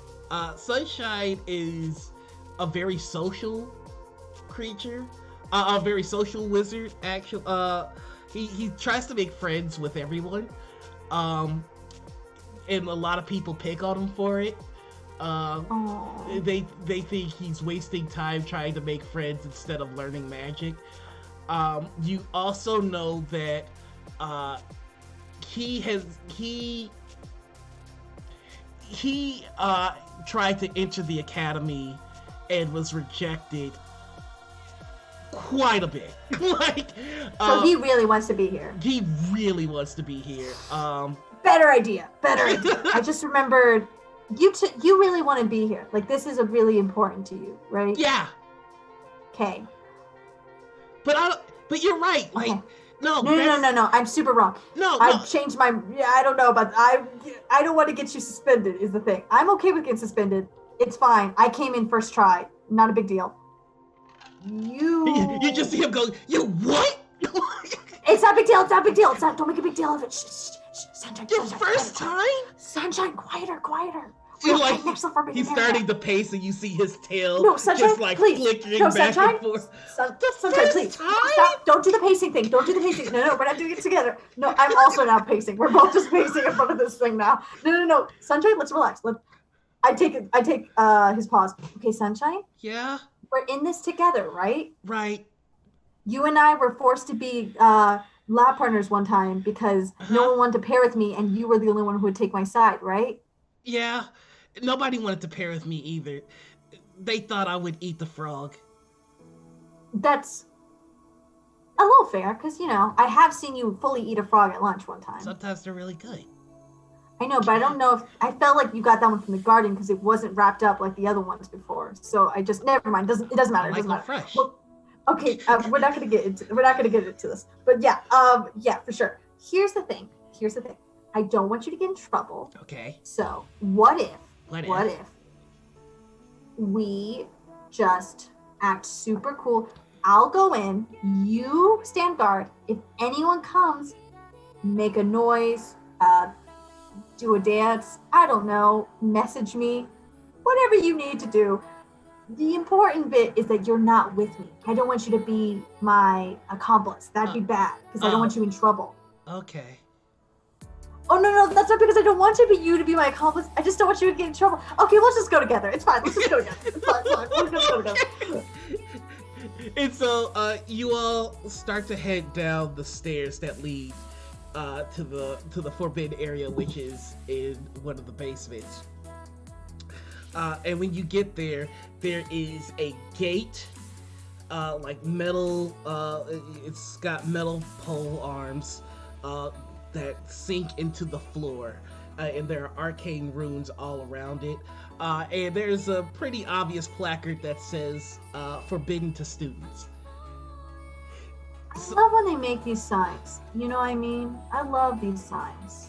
[SPEAKER 1] Sunshine is a very social creature, a very social wizard. Actually, he tries to make friends with everyone, and a lot of people pick on him for it. They think he's wasting time trying to make friends instead of learning magic. You also know that he tried to enter the academy and was rejected quite a bit.
[SPEAKER 2] So he really wants to be here.
[SPEAKER 1] He really wants to be here.
[SPEAKER 2] Better idea. I just remembered you really want to be here. Like this is a really important to you, right?
[SPEAKER 1] Yeah.
[SPEAKER 2] Okay.
[SPEAKER 1] But you're right. Like
[SPEAKER 2] okay.
[SPEAKER 1] No.
[SPEAKER 2] I'm super wrong. I've changed my. Yeah, I don't know about. I don't want to get you suspended. Is the thing. I'm okay with getting suspended. It's fine. I came in first try. Not a big deal. You
[SPEAKER 1] just see him go. You what?
[SPEAKER 2] It's not a big deal. It's not a big deal. Don't make a big deal of it. Shh. Sunshine.
[SPEAKER 1] Your first time?
[SPEAKER 2] Sunshine, quieter.
[SPEAKER 1] He's starting to pace, and you see his tail
[SPEAKER 2] Sunshine,
[SPEAKER 1] just like
[SPEAKER 2] please.
[SPEAKER 1] flickering back and forth.
[SPEAKER 2] Sunshine, please. Stop. Don't do the pacing thing. No, we're not doing it together. No, I'm also not pacing. We're both just pacing in front of this thing now. No. Sunshine, let's relax. I take his pause. Okay, Sunshine?
[SPEAKER 1] Yeah?
[SPEAKER 2] We're in this together, right?
[SPEAKER 1] Right.
[SPEAKER 2] You and I were forced to be lab partners one time because no one wanted to pair with me and you were the only one who would take my side, right?
[SPEAKER 1] Yeah. Nobody wanted to pair with me either. They thought I would eat the frog.
[SPEAKER 2] That's a little fair because, I have seen you fully eat a frog at lunch one time.
[SPEAKER 1] Sometimes they're really good.
[SPEAKER 2] I know, but I don't know if I felt like you got that one from the garden because it wasn't wrapped up like the other ones before. So I just never mind. It doesn't matter. It doesn't matter.
[SPEAKER 1] Fresh.
[SPEAKER 2] Well, okay, we're not gonna get into this. But yeah, for sure. Here's the thing. I don't want you to get in trouble.
[SPEAKER 1] Okay.
[SPEAKER 2] So what if we just act super cool? I'll go in, you stand guard. If anyone comes, make a noise, do a dance, I don't know, message me, whatever you need to do. The important bit is that you're not with me. I don't want you to be my accomplice. That'd be bad because I don't want you in trouble.
[SPEAKER 1] Okay.
[SPEAKER 2] Oh no, that's not because I don't want you to be my accomplice. I just don't want you to get in trouble. Okay, let's just go together. It's fine. Let's just go together. It's fine. Let's just go together.
[SPEAKER 1] And so you all start to head down the stairs that lead to the forbidden area, which is in one of the basements. And when you get there, there is a gate, like metal. It's got metal pole arms that sink into the floor, and there are arcane runes all around it. And there's a pretty obvious placard that says "Forbidden to Students."
[SPEAKER 2] I love when they make these signs. You know what I mean? I love these signs.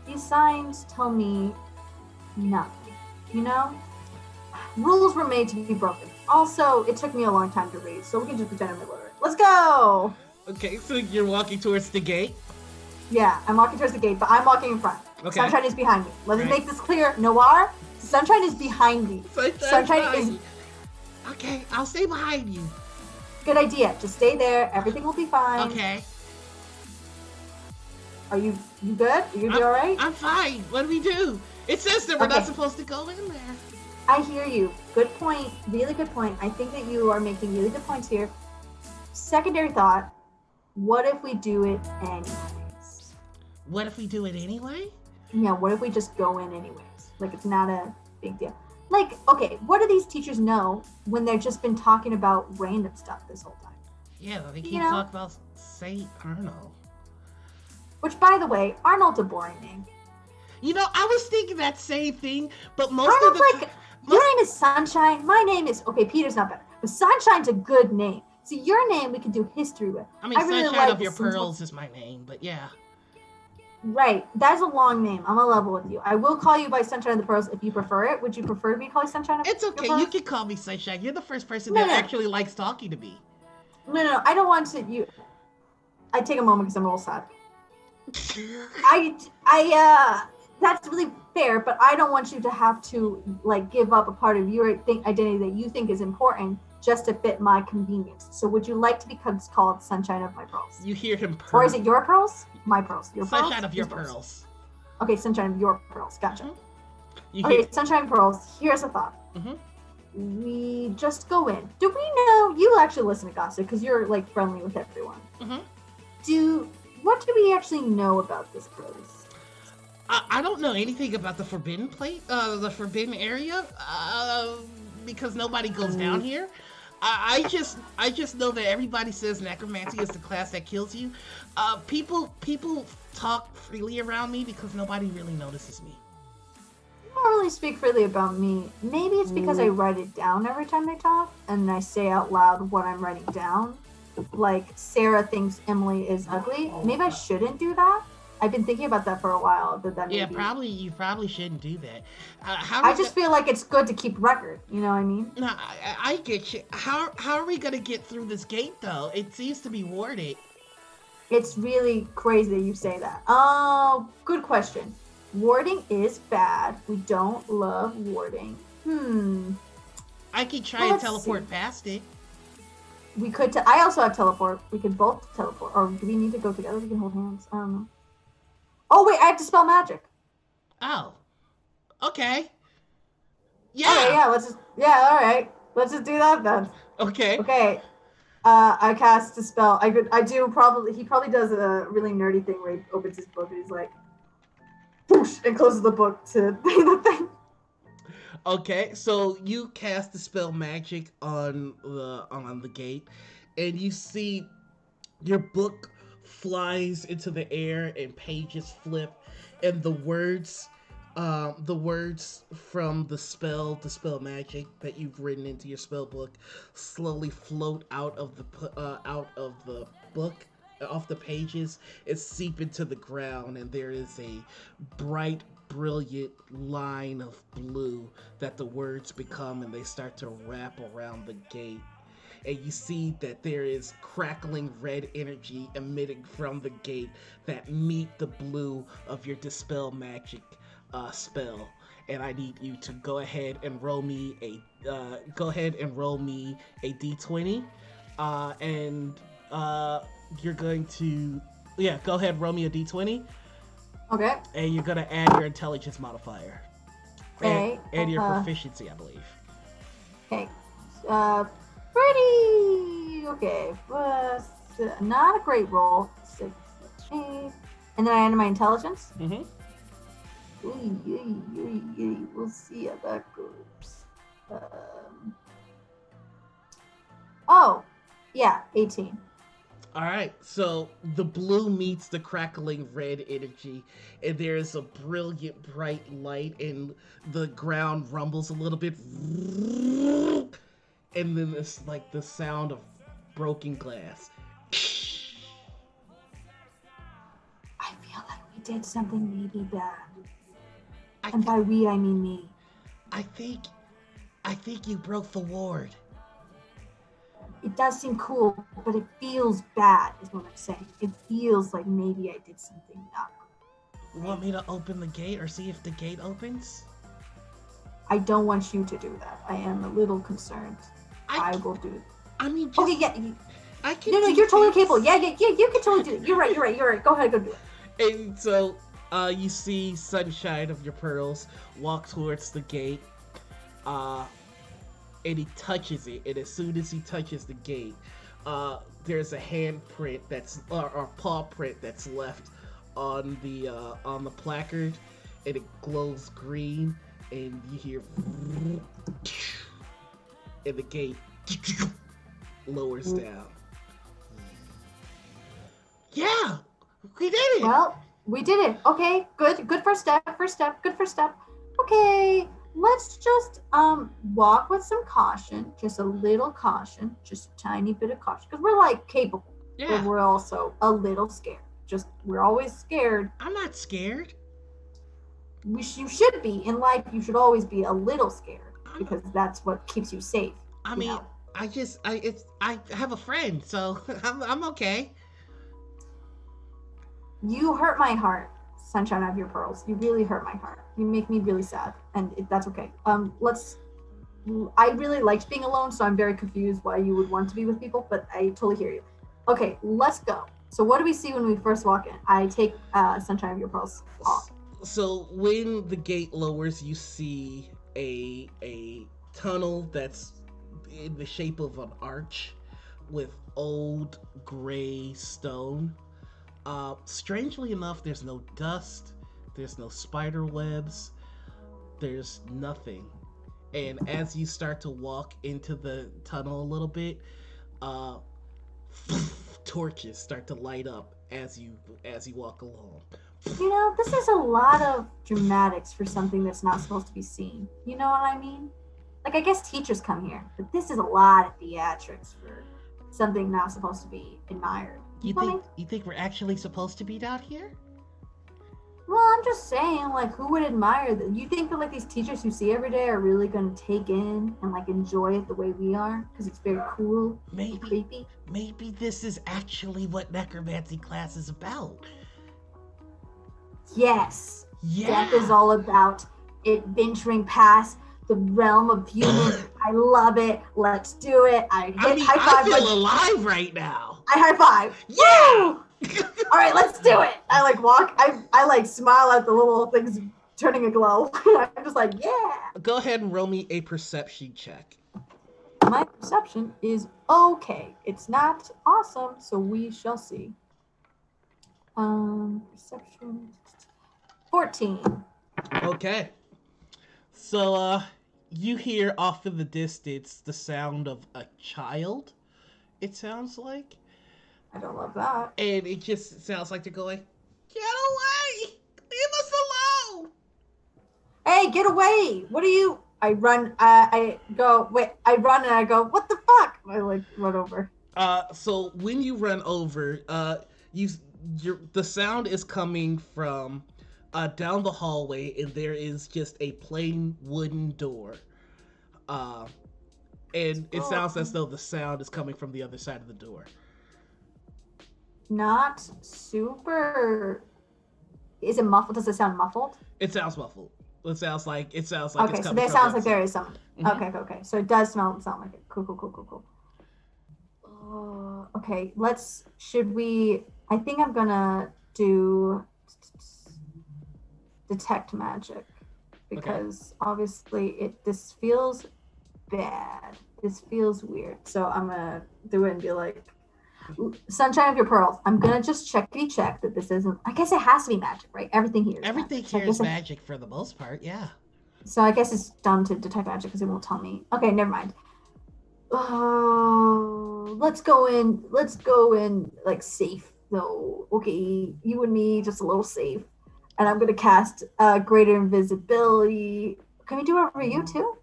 [SPEAKER 2] These signs tell me nothing. You know? Rules were made to be broken. Also, it took me a long time to read, so we can just pretend I'm illiterate. Let's go!
[SPEAKER 1] Okay, so you're walking towards the gate?
[SPEAKER 2] Yeah, I'm walking towards the gate, but I'm walking in front.
[SPEAKER 1] Okay.
[SPEAKER 2] Sunshine is behind me. Let's make this clear. Noir, Sunshine is behind me. Sunshine is...
[SPEAKER 1] Okay, I'll stay behind you.
[SPEAKER 2] Good idea. Just stay there. Everything will be fine.
[SPEAKER 1] Okay.
[SPEAKER 2] Are you good? Are you gonna be alright?
[SPEAKER 1] I'm fine. What do we do? It says that we're not supposed to go in there.
[SPEAKER 2] I hear you. Good point. Really good point. I think that you are making really good points here. Secondary thought. What if we do it anyways?
[SPEAKER 1] What if we do it anyway?
[SPEAKER 2] Yeah, what if we just go in anyways? Like, it's not a big deal. Like, okay, what do these teachers know when they've just been talking about random stuff this whole time?
[SPEAKER 1] Yeah, they keep talking about Saint Arnold.
[SPEAKER 2] Which, by the way, Arnold's a boring name.
[SPEAKER 1] You know, I was thinking that same thing, but
[SPEAKER 2] Arnold's like, your name is Sunshine, my name is, okay, Peter's not better, but Sunshine's a good name. See, your name we can do history with.
[SPEAKER 1] I mean, really Sunshine of Your Pearls is my name, but yeah.
[SPEAKER 2] Right, that's a long name. I'm gonna level with you. I will call you by Sunshine of the Pearls if you prefer it. Would you prefer me to call you Sunshine of
[SPEAKER 1] It's okay, you can call me Sunshine. You're the first person that actually likes talking to me.
[SPEAKER 2] No, I don't want to, I take a moment because I'm a little sad. That's really fair, but I don't want you to have to, like, give up a part of your identity that you think is important just to fit my convenience. So would you like to be called Sunshine of My Pearls?
[SPEAKER 1] You hear him purr.
[SPEAKER 2] Or is it your pearls? My pearls. Your pearls?
[SPEAKER 1] Sunshine of Your Pearls.
[SPEAKER 2] Okay, Sunshine of Your Pearls. Gotcha.
[SPEAKER 1] Mm-hmm.
[SPEAKER 2] Okay, Sunshine Pearls. Here's a thought.
[SPEAKER 1] Mm-hmm.
[SPEAKER 2] We just go in. Do we know, you actually listen to gossip because you're, like, friendly with everyone.
[SPEAKER 1] Mm-hmm.
[SPEAKER 2] What do we actually know about this place?
[SPEAKER 1] I don't know anything about the forbidden the forbidden area, because nobody goes down here. I just know that everybody says necromancy is the class that kills you. People talk freely around me because nobody really notices me.
[SPEAKER 2] You don't really speak freely about me. Maybe it's because I write it down every time they talk, and I say out loud what I'm writing down. Like, Sarah thinks Emily is ugly. Maybe I shouldn't do that. I've been thinking about that for a while.
[SPEAKER 1] You probably shouldn't do that.
[SPEAKER 2] I just feel like it's good to keep record. You know what I mean?
[SPEAKER 1] No, I get you. How are we gonna get through this gate though? It seems to be warded.
[SPEAKER 2] It's really crazy that you say that. Oh, good question. Warding is bad. We don't love warding.
[SPEAKER 1] I could try and teleport past it.
[SPEAKER 2] We could. I also have teleport. We could both teleport. Or do we need to go together? We can hold hands. I don't know. Oh wait, I have to spell magic.
[SPEAKER 1] Oh. Okay. Yeah.
[SPEAKER 2] Okay, yeah. All right. Let's just do that then.
[SPEAKER 1] Okay.
[SPEAKER 2] Okay. I cast a spell. He probably does a really nerdy thing where he opens his book and he's like, whoosh, and closes the book to the thing.
[SPEAKER 1] Okay, so you cast the spell magic on the gate, and you see your book flies into the air and pages flip, and the words from the spell magic that you've written into your spell book slowly float out of the book, off the pages, and seep into the ground, and there is a bright, brilliant line of blue that the words become, and they start to wrap around the gate. And you see that there is crackling red energy emitting from the gate that meet the blue of your dispel magic spell. And I need you to go ahead and roll me a d20, and you're going to go ahead and roll me a d20.
[SPEAKER 2] Okay.
[SPEAKER 1] and you're gonna add your intelligence modifier and
[SPEAKER 2] Okay.
[SPEAKER 1] and your proficiency, I believe.
[SPEAKER 2] Okay. Uh, pretty okay. Not a great roll. 6, 8, and then I add my intelligence.
[SPEAKER 1] Mm-hmm.
[SPEAKER 2] We'll see how that goes. Oh, yeah, 18.
[SPEAKER 1] All right, so the blue meets the crackling red energy, and there is a brilliant bright light, and the ground rumbles a little bit, and then it's like the sound of broken glass.
[SPEAKER 2] I feel like we did something maybe bad.
[SPEAKER 1] I,
[SPEAKER 2] And by we, I mean me.
[SPEAKER 1] I think, I think you broke the ward.
[SPEAKER 2] It does seem cool, but it feels bad, is what I'm saying. It feels like maybe I did something not
[SPEAKER 1] You want me to open the gate or see if the gate opens?
[SPEAKER 2] I don't want you to do that. I am a little concerned. I will do it.
[SPEAKER 1] I mean, just,
[SPEAKER 2] Okay, yeah.
[SPEAKER 1] I can.
[SPEAKER 2] No, you're totally capable. Yeah, you can totally do it. You're right. Go ahead, go do it.
[SPEAKER 1] And so, you see Sunshine of your Pearls walk towards the gate, and he touches it. And as soon as he touches the gate, there's a handprint or paw print that's left on the placard, and it glows green, and you hear, and the gate lowers down. Yeah, we did it.
[SPEAKER 2] Well, we did it. Okay, good. Good first step. Good first step. Okay, let's just walk with some caution, just a little caution, just a tiny bit of caution, because we're like capable, but we're also a little scared. We're always scared.
[SPEAKER 1] I'm not scared.
[SPEAKER 2] You should be in life. You should always be a little scared because that's what keeps you safe.
[SPEAKER 1] I mean, I have a friend, so I'm okay.
[SPEAKER 2] You hurt my heart, Sunshine of your pearls. You really hurt my heart. You make me really sad, and that's okay. I really liked being alone, so I'm very confused why you would want to be with people, but I totally hear you. Okay, let's go. So what do we see when we first walk in? I take Sunshine of your pearls off.
[SPEAKER 1] So when the gate lowers, you see a tunnel that's in the shape of an arch with old gray stone. Strangely enough, there's no dust, there's no spider webs, there's nothing. And as you start to walk into the tunnel a little bit, torches start to light up as you walk along.
[SPEAKER 2] You know, this is a lot of dramatics for something that's not supposed to be seen. You know what I mean? Like, I guess teachers come here, but this is a lot of theatrics for something not supposed to be admired.
[SPEAKER 1] You think we're actually supposed to be down here?
[SPEAKER 2] Well, I'm just saying, like, who would admire that? You think that, like, these teachers you see every day are really going to take in and, like, enjoy it the way we are? Because it's very cool and creepy?
[SPEAKER 1] Maybe this is actually what necromancy class is about.
[SPEAKER 2] Yes.
[SPEAKER 1] Yeah.
[SPEAKER 2] Death is all about it venturing past the realm of human. I love it. Let's do it. High five.
[SPEAKER 1] I feel alive right now.
[SPEAKER 2] I high five.
[SPEAKER 1] Yeah.
[SPEAKER 2] All right, let's do it. I like walk. I like smile at the little things turning a glow. I'm just like, yeah.
[SPEAKER 1] Go ahead and roll me a perception check.
[SPEAKER 2] My perception is okay. It's not awesome, so we shall see. Perception 14.
[SPEAKER 1] Okay. So you hear off in the distance the sound of a child. It sounds like.
[SPEAKER 2] I don't love that.
[SPEAKER 1] And it just sounds like they're going, "Get away! Leave us alone!"
[SPEAKER 2] Hey, get away! What are you? I run. I go. Wait. I run and I go. What the fuck? I like run over.
[SPEAKER 1] So when you run over, the sound is coming from down the hallway, and there is just a plain wooden door. And it sounds as though the sound is coming from the other side of the door.
[SPEAKER 2] Not super. Is it muffled? Does it sound muffled?
[SPEAKER 1] It sounds muffled. It sounds like
[SPEAKER 2] okay,
[SPEAKER 1] it's coming
[SPEAKER 2] so that
[SPEAKER 1] from
[SPEAKER 2] sounds like there is someone.
[SPEAKER 1] Mm-hmm.
[SPEAKER 2] Okay. So it does sound like it. Cool. Okay, should we? I think I'm gonna do. detect magic
[SPEAKER 1] Okay.
[SPEAKER 2] because obviously this feels bad. This feels weird. So I'm gonna do it and be like, Sunshine of your pearls. I'm gonna just checkity check that this isn't. I guess it has to be magic, right? Everything here is
[SPEAKER 1] Everything
[SPEAKER 2] magic. So I
[SPEAKER 1] here is
[SPEAKER 2] guess
[SPEAKER 1] magic for the most part. Yeah.
[SPEAKER 2] it's dumb to detect magic because it won't tell me. Okay, never mind. Oh, let's go in. Let's go in like safe though. Okay, you and me, just a little safe. And I'm gonna cast greater invisibility. Can we do it over you too?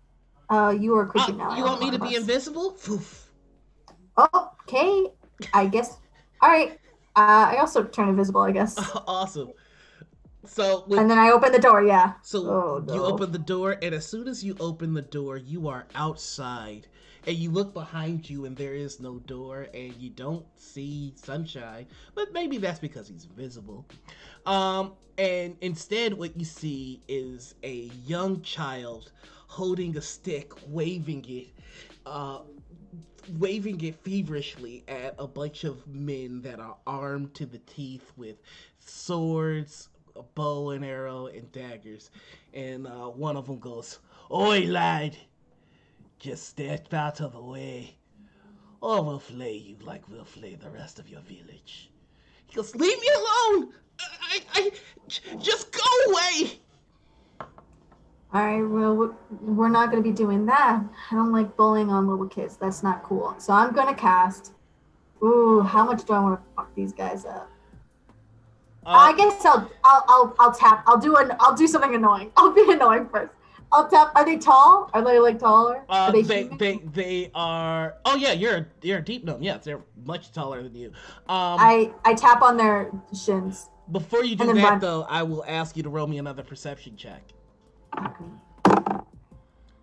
[SPEAKER 2] You are a creature now. I
[SPEAKER 1] You
[SPEAKER 2] don't
[SPEAKER 1] want
[SPEAKER 2] know
[SPEAKER 1] me
[SPEAKER 2] one
[SPEAKER 1] to
[SPEAKER 2] of
[SPEAKER 1] be
[SPEAKER 2] us.
[SPEAKER 1] invisible? Poof.
[SPEAKER 2] Okay, I guess. All right. I also turn invisible, I guess.
[SPEAKER 1] Awesome. So with
[SPEAKER 2] And then I open the door. Yeah.
[SPEAKER 1] So
[SPEAKER 2] Oh
[SPEAKER 1] you
[SPEAKER 2] no.
[SPEAKER 1] open the door, and as soon as you open the door, you are outside. And you look behind you, and there is no door, and you don't see Sunshine. But maybe that's because he's invisible. And instead, what you see is a young child holding a stick, uh, waving it feverishly at a bunch of men that are armed to the teeth with swords, a bow and arrow, and daggers. And one of them goes, "Oi, lad, just step out of the way, or we'll flay you like we'll flay the rest of your village." He goes, "Leave me alone! Just go away!"
[SPEAKER 2] All right. Well, we're not gonna be doing that. I don't like bullying on little kids. That's not cool. So I'm gonna cast. Ooh, how much do I want to fuck these guys up?
[SPEAKER 1] Uh,
[SPEAKER 2] I guess I'll tap. I'll do something annoying. I'll be annoying first. I'll tap. Are they tall? Are they like taller? Are they
[SPEAKER 1] they
[SPEAKER 2] human?
[SPEAKER 1] they they are. Oh yeah, you're a deep gnome. Yes, they're much taller than you.
[SPEAKER 2] I tap on their shins
[SPEAKER 1] Before you
[SPEAKER 2] and
[SPEAKER 1] do
[SPEAKER 2] then
[SPEAKER 1] that
[SPEAKER 2] run.
[SPEAKER 1] though, I will ask you to roll me another perception check.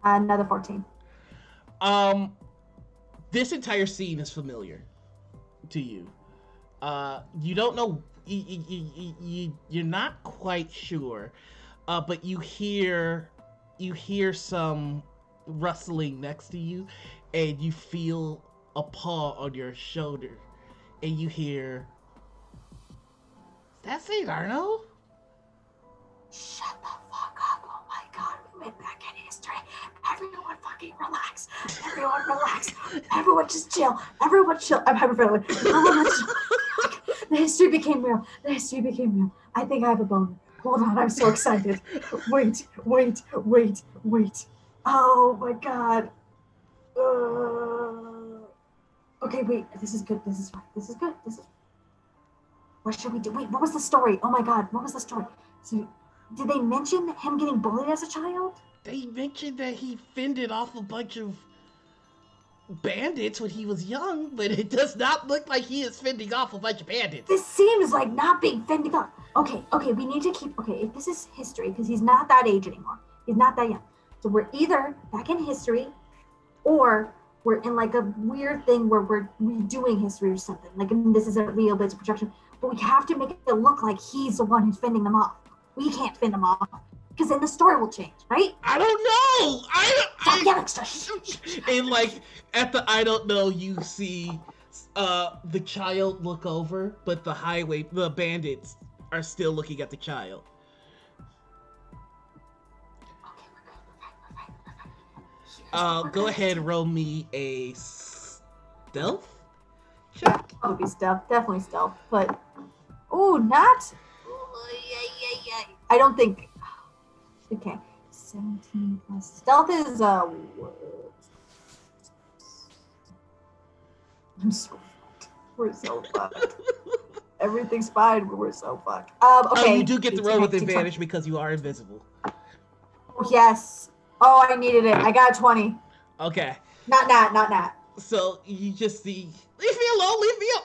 [SPEAKER 2] Another 14.
[SPEAKER 1] Um, this entire scene is familiar to you. You don't know. You're not quite sure, but you hear some rustling next to you, and you feel a paw on your shoulder, and you hear, "That's Saint Arno."
[SPEAKER 2] Shut the fuck up. Oh my god, we went back in history. Everyone fucking relax. Everyone relax. Everyone just chill. Everyone chill. I'm hyperventilating. Everyone chill. The history became real. The history became real. I think I have a boner. Hold on, I'm so excited. Wait. Oh my god. Okay, wait. This is good. This is fine. This is good. What should we do? Wait, what was the story? Oh my god, what was the story? So, did they mention him getting bullied as a child?
[SPEAKER 1] They mentioned that he fended off a bunch of bandits when he was young, but it does not look like he is fending off a bunch of bandits.
[SPEAKER 2] This seems like not being fending off. Okay, we need to keep. Okay, if this is history, because he's not that age anymore. He's not that young. So we're either back in history, or we're in like a weird thing where we're redoing history or something. Like this isn't real, but it's a projection. But we have to make it look like he's the one who's fending them off. We can't fend them off because then the story will change, right?
[SPEAKER 1] I don't know.
[SPEAKER 2] Stop yelling.
[SPEAKER 1] And like at the I don't know, you see the child look over, but the bandits are still looking at the child. Go ahead and roll me a stealth check.
[SPEAKER 2] That would be stealth, definitely stealth. But not. I don't think. Okay, 17 plus stealth is I'm so fucked. We're so fucked. Everything's fine, but we're so fucked. Okay.
[SPEAKER 1] Oh, you do get the roll with advantage because you are invisible.
[SPEAKER 2] Oh, yes. Oh, I needed it. I got a 20.
[SPEAKER 1] Okay.
[SPEAKER 2] Not.
[SPEAKER 1] So you just see, leave me alone, leave me alone.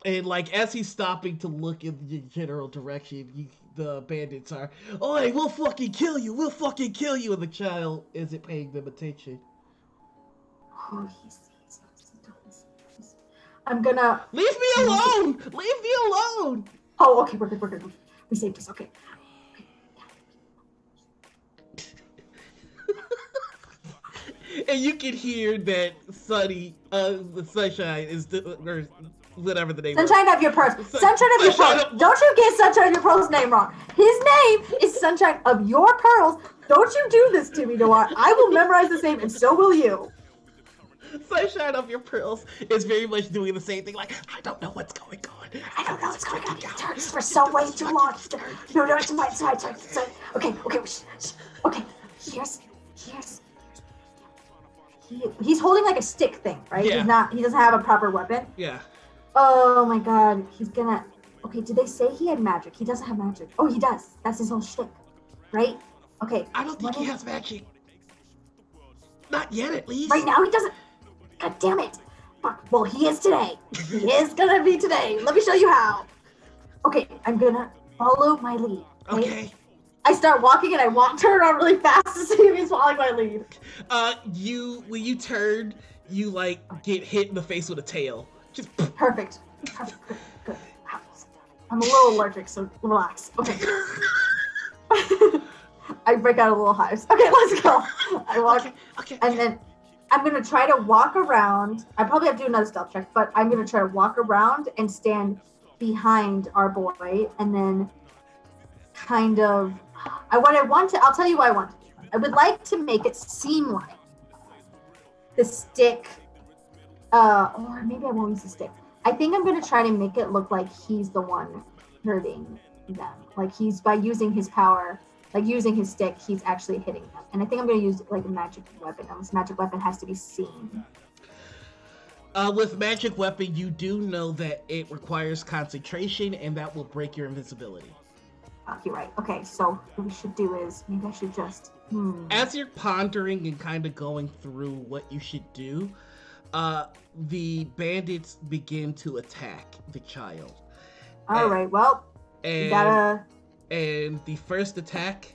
[SPEAKER 1] And like as he's stopping to look in the general direction, the bandits are, "Oi, we'll fucking kill you! We'll fucking kill you!" And the child isn't paying them attention.
[SPEAKER 2] Oh, he sees us. I'm gonna
[SPEAKER 1] leave me alone. Leave me alone.
[SPEAKER 2] Oh, okay, we're good. We saved this. Okay.
[SPEAKER 1] And you can hear that the Sunshine is whatever the name
[SPEAKER 2] Sunshine of Your Pearls. Sunshine of Your
[SPEAKER 1] Sunshine
[SPEAKER 2] Pearls.
[SPEAKER 1] of-
[SPEAKER 2] Don't you get Sunshine of Your Pearls' name wrong. His name is Sunshine of Your Pearls. Don't you do this to me, Noir. I will memorize this name, and so will you.
[SPEAKER 1] Sunshine of Your Pearls is very much doing the same thing. Like, I don't know what's going on.
[SPEAKER 2] I don't know what's going on. He turns for so way too long. No, it's fine. Okay. Okay. He's holding like a stick thing, right?
[SPEAKER 1] Yeah.
[SPEAKER 2] He doesn't have a proper weapon.
[SPEAKER 1] Yeah.
[SPEAKER 2] Oh my god. He's gonna. Okay. Did they say he had magic? He doesn't have magic. Oh, he does. That's his whole shtick, right? Okay.
[SPEAKER 1] I don't think he has magic. Not yet, at least.
[SPEAKER 2] Right now, he doesn't. God damn it. Fuck. Well, he is today. He is gonna be today. Let me show you how. Okay, I'm gonna follow my lead.
[SPEAKER 1] Okay.
[SPEAKER 2] I start walking and I turn around really fast to see if he's following my lead.
[SPEAKER 1] When you turn, you like get hit in the face with a tail. Just
[SPEAKER 2] Perfect. Good. I'm a little allergic, so relax. Okay. I break out a little hives. Okay, let's go. I walk.
[SPEAKER 1] Okay.
[SPEAKER 2] And then I'm going to try to walk around. I probably have to do another stealth check, but I'm going to try to walk around and stand behind our boy and then kind of... I'll tell you what I want. I would like to make it seem like the stick... or maybe I won't use the stick. I think I'm going to try to make it look like he's the one hurting them. Like by using his power... Like using his stick, he's actually hitting them. And I think I'm going to use like a magic weapon. And this magic weapon has to be seen.
[SPEAKER 1] With magic weapon, you do know that it requires concentration, and that will break your invisibility.
[SPEAKER 2] Oh, you're right. Okay, so what we should do is maybe I should just...
[SPEAKER 1] As you're pondering and kind of going through what you should do, the bandits begin to attack the child.
[SPEAKER 2] All right, well, you gotta...
[SPEAKER 1] And the first attack...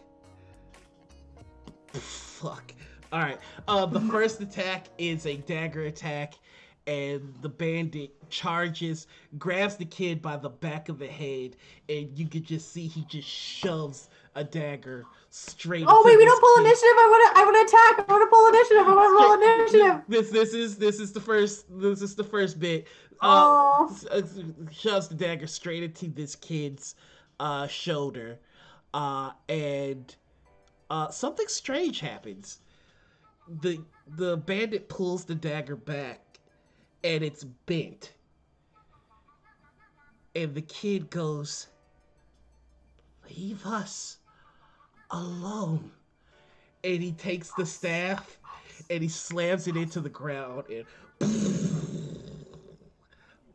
[SPEAKER 1] Fuck. Alright. The first attack is a dagger attack, and the bandit charges, grabs the kid by the back of the head, and you can just see he just shoves a dagger straight.
[SPEAKER 2] Oh wait, we don't pull initiative. I want to attack. I want to pull initiative. I want to roll initiative.
[SPEAKER 1] This is the first bit. Shoves the dagger straight into this kid's shoulder, and something strange happens. The bandit pulls the dagger back, and it's bent. And the kid goes, "Leave us alone." And he takes the staff and he slams it into the ground, and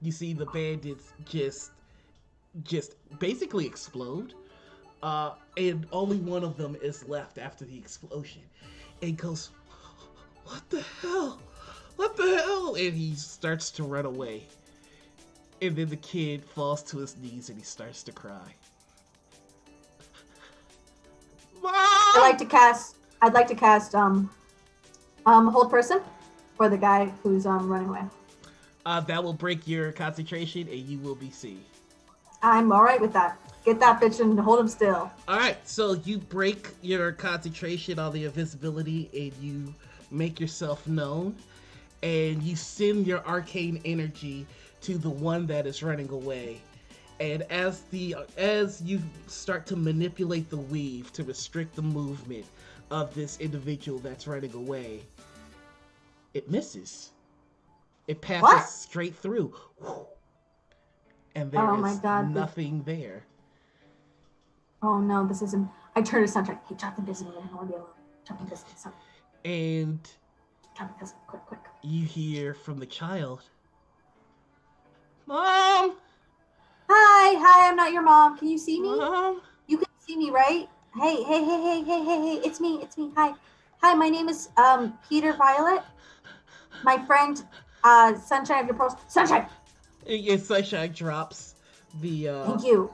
[SPEAKER 1] you see the bandits just basically explode. And only one of them is left after the explosion. And goes, "What the hell? What the hell?" And he starts to run away. And then the kid falls to his knees and he starts to cry. Mom!
[SPEAKER 2] I'd like to cast hold person for the guy who's running away.
[SPEAKER 1] That will break your concentration and you will be seen.
[SPEAKER 2] I'm alright with that. Get that bitch and hold him still.
[SPEAKER 1] Alright, so you break your concentration on the invisibility and you make yourself known. And you send your arcane energy to the one that is running away. And as you start to manipulate the weave to restrict the movement of this individual that's running away, it misses. It passes straight through. And there is nothing there.
[SPEAKER 2] Oh no, this isn't... I turn to Sunshine. Hey, drop the invisible. I don't want to be alone. Drop the invisible.
[SPEAKER 1] And...
[SPEAKER 2] Drop the invisible. Quick.
[SPEAKER 1] You hear from the child, "Mom!
[SPEAKER 2] Hi, I'm not your mom. Can you see me?
[SPEAKER 1] Mom?
[SPEAKER 2] You can see me, right? Hey, it's me. Hi, my name is Peter Violet. My friend, Sunshine of Your Pearls. Sunshine!
[SPEAKER 1] And Sunshine drops the,
[SPEAKER 2] Thank you.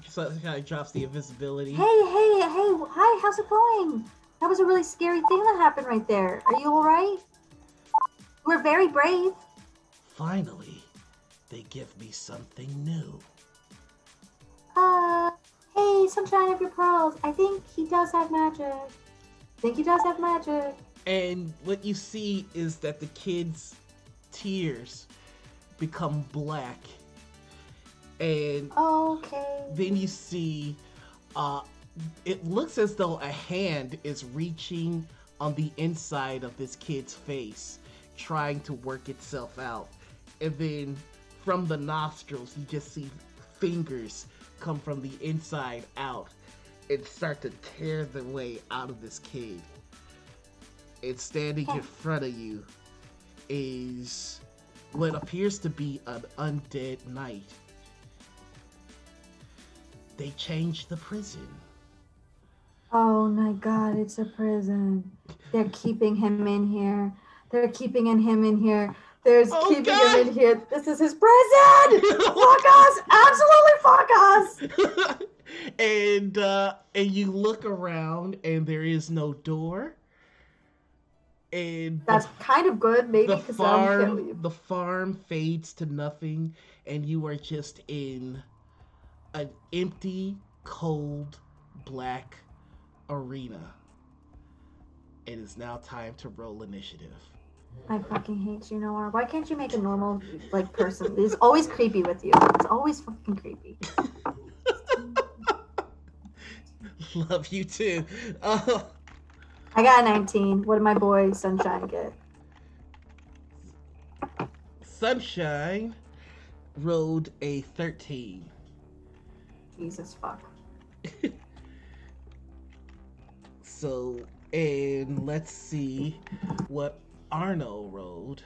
[SPEAKER 1] Sunshine drops the invisibility.
[SPEAKER 2] Hey, hi, how's it going? That was a really scary thing that happened right there. Are you alright? We're very brave.
[SPEAKER 1] Finally, they give me something new.
[SPEAKER 2] Hey, Sunshine of Your Pearls. I think he does have magic.
[SPEAKER 1] And what you see is that the kid's tears become black, and
[SPEAKER 2] Okay.
[SPEAKER 1] then you see uh, it looks as though a hand is reaching on the inside of this kid's face, trying to work itself out. And then from the nostrils, you just see fingers come from the inside out and start to tear their way out of this kid. And standing in front of you is what appears to be an undead knight. They changed the prison.
[SPEAKER 2] Oh my God, it's a prison. They're keeping him in here. They're keeping him in here. There's keeping
[SPEAKER 1] God.
[SPEAKER 2] him in here. This is his prison. Fuck us. Absolutely fuck us.
[SPEAKER 1] And you look around and there is no door. And
[SPEAKER 2] that's kind of good, maybe, because
[SPEAKER 1] the farm fades to nothing, and you are just in an empty, cold, black arena. It is now time to roll initiative.
[SPEAKER 2] I fucking hate you, Noah. Why can't you make a normal person? It's always creepy with you. It's always fucking creepy.
[SPEAKER 1] Love you too.
[SPEAKER 2] I got a 19. What did my boy Sunshine get?
[SPEAKER 1] Sunshine rolled a 13.
[SPEAKER 2] Jesus fuck.
[SPEAKER 1] So, and let's see what Arno rolled.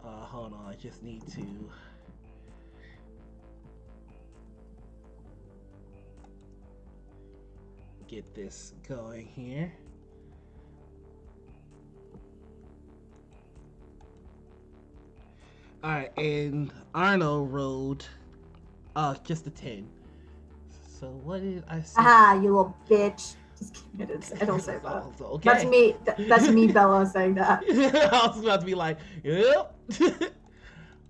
[SPEAKER 1] Hold on, I just need to... get this going here. Alright, and Arno rolled just a 10. So what did I say?
[SPEAKER 2] Ah, you little bitch. Just kidding. I don't say that.
[SPEAKER 1] Okay.
[SPEAKER 2] That's me. That's me, Bella, saying that.
[SPEAKER 1] I was about to be like, yep.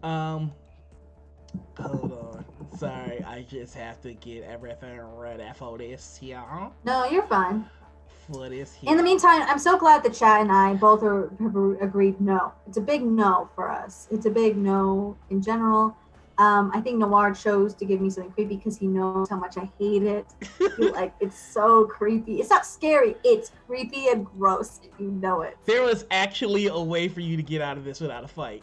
[SPEAKER 1] Hold on. Sorry, I just have to get everything ready for this here.
[SPEAKER 2] No, you're fine.
[SPEAKER 1] For this here.
[SPEAKER 2] In the meantime, I'm so glad that Chad and I both have agreed no. It's a big no for us. It's a big no in general. I think Noir chose to give me something creepy because he knows how much I hate it. Like, it's so creepy. It's not scary. It's creepy and gross. You know it.
[SPEAKER 1] There was actually a way for you to get out of this without a fight.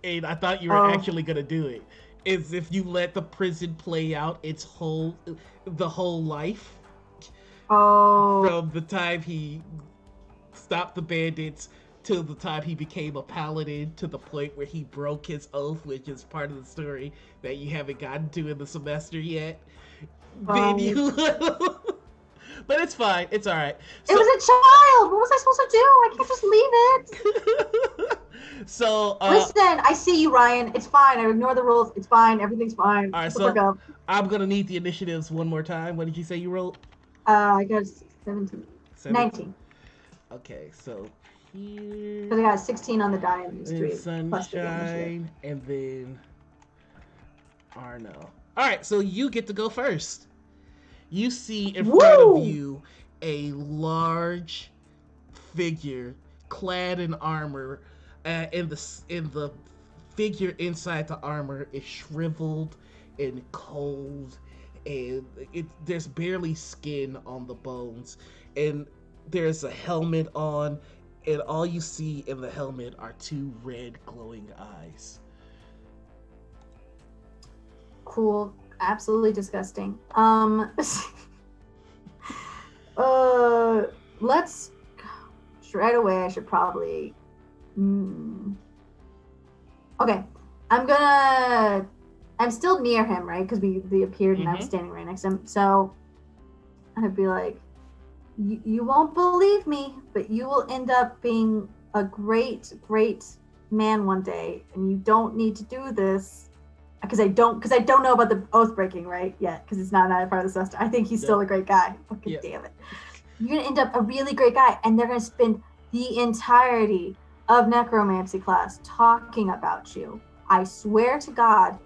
[SPEAKER 1] And I thought you were actually going to do it. Is if you let the prison play out the whole life.
[SPEAKER 2] Oh.
[SPEAKER 1] From the time he stopped the bandits till the time he became a paladin, to the point where he broke his oath, which is part of the story that you haven't gotten to in the semester yet. Then you... But it's fine. It's all right.
[SPEAKER 2] So, it was a child. What was I supposed to do? I can't just leave it.
[SPEAKER 1] So
[SPEAKER 2] listen, I see you, Ryan. It's fine. I ignore the rules. It's fine. Everything's fine.
[SPEAKER 1] All right, so I'm gonna need the initiatives one more time. What did you say you rolled?
[SPEAKER 2] I got 17. 19.
[SPEAKER 1] Okay, so here.
[SPEAKER 2] Because I got 16 on the die in these three.
[SPEAKER 1] Sunshine, and then Arno. All right, so you get to go first. You see in front of you a large figure clad in armor. And the figure inside the armor is shriveled and cold, and there's barely skin on the bones, and there's a helmet on, and all you see in the helmet are two red glowing eyes.
[SPEAKER 2] Cool. Absolutely disgusting. Let's right away. I should probably. Okay, I'm still near him, right? Because we appeared and I was standing right next to him. So I'd be like, you won't believe me, but you will end up being a great, great man one day, and you don't need to do this. Because I don't know about the oath breaking right yet, because it's not part of the semester. I think he's still a great guy. Fucking damn it. You're gonna end up a really great guy, and they're gonna spend the entirety of necromancy class talking about you. I swear to God,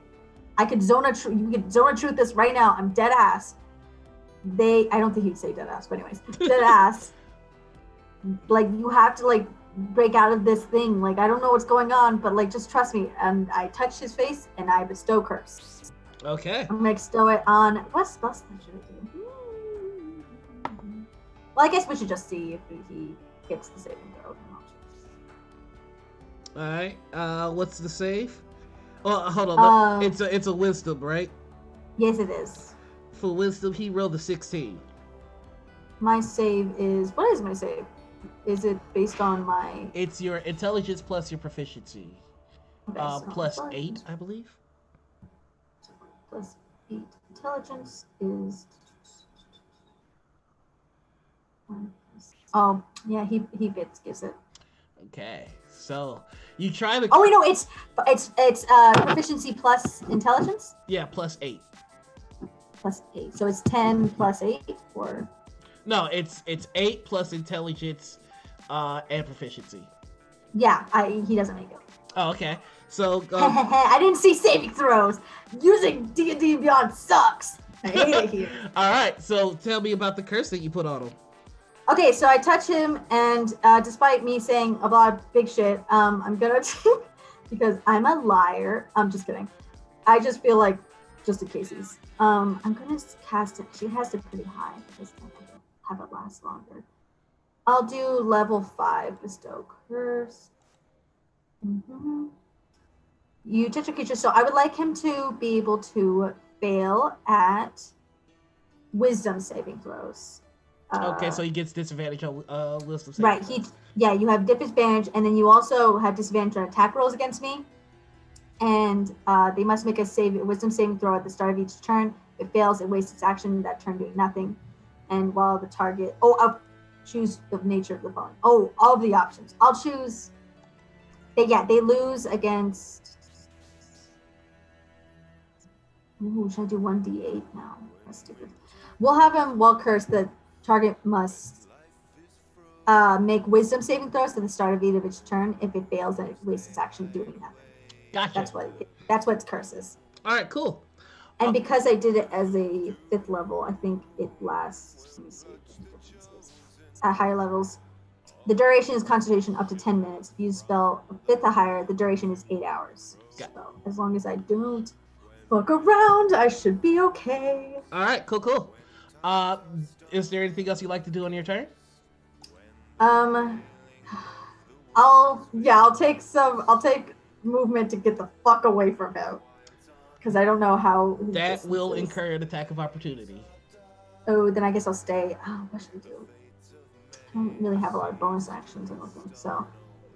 [SPEAKER 2] you could zone of truth this right now. I'm dead ass. I don't think he'd say dead ass, but anyways, dead ass. Like, you have to break out of this thing. Like, I don't know what's going on, but like, just trust me. And I touch his face and I bestow curse.
[SPEAKER 1] Okay.
[SPEAKER 2] I'm gonna bestow it on what spell slot should I do? Well, I guess we should just see if he gets the saving throw.
[SPEAKER 1] All right. What's the save? Oh, hold on. It's a wisdom, right?
[SPEAKER 2] Yes, it is.
[SPEAKER 1] For wisdom, he rolled a 16.
[SPEAKER 2] My save is what is my save? Is it based on my?
[SPEAKER 1] It's your intelligence plus your proficiency.
[SPEAKER 2] Okay, so
[SPEAKER 1] plus 8, I believe.
[SPEAKER 2] Plus 8. Intelligence is. Oh yeah, he gives it.
[SPEAKER 1] Okay, so you try the.
[SPEAKER 2] Oh wait, no, it's proficiency plus intelligence.
[SPEAKER 1] Yeah, plus 8.
[SPEAKER 2] Plus 8, so it's 10 plus 8, or.
[SPEAKER 1] No, it's 8 plus intelligence, and proficiency.
[SPEAKER 2] Yeah, he doesn't make it.
[SPEAKER 1] Oh, okay. So
[SPEAKER 2] I didn't see saving throws. Using D&D Beyond sucks. I hate it here.
[SPEAKER 1] All right, so tell me about the curse that you put on him.
[SPEAKER 2] Okay, so I touch him, and despite me saying a lot of big shit, I'm gonna because I'm a liar. I'm just kidding. I just feel like, just in cases, I'm gonna cast it. She has it pretty high. Just have it last longer. I'll do level 5 bestow curse. Mm-hmm. You touch a creature, so I would like him to be able to fail at wisdom saving throws.
[SPEAKER 1] Okay, so he gets disadvantage on wisdom saving
[SPEAKER 2] right.
[SPEAKER 1] throws.
[SPEAKER 2] You have disadvantage, and then you also have disadvantage on attack rolls against me. And they must make a wisdom saving throw at the start of each turn. If it fails, it wastes its action that turn doing nothing. And while the target, I'll choose the nature of the following. All of the options. I'll choose. They lose against. Ooh, should I do 1d8 now? That's stupid. We'll have him, while cursed, the target must make wisdom saving throws at the start of either of its turn. If it fails, then it wastes its action doing nothing.
[SPEAKER 1] Gotcha.
[SPEAKER 2] That's what curse is.
[SPEAKER 1] All right, cool.
[SPEAKER 2] And because I did it as a 5th level, I think it lasts. Let me see. At higher levels, the duration is concentration up to 10 minutes. If you spell 5th or higher, the duration is 8 hours. So as long as I don't fuck around, I should be okay.
[SPEAKER 1] All right, cool. Is there anything else you'd like to do on your turn?
[SPEAKER 2] I'll take movement to get the fuck away from him, because I don't know how.
[SPEAKER 1] That will incur an attack of opportunity.
[SPEAKER 2] Oh, then I guess I'll stay. Oh, what should I do? I don't really have a lot of bonus actions, I don't think. So,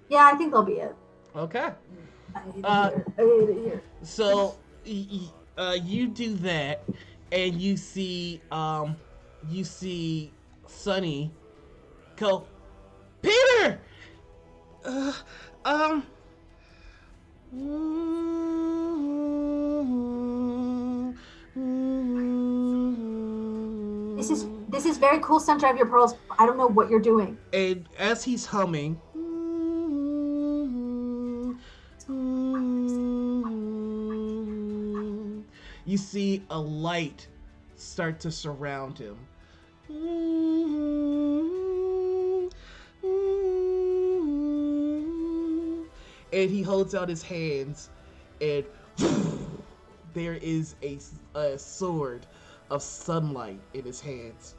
[SPEAKER 2] yeah, I think that'll be it.
[SPEAKER 1] Okay.
[SPEAKER 2] I hate it here.
[SPEAKER 1] So, you do that, and you see Sonny go, Peter!
[SPEAKER 2] This is very cool, Sunshine of Your Pearls. I don't know what you're doing.
[SPEAKER 1] And as he's humming, you see a light start to surround him. And he holds out his hands, and there is a sword of sunlight in his hands.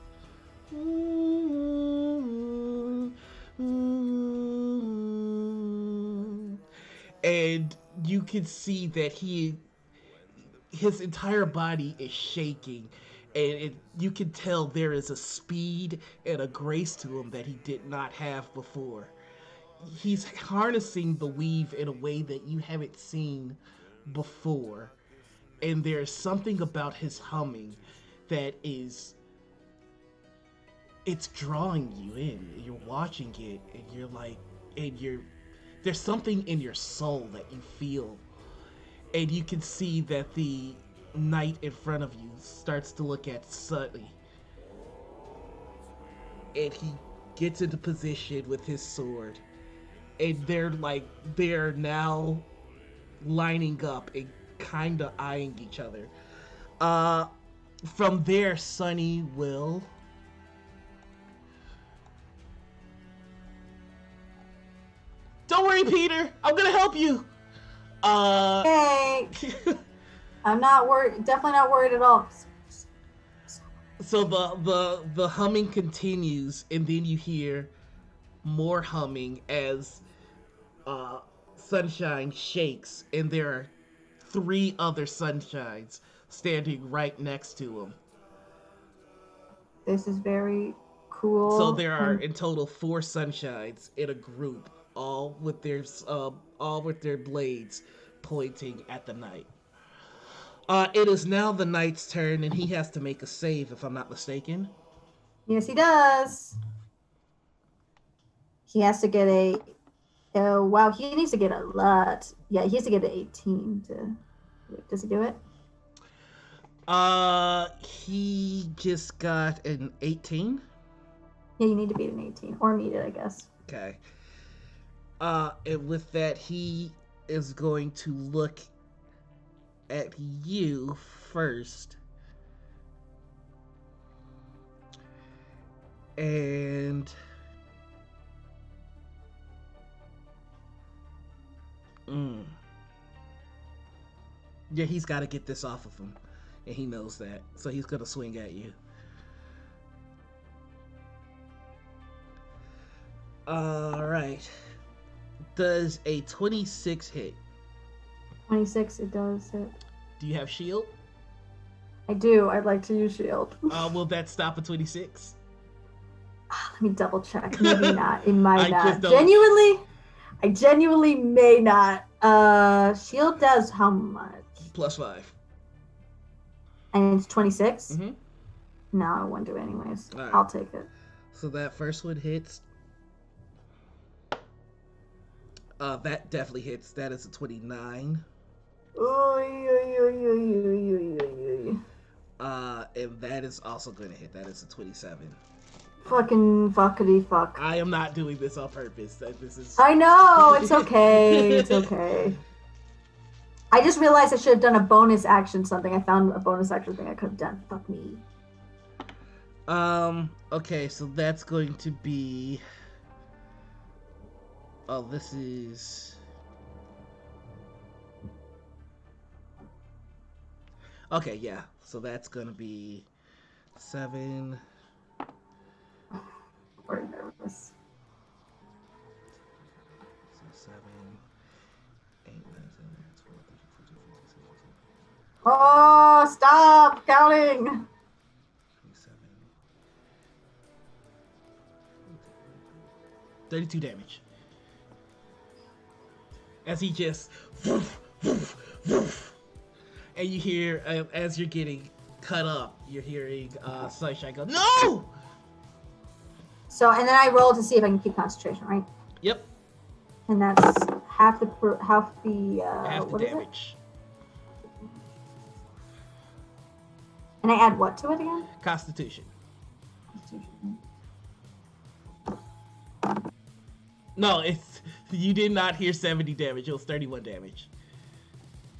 [SPEAKER 1] And you can see that his entire body is shaking, and you can tell there is a speed and a grace to him that he did not have before. He's harnessing the weave in a way that you haven't seen before, and there's something about his humming that it's drawing you in. You're watching it, and you're like, there's something in your soul that you feel, and you can see that the knight in front of you starts to look at Sonny, and he gets into position with his sword, and they're now lining up and kind of eyeing each other. From there, Sonny will worry, Peter. I'm gonna help you.
[SPEAKER 2] Hey, I'm not worried. Definitely not worried at all.
[SPEAKER 1] So the humming continues, and then you hear more humming as Sunshine shakes, and there are 3 other Sunshines standing right next to him.
[SPEAKER 2] This is very cool.
[SPEAKER 1] So there are in total 4 Sunshines in a group, all with their blades pointing at the knight. It is now the knight's turn, and he has to make a save, if I'm not mistaken.
[SPEAKER 2] Yes, he does. He has to get a. Oh wow, he needs to get a lot. Yeah, he has to get an 18 to. Does he do it?
[SPEAKER 1] He just got an 18.
[SPEAKER 2] Yeah, you need to beat an 18 or meet it, I guess.
[SPEAKER 1] Okay. And with that, he is going to look at you first. And yeah, he's got to get this off of him, and he knows that, so he's gonna swing at you. All right. Does a 26 hit?
[SPEAKER 2] 26, it does hit.
[SPEAKER 1] Do you have shield?
[SPEAKER 2] I do. I'd like to use shield.
[SPEAKER 1] Will that stop a 26?
[SPEAKER 2] Let me double check. Maybe not. It might
[SPEAKER 1] I
[SPEAKER 2] not. I genuinely may not. Shield does how much?
[SPEAKER 1] +5.
[SPEAKER 2] And it's 26?
[SPEAKER 1] Mm-hmm.
[SPEAKER 2] No, I won't do it anyways.
[SPEAKER 1] Right.
[SPEAKER 2] I'll take it.
[SPEAKER 1] So that first one hits. That definitely hits. That is a 29. And that is also going to hit. That is a 27.
[SPEAKER 2] Fucking fuckity fuck.
[SPEAKER 1] I am not doing this on purpose. This is.
[SPEAKER 2] I know. It's okay. It's okay. I just realized I should have done a bonus action something. I found a bonus action thing I could have done. Fuck me.
[SPEAKER 1] Okay, so that's going to be. Oh, this is. Okay, yeah. So that's gonna be 7.
[SPEAKER 2] Very nervous.
[SPEAKER 1] So 7, 8, 9, 10, 12, 13, 14, 15, 16, 17.
[SPEAKER 2] Oh, stop counting.
[SPEAKER 1] 27. 32 damage. As he just and you hear as you're getting cut up, you're hearing Sunshine go, "No!"
[SPEAKER 2] So, and then I roll to see if I can keep concentration, right?
[SPEAKER 1] Yep.
[SPEAKER 2] And that's half the
[SPEAKER 1] Half the
[SPEAKER 2] what is it?
[SPEAKER 1] damage.
[SPEAKER 2] And I add what to it again?
[SPEAKER 1] Constitution. No, it's you did not hear 70 damage. It was 31 damage.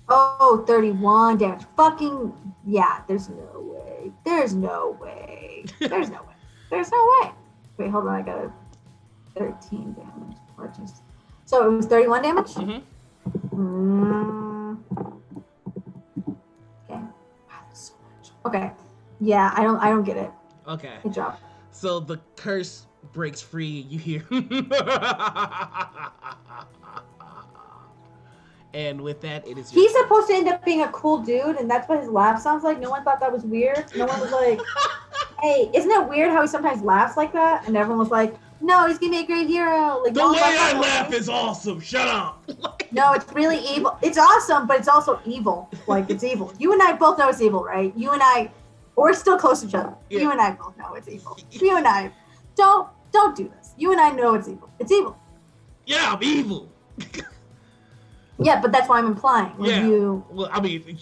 [SPEAKER 2] Oh, 31 damage. Fucking yeah. There's no way. There's no way. There's no way. There's no way. Wait, hold on. I got a 13 damage. Or just so it was 31 damage. Okay. Wow, that's so much. Okay. Yeah, I don't get it.
[SPEAKER 1] Okay.
[SPEAKER 2] Good job.
[SPEAKER 1] So the curse breaks free. You hear, and with that, it is.
[SPEAKER 2] He's supposed to end up being a cool dude, and that's what his laugh sounds like. No one thought that was weird. No one was like, "Hey, isn't it weird how he sometimes laughs like that?" And everyone was like, "No, he's gonna be a great hero." Like
[SPEAKER 1] The way I laugh is awesome. Shut up.
[SPEAKER 2] No, it's really evil. It's awesome, but it's also evil. Like it's evil. You and I both know it's evil, right? You and I, we're still close to each other.
[SPEAKER 1] Yeah.
[SPEAKER 2] You and I both know it's evil. You and I, don't do this. You and I know it's evil. It's evil.
[SPEAKER 1] Yeah, I'm evil.
[SPEAKER 2] Yeah, but that's why I'm implying. Like
[SPEAKER 1] Yeah.
[SPEAKER 2] you.
[SPEAKER 1] Well, I mean,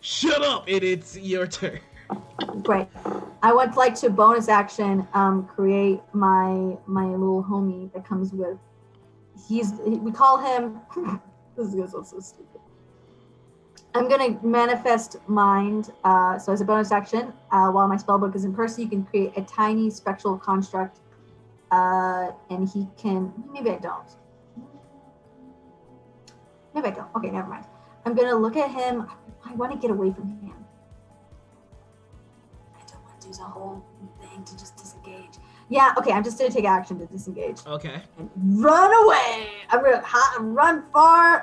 [SPEAKER 1] shut up, and it's your turn.
[SPEAKER 2] Great. I would like to bonus action create my little homie that comes with. We call him. This is gonna sound so stupid. I'm gonna manifest mind. So as a bonus action, while my spellbook is in person, you can create a tiny spectral construct, and he can. Maybe I don't. Maybe I don't. Okay, never mind. I'm gonna look at him. I want to get away from him. I don't want to do the whole thing to just disengage. Yeah, okay, I'm just gonna take action to disengage.
[SPEAKER 1] Okay.
[SPEAKER 2] And run away! I'm gonna run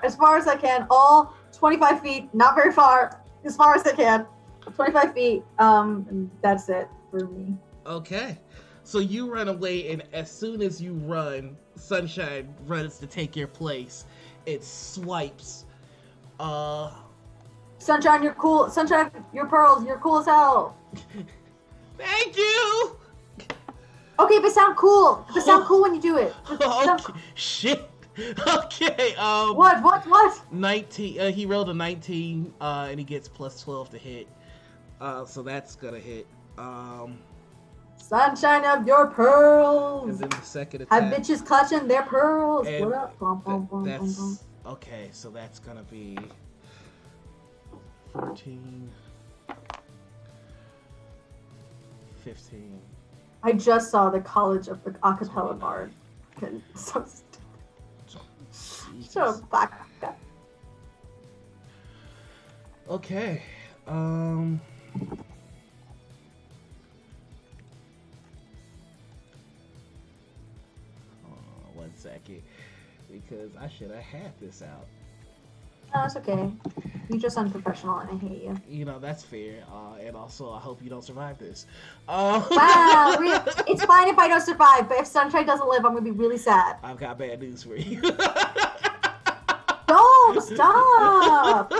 [SPEAKER 2] as far as I can, all 25 feet, not very far, as far as I can. 25 feet, and that's it for me.
[SPEAKER 1] Okay. So you run away, and as soon as you run, Sunshine runs to take your place. It swipes.
[SPEAKER 2] Sunshine, you're cool. Sunshine, you're pearls. You're cool as hell.
[SPEAKER 1] Thank you!
[SPEAKER 2] Okay, but sound cool. But sound cool when you do it.
[SPEAKER 1] Okay. Shit. Okay.
[SPEAKER 2] What?
[SPEAKER 1] 19. He rolled a 19, and he gets plus 12 to hit. So that's gonna hit.
[SPEAKER 2] Sunshine of your pearls.
[SPEAKER 1] And then the second attack.
[SPEAKER 2] Have bitches clutching their pearls.
[SPEAKER 1] And
[SPEAKER 2] What up? Bum, bum, bum,
[SPEAKER 1] that's
[SPEAKER 2] bum, bum.
[SPEAKER 1] okay. So that's gonna be 14, 15.
[SPEAKER 2] I just saw the College of the Acapella Bard. So
[SPEAKER 1] Jesus.
[SPEAKER 2] back.
[SPEAKER 1] Okay. One second, because I should have had this out.
[SPEAKER 2] No, it's okay. You're just unprofessional, and I hate you.
[SPEAKER 1] You know, that's fair. And also, I hope you don't survive this.
[SPEAKER 2] Wow, it's fine if I don't survive, but if Sunshine doesn't live, I'm gonna be really sad.
[SPEAKER 1] I've got bad news for you.
[SPEAKER 2] Don't stop.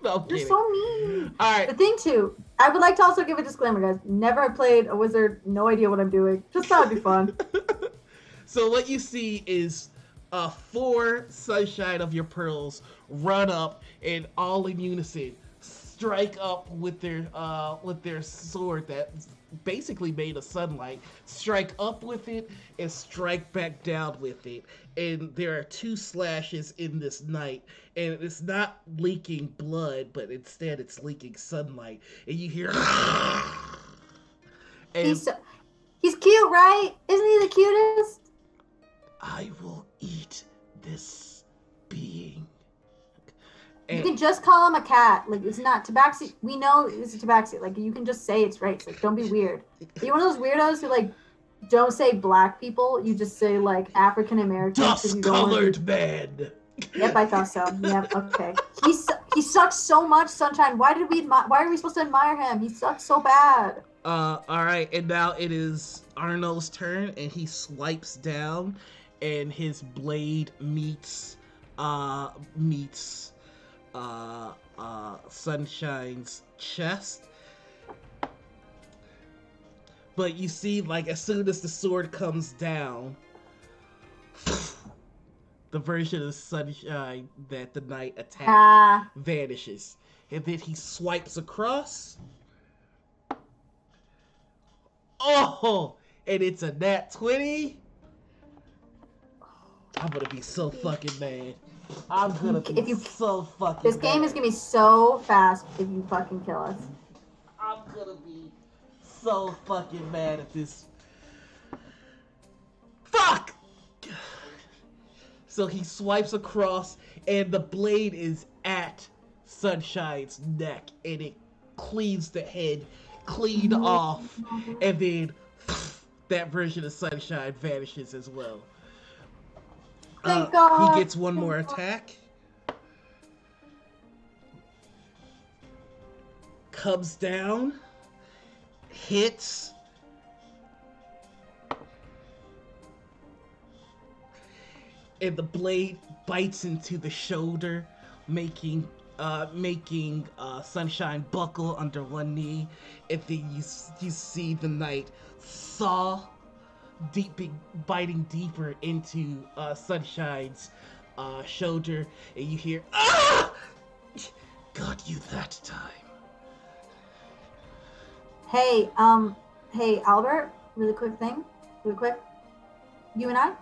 [SPEAKER 1] No, I'm
[SPEAKER 2] You're
[SPEAKER 1] kidding.
[SPEAKER 2] so mean.
[SPEAKER 1] All right.
[SPEAKER 2] The thing too, I would like to also give a disclaimer, guys. Never played a wizard. No idea what I'm doing. Just thought it'd be fun.
[SPEAKER 1] So what you see is 4 Sunshine of your pearls run up and all in unison strike up with their sword that's basically made of sunlight, strike up with it and strike back down with it. And there are 2 slashes in this night, and it's not leaking blood, but instead it's leaking sunlight. And you hear and
[SPEAKER 2] He's cute, right? Isn't he the cutest?
[SPEAKER 1] I will eat this being.
[SPEAKER 2] You can just call him a cat. Like, it's not tabaxi. We know it's a tabaxi. Like, you can just say it's race. Like, don't be weird. Are you one of those weirdos who, like, don't say black people? You just say, like, African Americans.
[SPEAKER 1] Dust-colored man.
[SPEAKER 2] Yep, I thought so. Yep, okay. He sucks so much, Sunshine. Why are we supposed to admire him? He sucks so bad.
[SPEAKER 1] All right, and now it is Arno's turn, and he swipes down, and his blade meets Sunshine's chest. But you see, like, as soon as the sword comes down, the version of Sunshine that the knight attacked vanishes. And then he swipes across. Oh! And it's a nat 20. I'm gonna be so fucking mad. I'm gonna be so fucking
[SPEAKER 2] This game is gonna be so fast if you fucking kill us.
[SPEAKER 1] I'm gonna be so fucking mad at this. Fuck! So he swipes across, and the blade is at Sunshine's neck, and it cleaves the head clean off, and then that version of Sunshine vanishes as well.
[SPEAKER 2] Thank God.
[SPEAKER 1] He gets one more attack. Comes down. Hits. And the blade bites into the shoulder, making Sunshine buckle under one knee. And then you see the knight saw biting deeper into Sunshine's shoulder, and you hear, "Ah! Got you that time."
[SPEAKER 2] Hey, hey, Albert, really quick thing. Really quick. You and I,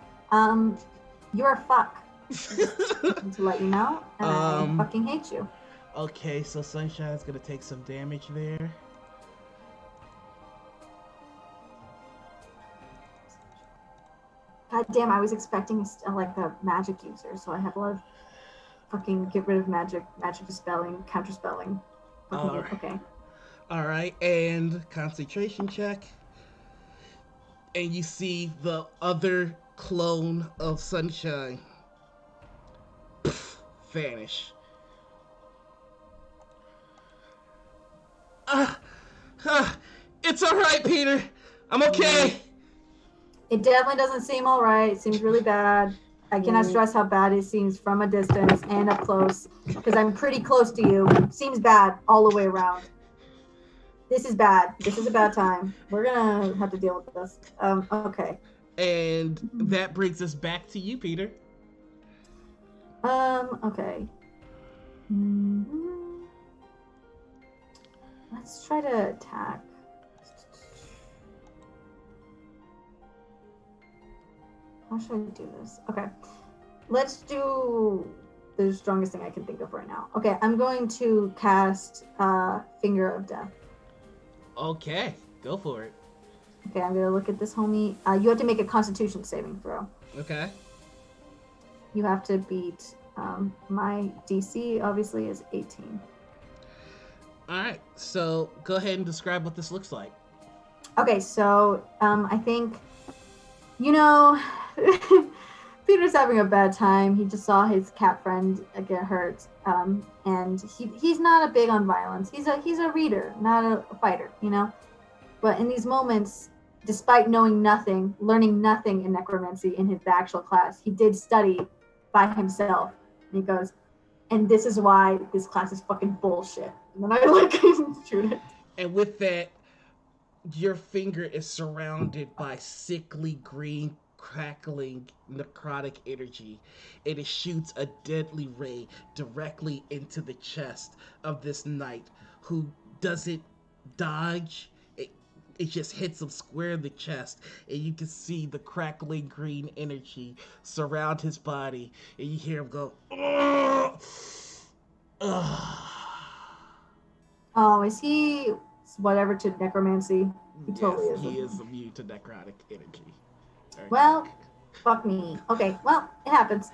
[SPEAKER 2] you're a fuck. To let you know, and I fucking hate you.
[SPEAKER 1] Okay, so Sunshine's gonna take some damage there.
[SPEAKER 2] God damn, I was expecting like a magic user, so I have a lot of... Fucking get rid of magic, magic dispelling, counter spelling. Fucking
[SPEAKER 1] All
[SPEAKER 2] it.
[SPEAKER 1] right.
[SPEAKER 2] Okay.
[SPEAKER 1] All right. And concentration check. And you see the other clone of Sunshine vanish. Uh, uh, it's all right, Peter. I'm
[SPEAKER 2] Mm.
[SPEAKER 1] okay.
[SPEAKER 2] It definitely doesn't seem all right. It seems really bad. I cannot stress how bad it seems from a distance and up close because I'm pretty close to you. Seems bad all the way around. This is bad. This is a bad time. We're gonna have to deal with this. Okay.
[SPEAKER 1] And that brings us back to you, Peter.
[SPEAKER 2] Okay. Mhm. Let's try to attack. How should I do this? Okay. Let's do the strongest thing I can think of right now. Okay, I'm going to cast Finger of Death.
[SPEAKER 1] Okay, go for it.
[SPEAKER 2] Okay, I'm gonna look at this homie. You have to make a Constitution saving throw.
[SPEAKER 1] Okay.
[SPEAKER 2] You have to beat my DC. Obviously, is 18.
[SPEAKER 1] All right. So go ahead and describe what this looks like.
[SPEAKER 2] Okay, so I think you know Peter's having a bad time. He just saw his cat friend get hurt, and he's not a big on violence. He's a reader, not a fighter, you know. But in these moments, despite knowing nothing, learning nothing in necromancy in his actual class, he did study by himself. And he goes, and this is why this class is fucking bullshit. And then I like shoot it.
[SPEAKER 1] And with that, your finger is surrounded by sickly green crackling necrotic energy, and it shoots a deadly ray directly into the chest of this knight, who doesn't dodge. It just hits him square in the chest, and you can see the crackling green energy surround his body, and you hear him go, "Ugh! Ugh."
[SPEAKER 2] Oh, is he whatever to necromancy? He totally
[SPEAKER 1] Yes,
[SPEAKER 2] is.
[SPEAKER 1] he is immune to necrotic energy.
[SPEAKER 2] Well, fuck me. Okay, well, it happens.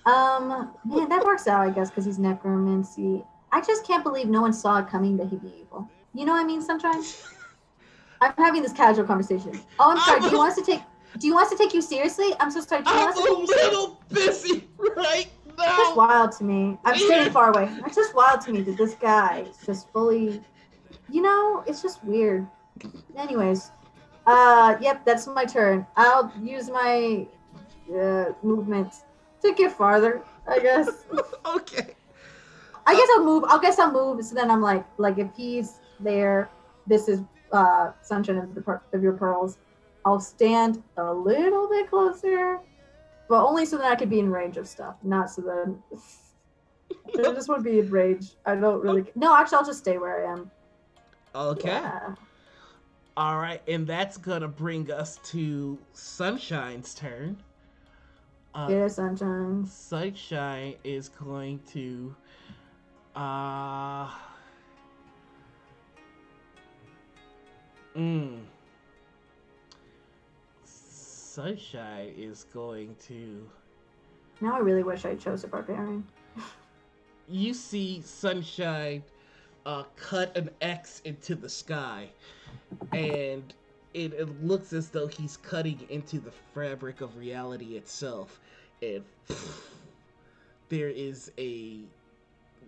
[SPEAKER 2] Man, that works out, I guess, because he's necromancy. I just can't believe no one saw it coming that he'd be evil. You know what I mean, Sunshine? I'm having this casual conversation. Oh, I'm sorry. Do you want us to take? Do you want us to take you seriously? I'm so sorry. Do you
[SPEAKER 1] I'm
[SPEAKER 2] want us to take
[SPEAKER 1] a
[SPEAKER 2] you seriously?
[SPEAKER 1] little busy right
[SPEAKER 2] It's just
[SPEAKER 1] now.
[SPEAKER 2] wild to me. I'm standing far away. It's just wild to me that this guy is just fully. You know, it's just weird. Anyways, yep, that's my turn. I'll use my movement to get farther. I guess.
[SPEAKER 1] Okay.
[SPEAKER 2] I guess I'll move. So then I'm like if he's there, this is sunshine of your pearls. I'll stand a little bit closer, but only so that I could be in range of stuff, not so that I just want to be in range. I don't really. No, actually, I'll just stay where I am.
[SPEAKER 1] Okay.
[SPEAKER 2] Yeah.
[SPEAKER 1] All right, and that's gonna bring us to Sunshine's turn.
[SPEAKER 2] Yeah, sunshine.
[SPEAKER 1] Sunshine is going to uh mm, Sunshine is going to
[SPEAKER 2] Now I really wish I chose a barbarian.
[SPEAKER 1] you see Sunshine cut an X into the sky, and it looks as though he's cutting into the fabric of reality itself, and there is a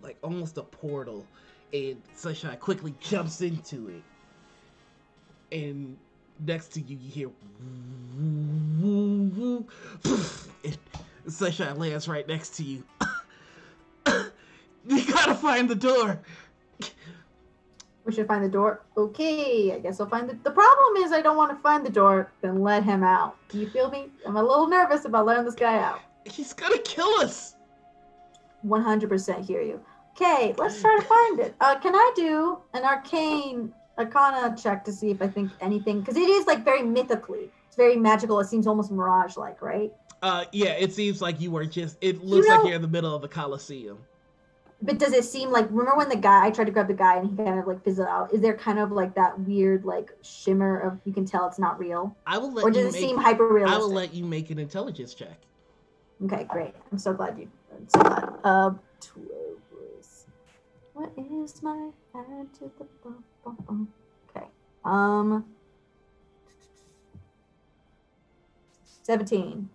[SPEAKER 1] like almost a portal, and Sunshine quickly jumps into it, and next to you you hear and Sunshine lands right next to you. You gotta find the door.
[SPEAKER 2] We should find the door. Okay, I guess I'll find the problem is I don't want to find the door, then let him out. Do you feel me? I'm a little nervous about letting this guy out.
[SPEAKER 1] He's gonna kill us.
[SPEAKER 2] 100% hear you. Okay, let's try to find it. Can I do an arcana check to see if I think anything, because it is like very mythically. It's very magical. It seems almost mirage-like, right?
[SPEAKER 1] Yeah, it seems like you were just. It looks like you're in the middle of the Coliseum.
[SPEAKER 2] But does it seem like, remember when I tried to grab the guy and he kind of like fizzled out? Is there kind of like that weird like shimmer of, you can tell it's not real?
[SPEAKER 1] I will let
[SPEAKER 2] or does
[SPEAKER 1] you
[SPEAKER 2] it
[SPEAKER 1] make,
[SPEAKER 2] seem hyper realistic?
[SPEAKER 1] I will let you make an intelligence check.
[SPEAKER 2] Okay, great. I'm so glad. 12 was. What is my add to the bum? Okay. 17.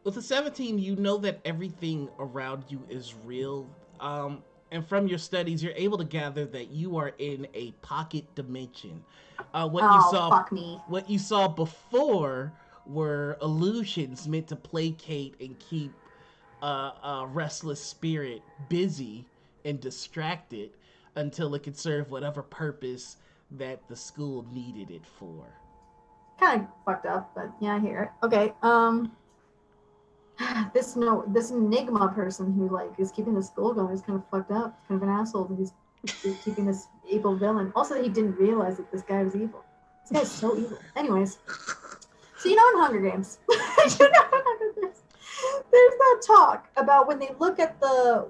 [SPEAKER 1] With a 17, you know that everything around you is real. And from your studies, you're able to gather that you are in a pocket dimension. What you
[SPEAKER 2] Oh,
[SPEAKER 1] saw,
[SPEAKER 2] fuck me.
[SPEAKER 1] what you saw before were illusions meant to placate and keep a restless spirit busy and distracted until it could serve whatever purpose that the school needed it for.
[SPEAKER 2] Kind of fucked up, but yeah, I hear it. Okay. This enigma person who like is keeping the school going is kind of fucked up. He's kind of an asshole. He's keeping this evil villain. Also, he didn't realize that this guy was evil. This guy's so evil. Anyways, so you know in Hunger Games, you know in Hunger Games, there's that talk about when they look at the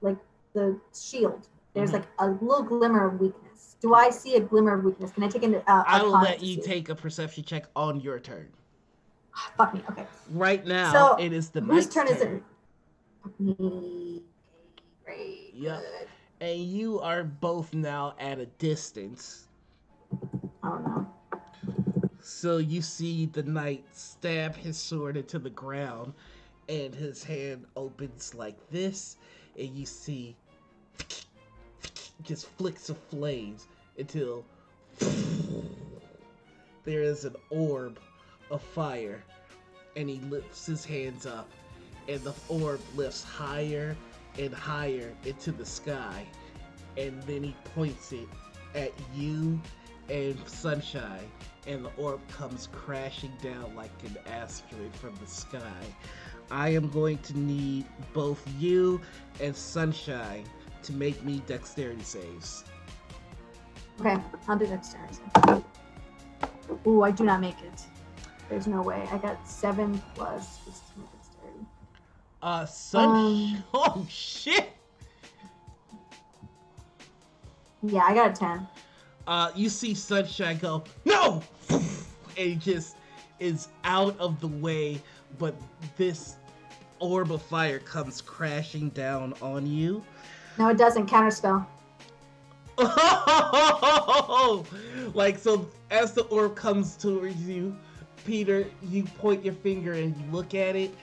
[SPEAKER 2] like the shield. There's like a little glimmer of weakness. Do I see a glimmer of weakness? Can I take into
[SPEAKER 1] I will let you take a perception check on your turn.
[SPEAKER 2] Fuck me. Okay.
[SPEAKER 1] Right now,
[SPEAKER 2] so,
[SPEAKER 1] it is the
[SPEAKER 2] whose
[SPEAKER 1] knight's
[SPEAKER 2] turn is
[SPEAKER 1] turn.
[SPEAKER 2] it? Fuck me. Great.
[SPEAKER 1] Yep.
[SPEAKER 2] Good.
[SPEAKER 1] And you are both now at a distance.
[SPEAKER 2] Oh no.
[SPEAKER 1] So you see the knight stab his sword into the ground, and his hand opens like this, and you see just flicks of flames until there is an orb of fire, and he lifts his hands up, and the orb lifts higher and higher into the sky, and then he points it at you and Sunshine, and the orb comes crashing down like an asteroid from the sky. I am going to need both you and Sunshine to make me dexterity saves.
[SPEAKER 2] Okay, I'll do dexterity. Ooh, I do not make it. There's no way. I got 7 plus dexterity.
[SPEAKER 1] Oh shit!
[SPEAKER 2] Yeah, I got a 10.
[SPEAKER 1] You see Sunshine go, no! And he just is out of the way, but this orb of fire comes crashing down on you.
[SPEAKER 2] No, it doesn't. Counterspell.
[SPEAKER 1] Like, so as the orb comes towards you, Peter, you point your finger and you look at it,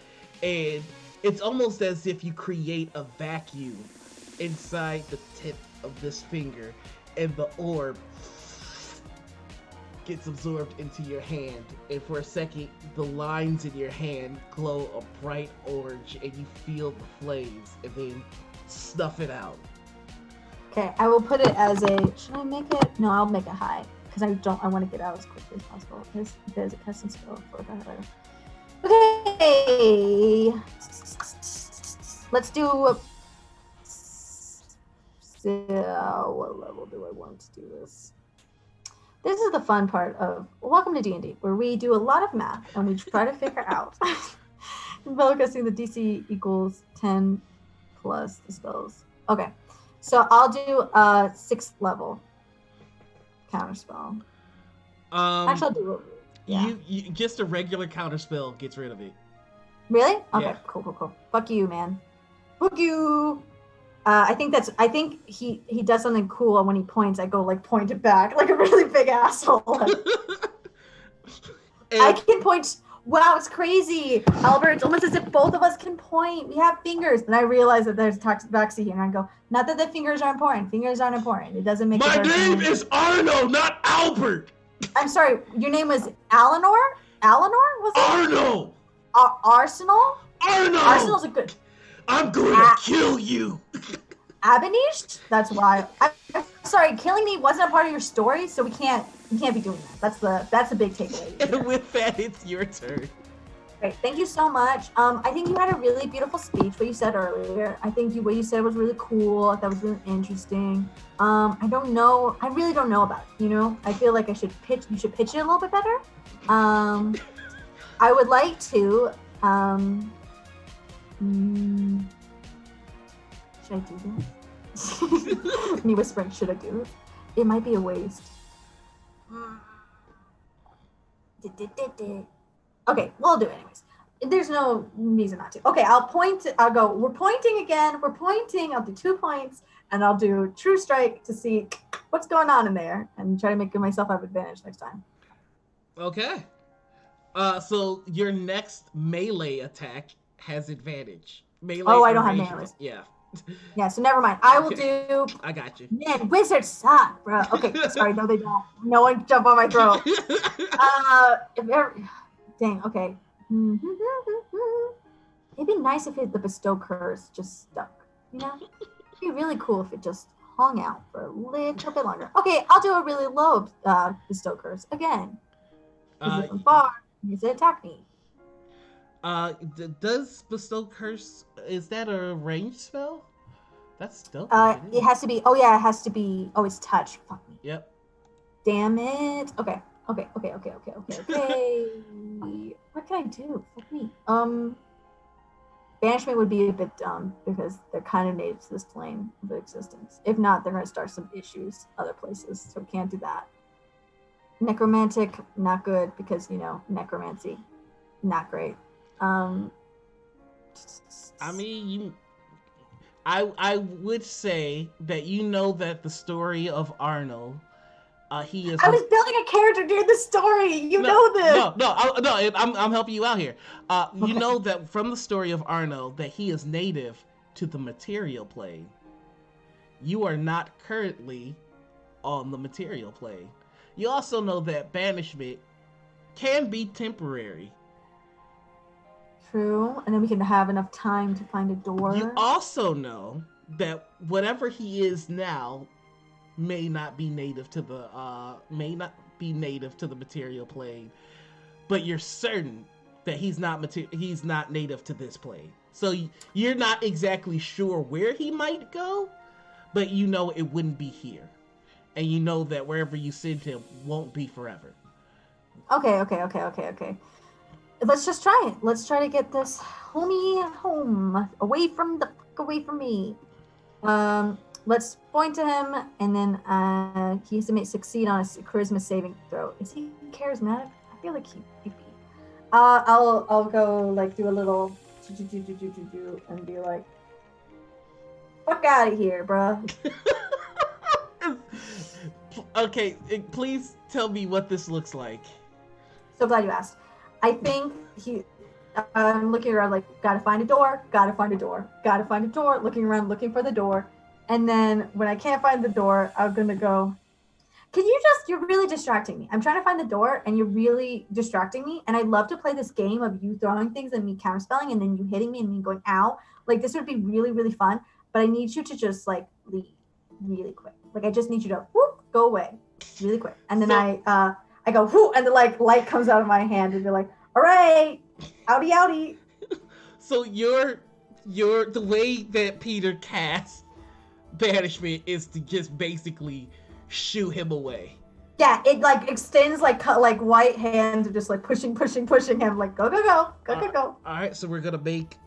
[SPEAKER 1] and it's almost as if you create a vacuum inside the tip of this finger, and the orb gets absorbed into your hand, and for a second the lines in your hand glow a bright orange, and you feel the flames, and then snuff it out.
[SPEAKER 2] Okay, I will put it as a. Should I make it? No, I'll make it high because I want to get out as quickly as possible. There's a casting spell for that. Okay, let's do. So, what level do I want to do this? This is the fun part of welcome to D&D, where we do a lot of math and we try to figure out spellcasting the DC equals 10 plus the spells. Okay, so I'll do a 6th level counterspell. Actually, I'll do it. Yeah.
[SPEAKER 1] You just a regular counterspell gets rid of it.
[SPEAKER 2] Really? Okay,
[SPEAKER 1] Yeah.
[SPEAKER 2] cool. Fuck you, man. Fuck you. I think he does something cool, and when he points, I go like point it back like a really big asshole. I can point. Wow, it's crazy, Albert. It's almost as if both of us can point. We have fingers, and I realize that there's taxi here, and I go, not that the fingers are important. Fingers aren't important. It doesn't make.
[SPEAKER 1] My name is Arno, not Albert.
[SPEAKER 2] I'm sorry. Your name was Eleanor. Eleanor was it?
[SPEAKER 1] Arno.
[SPEAKER 2] Arsenal.
[SPEAKER 1] Arno.
[SPEAKER 2] Arsenal's a good.
[SPEAKER 1] I'm going to kill you.
[SPEAKER 2] Abinish? That's why. I'm sorry, killing me wasn't a part of your story, so we can't be doing that. That's the big takeaway.
[SPEAKER 1] And with that, it's your turn.
[SPEAKER 2] Great, thank you so much. I think you had a really beautiful speech. What you said earlier, I think what you said was really cool. That was really interesting. I really don't know about it. You know, I feel like you should pitch it a little bit better. I would like to. Should I do this? Me whispering, should I do it? It might be a waste. Okay, we'll do it anyways. There's no reason not to. Okay, I'll point. I'll go. We're pointing again. We're pointing. I'll do 2 points, and I'll do true strike to see what's going on in there, and try to make myself have advantage next time.
[SPEAKER 1] Okay. So your next melee attack has advantage. Melee
[SPEAKER 2] Oh, I
[SPEAKER 1] or
[SPEAKER 2] don't have
[SPEAKER 1] ranged.
[SPEAKER 2] melees.
[SPEAKER 1] Yeah.
[SPEAKER 2] Yeah, so never mind. I will
[SPEAKER 1] Okay.
[SPEAKER 2] do.
[SPEAKER 1] I got you.
[SPEAKER 2] Man, wizards suck, bro. Okay, sorry. No, they don't. No one jump on my throat. If ever, dang. Okay. It'd be nice if the bestow curse just stuck. You know, it'd be really cool if it just hung out for a little bit longer. Okay, I'll do a really low bestow curse again. Because from far, you can attack me.
[SPEAKER 1] Does bestow curse? Is that a ranged spell? That's stealthy if it
[SPEAKER 2] It
[SPEAKER 1] is.
[SPEAKER 2] has to be. Oh yeah, it has to be. Oh, it's touch. Fuck me.
[SPEAKER 1] Yep.
[SPEAKER 2] Damn it. Okay. Okay. What can I do? Fuck me. Banishment would be a bit dumb because they're kind of native to this plane of existence. If not, they're going to start some issues other places, so we can't do that. Necromantic, not good because, necromancy, not great.
[SPEAKER 1] I mean, I would say that that the story of Arno, he is.
[SPEAKER 2] I was building a character during the story. You know this.
[SPEAKER 1] No. I'm helping you out here. You
[SPEAKER 2] Okay.
[SPEAKER 1] know that from the story of Arno that he is native to the material plane. You are not currently on the material plane. You also know that banishment can be temporary.
[SPEAKER 2] True, and then we can have enough time to find a door.
[SPEAKER 1] You also know that whatever he is now may not be native to the material plane, but you're certain that he's not native to this plane. So you're not exactly sure where he might go, but you know it wouldn't be here, and you know that wherever you send him won't be forever.
[SPEAKER 2] Okay. Let's just try it. Let's try to get this homie home, away from me. Let's point to him, and then he has to succeed on a charisma saving throw. Is he charismatic? I feel like he'd be. I'll go do a little and be like, "Fuck out of here, bruh."
[SPEAKER 1] Okay, please tell me what this looks like.
[SPEAKER 2] So glad you asked. I think I'm looking around gotta find a door, looking around, looking for the door. And then when I can't find the door, I'm going to go, you're really distracting me. I'm trying to find the door and you're really distracting me. And I'd love to play this game of you throwing things and me counterspelling and then you hitting me and me going, ow. This would be really, really fun. But I need you to just leave really quick. I just need you to go away really quick. And then I go, whoo, and the light comes out of my hand and you're like, all right, outie.
[SPEAKER 1] So the way that Peter casts banishment is to just basically shoo him away.
[SPEAKER 2] Yeah, it extends white hands of just pushing him go.
[SPEAKER 1] All right, so we're gonna make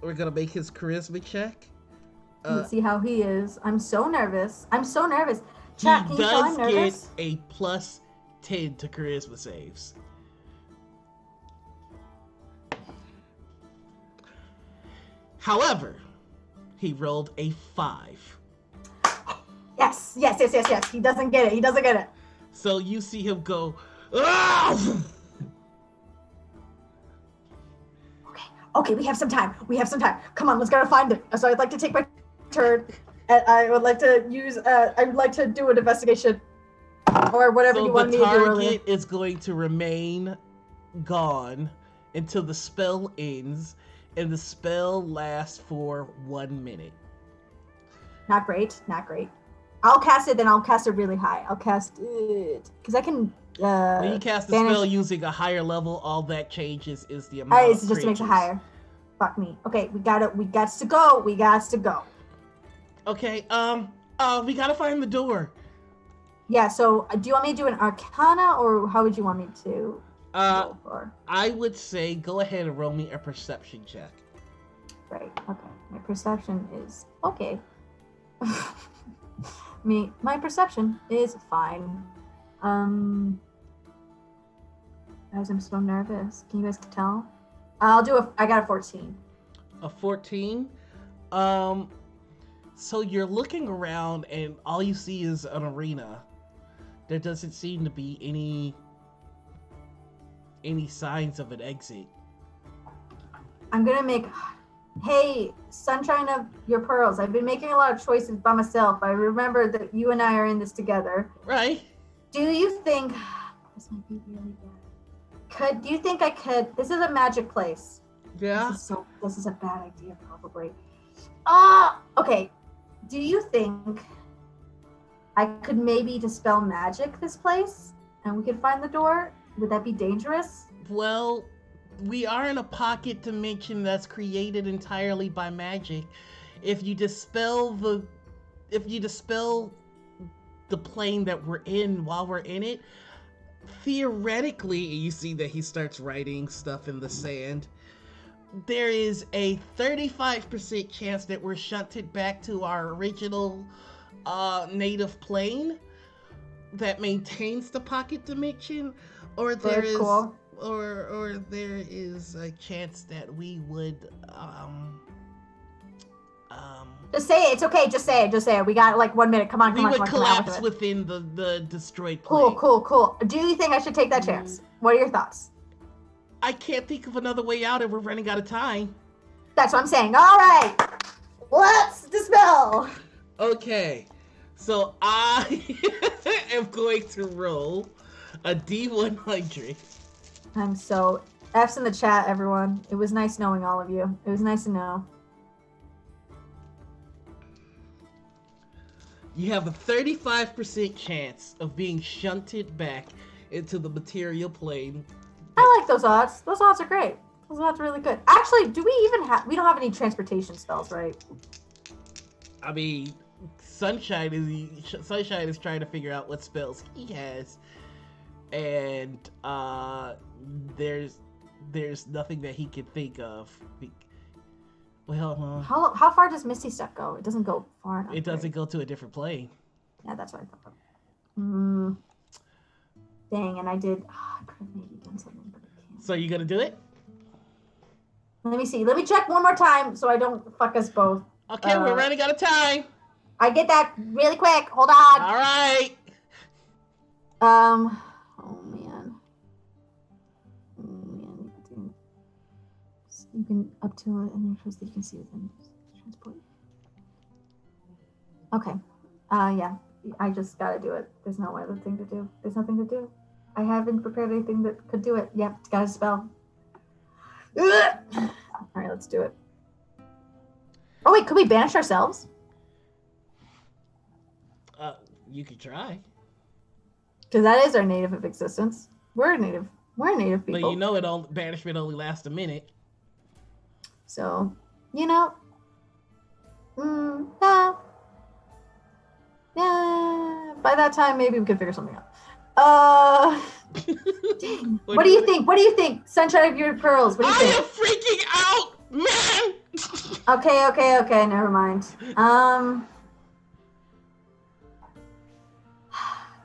[SPEAKER 1] his charisma check.
[SPEAKER 2] Let's see how he is. I'm so nervous.
[SPEAKER 1] Chat, he does get a plus 10 to charisma saves. However, he rolled a 5.
[SPEAKER 2] Yes. He doesn't get it.
[SPEAKER 1] So you see him go, ah!
[SPEAKER 2] Okay, we have some time. Come on, let's go find it. So I'd like to take my turn, and I would like to do an investigation, or whatever you want me to do.
[SPEAKER 1] So the target is going to remain gone until the spell ends, and the spell lasts for 1 minute.
[SPEAKER 2] Not great. I'll cast it, then I'll cast it really high. I'll cast it because I can.
[SPEAKER 1] When you cast the spell using a higher level, all that changes is the amount.
[SPEAKER 2] It's just to make it higher. Fuck me. Okay, we got to go.
[SPEAKER 1] Okay, we gotta find the door.
[SPEAKER 2] Yeah. So, do you want me to do an Arcana, or how would you want me to?
[SPEAKER 1] I would say go ahead and roll me a perception check.
[SPEAKER 2] Right. Okay. My perception is okay. My perception is fine. Guys, I'm so nervous. Can you guys tell? I got a 14.
[SPEAKER 1] A 14. Um, so you're looking around and all you see is an arena. There doesn't seem to be any signs of an exit.
[SPEAKER 2] I'm gonna make. Hey, sunshine of your pearls. I've been making a lot of choices by myself. I remember that you and I are in this together.
[SPEAKER 1] Right?
[SPEAKER 2] Do you think this might be really bad? Do you think I could? This is a magic place.
[SPEAKER 1] Yeah.
[SPEAKER 2] This is a bad idea, probably. Okay. Do you think I could maybe dispel magic this place, and we could find the door? Would that be dangerous?
[SPEAKER 1] Well, we are in a pocket dimension that's created entirely by magic. If you dispel the plane that we're in while we're in it, theoretically, you see that he starts writing stuff in the sand. There is a 35% chance that we're shunted back to our original native plane that maintains the pocket dimension, or there
[SPEAKER 2] Very
[SPEAKER 1] is
[SPEAKER 2] cool.
[SPEAKER 1] or there is a chance that we would
[SPEAKER 2] Just say it. It's okay. Just say it. Just say it. We got like 1 minute. Come on.
[SPEAKER 1] we
[SPEAKER 2] Come on.
[SPEAKER 1] would
[SPEAKER 2] Come on.
[SPEAKER 1] collapse
[SPEAKER 2] Come on with it.
[SPEAKER 1] within the destroyed plane.
[SPEAKER 2] Cool. Do you think I should take that chance? What are your thoughts?
[SPEAKER 1] I can't think of another way out, and we're running out of time.
[SPEAKER 2] That's what I'm saying. All right. Let's dispel.
[SPEAKER 1] Okay, so I am going to roll a D100.
[SPEAKER 2] I'm so F's in the chat, everyone. It was nice knowing all of you. It was nice to know.
[SPEAKER 1] You have a 35% chance of being shunted back into the material plane.
[SPEAKER 2] I like those odds. Those odds are great. Those odds are really good. Actually, do we even have? We don't have any transportation spells, right?
[SPEAKER 1] I mean, Sunshine is trying to figure out what spells he has, and there's nothing that he can think of. Well,
[SPEAKER 2] How far does Misty Step go? It doesn't go far enough.
[SPEAKER 1] it doesn't go to a different plane.
[SPEAKER 2] Yeah, that's what I thought. Dang, and I did. I could have maybe done something, but I can't.
[SPEAKER 1] So you gonna do it?
[SPEAKER 2] Let me see. Let me check one more time so I don't fuck us both.
[SPEAKER 1] Okay, we're running out of time.
[SPEAKER 2] I get that really quick. Hold on.
[SPEAKER 1] All right.
[SPEAKER 2] Oh man. You can up to it and interest that you can see within transport. Okay. Yeah. I just gotta do it. There's no other thing to do. There's nothing to do. I haven't prepared anything that could do it. Yep, it's gotta spell. All right, let's do it. Oh wait, could we banish ourselves?
[SPEAKER 1] You could try.
[SPEAKER 2] Because that is our native of existence. We're a native people.
[SPEAKER 1] But you know, banishment only lasts a minute.
[SPEAKER 2] So, yeah. By that time, maybe we could figure something out. Dang. What do you think? What do you think? Sunshine of your pearls. What do you think?
[SPEAKER 1] I am freaking out, man.
[SPEAKER 2] Okay. Never mind.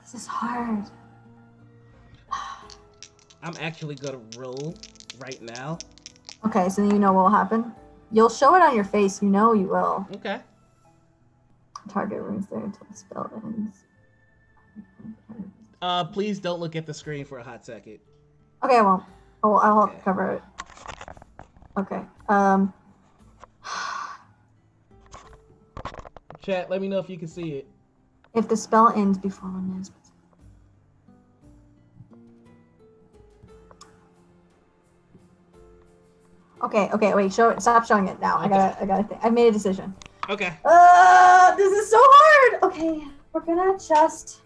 [SPEAKER 2] This is hard.
[SPEAKER 1] I'm actually gonna roll right now.
[SPEAKER 2] Okay, so you know what will happen. You'll show it on your face. You know you will.
[SPEAKER 1] Okay.
[SPEAKER 2] Target remains there until the spell ends.
[SPEAKER 1] Please don't look at the screen for a hot second.
[SPEAKER 2] Okay, I won't. Oh, I'll help cover it. Okay.
[SPEAKER 1] Chat, let me know if you can see it.
[SPEAKER 2] If the spell ends before 1 minute. Okay, wait, stop showing it now.
[SPEAKER 1] Okay.
[SPEAKER 2] I gotta think. I made a decision.
[SPEAKER 1] Okay.
[SPEAKER 2] This is so hard! Okay, we're gonna just...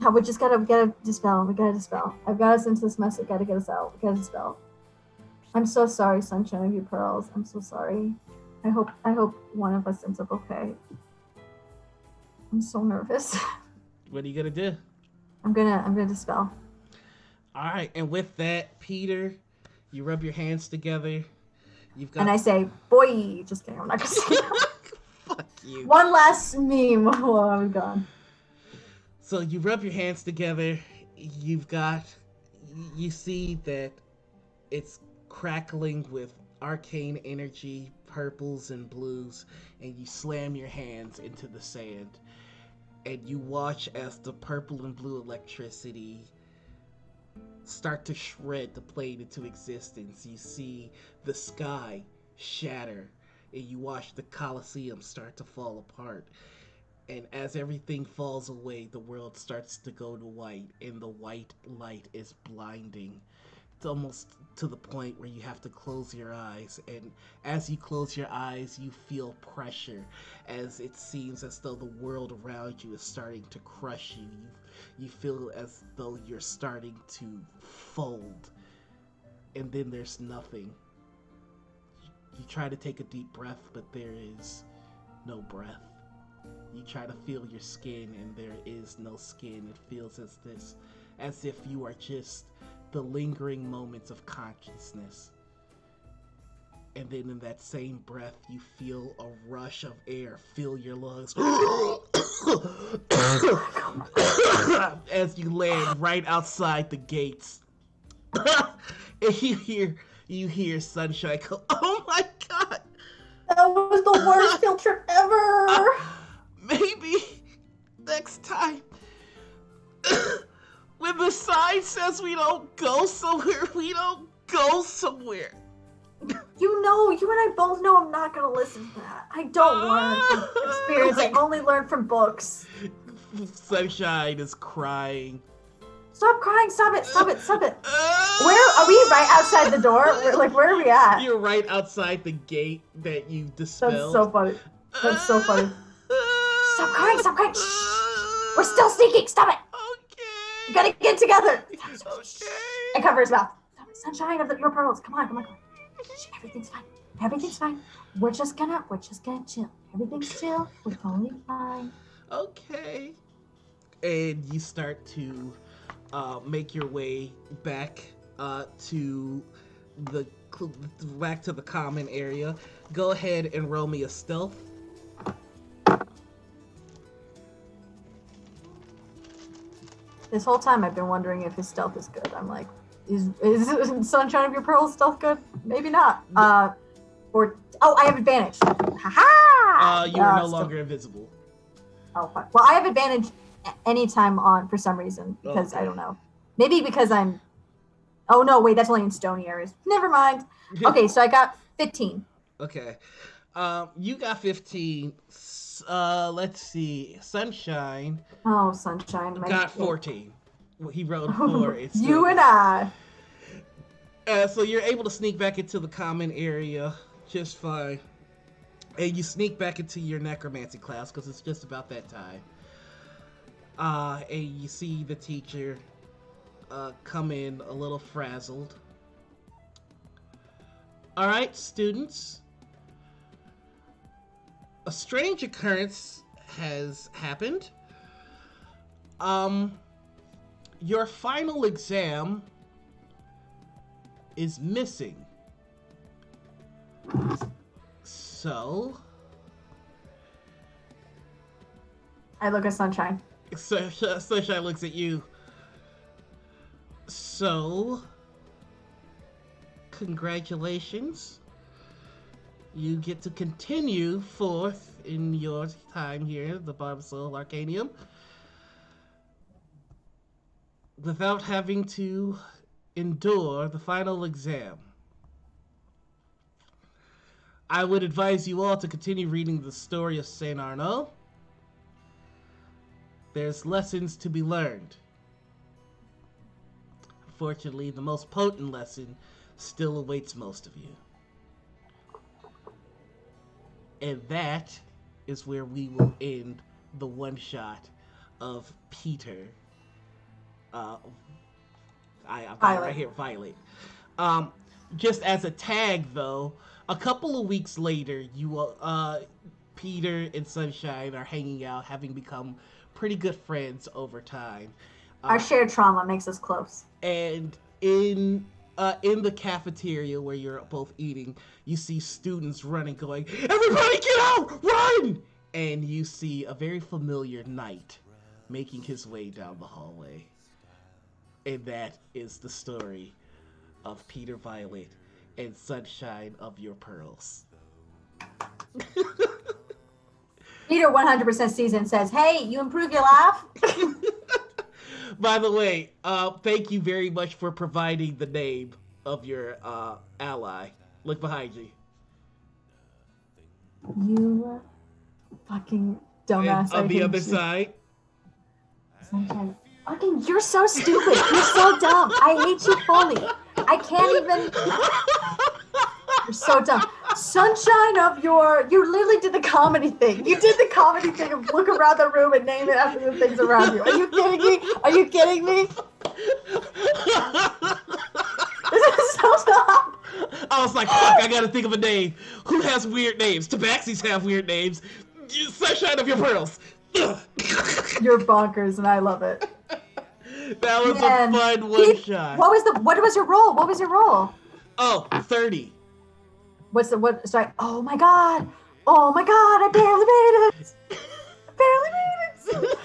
[SPEAKER 2] No, we just gotta dispel. We gotta dispel. I've got us into this mess. We gotta get us out. We gotta dispel. I'm so sorry, Sunshine of your pearls. I'm so sorry. I hope one of us ends up okay. I'm so nervous.
[SPEAKER 1] What are you gonna do?
[SPEAKER 2] I'm gonna dispel.
[SPEAKER 1] All right, and with that, Peter, you rub your hands together. You've got.
[SPEAKER 2] And I say, boy, just kidding. I'm not gonna say that.
[SPEAKER 1] Fuck you.
[SPEAKER 2] One last meme while I'm gone.
[SPEAKER 1] So you rub your hands together. You see that it's crackling with arcane energy, purples and blues, and you slam your hands into the sand. And you watch as the purple and blue electricity start to shred the plane into existence. You see the sky shatter, and you watch the Colosseum start to fall apart. And as everything falls away, the world starts to go to white, and the white light is blinding. It's almost to the point where you have to close your eyes, and as you close your eyes you feel pressure, as it seems as though the world around you is starting to crush you. You feel as though you're starting to fold, and then there's nothing. You try to take a deep breath, but there is no breath. You try to feel your skin, and there is no skin. It feels as if you are just the lingering moments of consciousness. And then in that same breath, you feel a rush of air fill your lungs as you land right outside the gates. And you hear Sunshine go, "Oh my god!
[SPEAKER 2] That was the worst field trip ever."
[SPEAKER 1] Maybe next time, when the sign says we don't go somewhere, we don't go somewhere.
[SPEAKER 2] You and I both know I'm not gonna listen to that. I don't learn from experience. I only learn from books.
[SPEAKER 1] Sunshine is crying.
[SPEAKER 2] Stop crying! Stop it! Where are we? Right outside the door? Where are we at?
[SPEAKER 1] You're right outside the gate that you dispelled.
[SPEAKER 2] That's so funny. Stop crying! Shh. We're still sneaking. Stop it!
[SPEAKER 1] Okay.
[SPEAKER 2] We gotta get together.
[SPEAKER 1] Okay.
[SPEAKER 2] I cover his mouth. Sunshine of your pearls. Come on. Shh, everything's fine. We're just gonna chill. Everything's chill. We're totally fine.
[SPEAKER 1] Okay. And you start to make your way back to the common area. Go ahead and roll me a stealth.
[SPEAKER 2] This whole time I've been wondering if his stealth is good. I'm like, is Sunshine of your Pearls stealth good? Maybe not. I have advantage. Haha!
[SPEAKER 1] You are no longer invisible.
[SPEAKER 2] Oh, fine. Well, I have advantage anytime for some reason, because I don't know. Maybe because I'm... Oh, no, wait, that's only in stony areas. Never mind. Okay, so I got 15.
[SPEAKER 1] Okay. You got 15. Let's see. Sunshine.
[SPEAKER 2] Oh, Sunshine.
[SPEAKER 1] Got 14. He rolled 4. It's
[SPEAKER 2] you and I.
[SPEAKER 1] So you're able to sneak back into the common area just fine. And you sneak back into your necromancy class because it's just about that time. And you see the teacher come in a little frazzled. All right, students. A strange occurrence has happened. Your final exam is missing. So...
[SPEAKER 2] I look at Sunshine.
[SPEAKER 1] Sunshine looks at you. So... Congratulations. You get to continue forth in your time here at the Barbasol Arcanium without having to endure the final exam. I would advise you all to continue reading the story of Saint Arnaud. There's lessons to be learned. Unfortunately, the most potent lesson still awaits most of you. And that is where we will end the one shot of Peter. I right here, Violet. Just as a tag, though, a couple of weeks later, Peter and Sunshine are hanging out, having become pretty good friends over time.
[SPEAKER 2] Our shared trauma makes us close.
[SPEAKER 1] And in the cafeteria where you're both eating, you see students running, going, "Everybody get out! Run!" And you see a very familiar knight making his way down the hallway. And that is the story of Peter Violet and sunshine of your pearls.
[SPEAKER 2] Peter 100% sees it and says, "Hey, you improve your laugh."
[SPEAKER 1] By the way, thank you very much for providing the name of your ally. Look behind you.
[SPEAKER 2] You fucking
[SPEAKER 1] And
[SPEAKER 2] dumbass.
[SPEAKER 1] on
[SPEAKER 2] I
[SPEAKER 1] the
[SPEAKER 2] hate
[SPEAKER 1] other
[SPEAKER 2] you.
[SPEAKER 1] side.
[SPEAKER 2] Sunshine. Fucking, you're so stupid. You're so dumb. I hate you fully. I can't even. You're so dumb. Sunshine of your. You literally did the comedy thing. You did the comedy thing of look around the room and name it after the things around you. Are you kidding me? Are you kidding me? This is so dumb.
[SPEAKER 1] I was like, fuck, I gotta think of a name. Who has weird names? Tabaxis have weird names. Sunshine of your pearls.
[SPEAKER 2] You're bonkers, and I love it.
[SPEAKER 1] That was
[SPEAKER 2] Man.
[SPEAKER 1] a fun one shot.
[SPEAKER 2] What was your role? What was your role?
[SPEAKER 1] Oh, 30.
[SPEAKER 2] Sorry. Oh my god. I barely made it. I barely made it.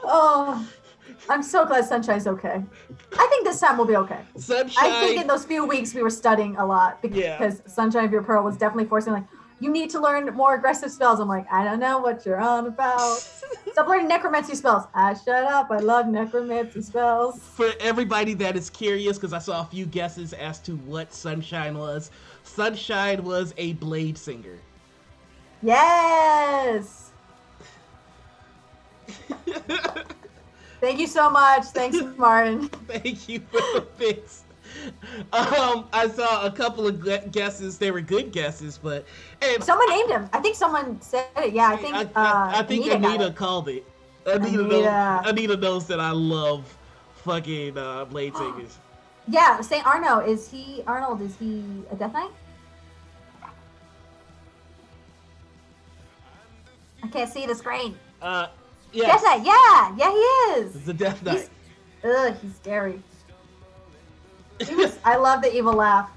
[SPEAKER 2] Oh, I'm so glad Sunshine's okay. I think this time we'll be okay.
[SPEAKER 1] Sunshine.
[SPEAKER 2] I think in those few weeks we were studying a lot because Sunshine of Your Pearl was definitely forcing like, you need to learn more aggressive spells. I'm like, I don't know what you're on about. Stop learning necromancy spells. Shut up. I love necromancy spells.
[SPEAKER 1] For everybody that is curious, because I saw a few guesses as to what Sunshine was. Sunshine was a blade singer.
[SPEAKER 2] Yes. Thank you so much. Thanks, Martin.
[SPEAKER 1] Thank you for the fix. I saw a couple of guesses. They were good guesses, but
[SPEAKER 2] someone named him. I think someone said it. Yeah, I think
[SPEAKER 1] Anita called it. Anita knows that I love fucking blade singers.
[SPEAKER 2] Yeah, Saint Arnold. Is he a Death Knight? I can't see the screen.
[SPEAKER 1] Yes.
[SPEAKER 2] Death Knight. Yeah, he is.
[SPEAKER 1] It's a Death Knight.
[SPEAKER 2] He's scary. I love the evil laugh.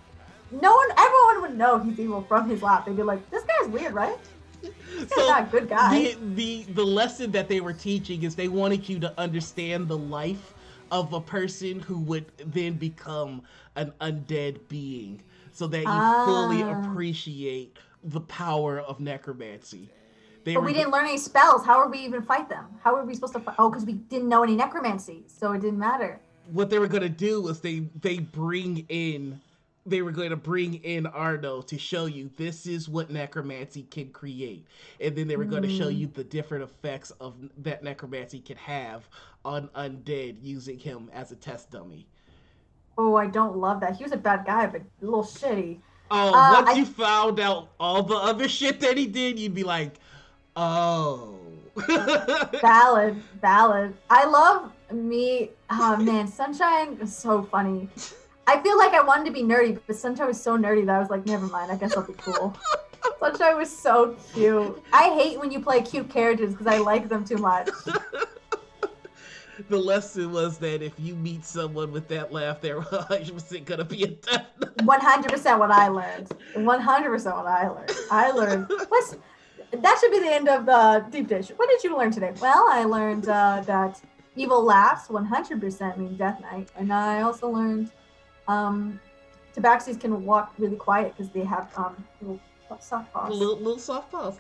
[SPEAKER 2] Everyone would know he's evil from his laugh. They'd be like, "This guy's weird, right? This guy's not a good guy."
[SPEAKER 1] The lesson that they were teaching is they wanted you to understand the life of a person who would then become an undead being, so that you fully appreciate the power of necromancy.
[SPEAKER 2] But we didn't learn any spells. How would we even fight them? How were we supposed to fight? Oh, because we didn't know any necromancy, so it didn't matter.
[SPEAKER 1] What they were going to do was they were going to bring in Arno to show you this is what necromancy can create. And then they were going to show you the different effects of that necromancy can have on undead using him as a test dummy.
[SPEAKER 2] Oh, I don't love that. He was a bad guy, but a little shitty.
[SPEAKER 1] Oh, once you found out all the other shit that he did, you'd be like, oh.
[SPEAKER 2] Valid. I love me. Oh man, Sunshine is so funny. I feel like I wanted to be nerdy, but Sunshine was so nerdy that I was like, never mind, I guess I'll be cool. Sunshine was so cute. I hate when you play cute characters because I like them too much.
[SPEAKER 1] The lesson was that if you meet someone with that laugh, they're 100% gonna be a Death Knight.
[SPEAKER 2] 100% what I learned. 100% what I learned. That should be the end of the Deep Dish. What did you learn today? Well, I learned that evil laughs 100% mean Death Knight, and I also learned tabaxis can walk really quiet because they have little soft paws.
[SPEAKER 1] Little soft paws.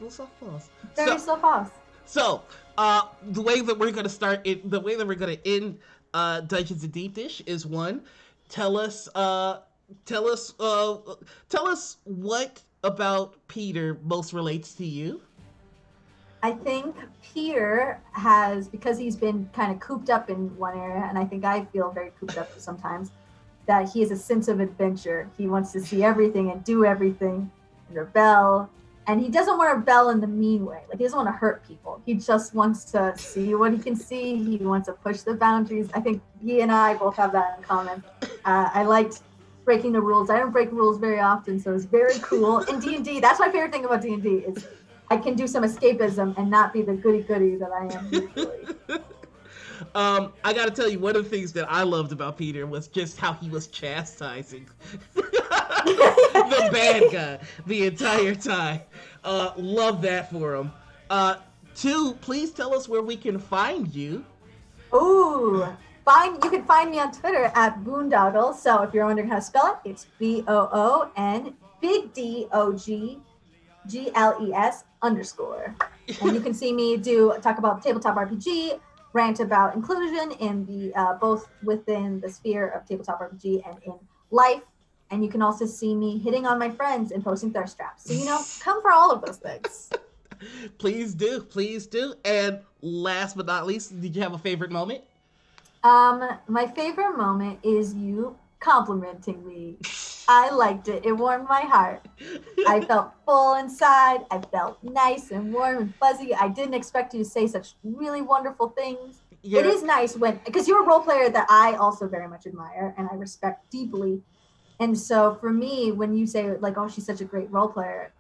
[SPEAKER 2] Very soft paws.
[SPEAKER 1] So, the way that we're gonna end Dungeons and Deep Dish is one. Tell us what about Peter most relates to you.
[SPEAKER 2] I think Peter has, because he's been kind of cooped up in one area, and I think I feel very cooped up sometimes, that he has a sense of adventure. He wants to see everything and do everything and rebel. And he doesn't want to rebel in the mean way. Like, he doesn't want to hurt people. He just wants to see what he can see. He wants to push the boundaries. I think he and I both have that in common. I liked breaking the rules. I don't break rules very often, so it's very cool. In D&D, that's my favorite thing about D&D is I can do some escapism and not be the goody-goody that I am usually.
[SPEAKER 1] I gotta tell you, one of the things that I loved about Peter was just how he was chastising the bad guy the entire time. Love that for him. 2, please tell us where we can find you.
[SPEAKER 2] Ooh, You can find me on Twitter at Boondoggle. So if you're wondering how to spell it, it's BOON big DOGGLES _ And you can see me talk about tabletop RPG, rant about inclusion in the both within the sphere of tabletop RPG and in life. And you can also see me hitting on my friends and posting thirst traps. So come for all of those things.
[SPEAKER 1] Please do, please do. And last but not least, did you have a favorite moment?
[SPEAKER 2] My favorite moment is you complimenting me. I liked it. It warmed my heart. I felt full inside. I felt nice and warm and fuzzy. I didn't expect you to say such really wonderful things. Yeah. It is nice because you're a role player that I also very much admire and I respect deeply. And so for me, when you say like, oh, she's such a great role player,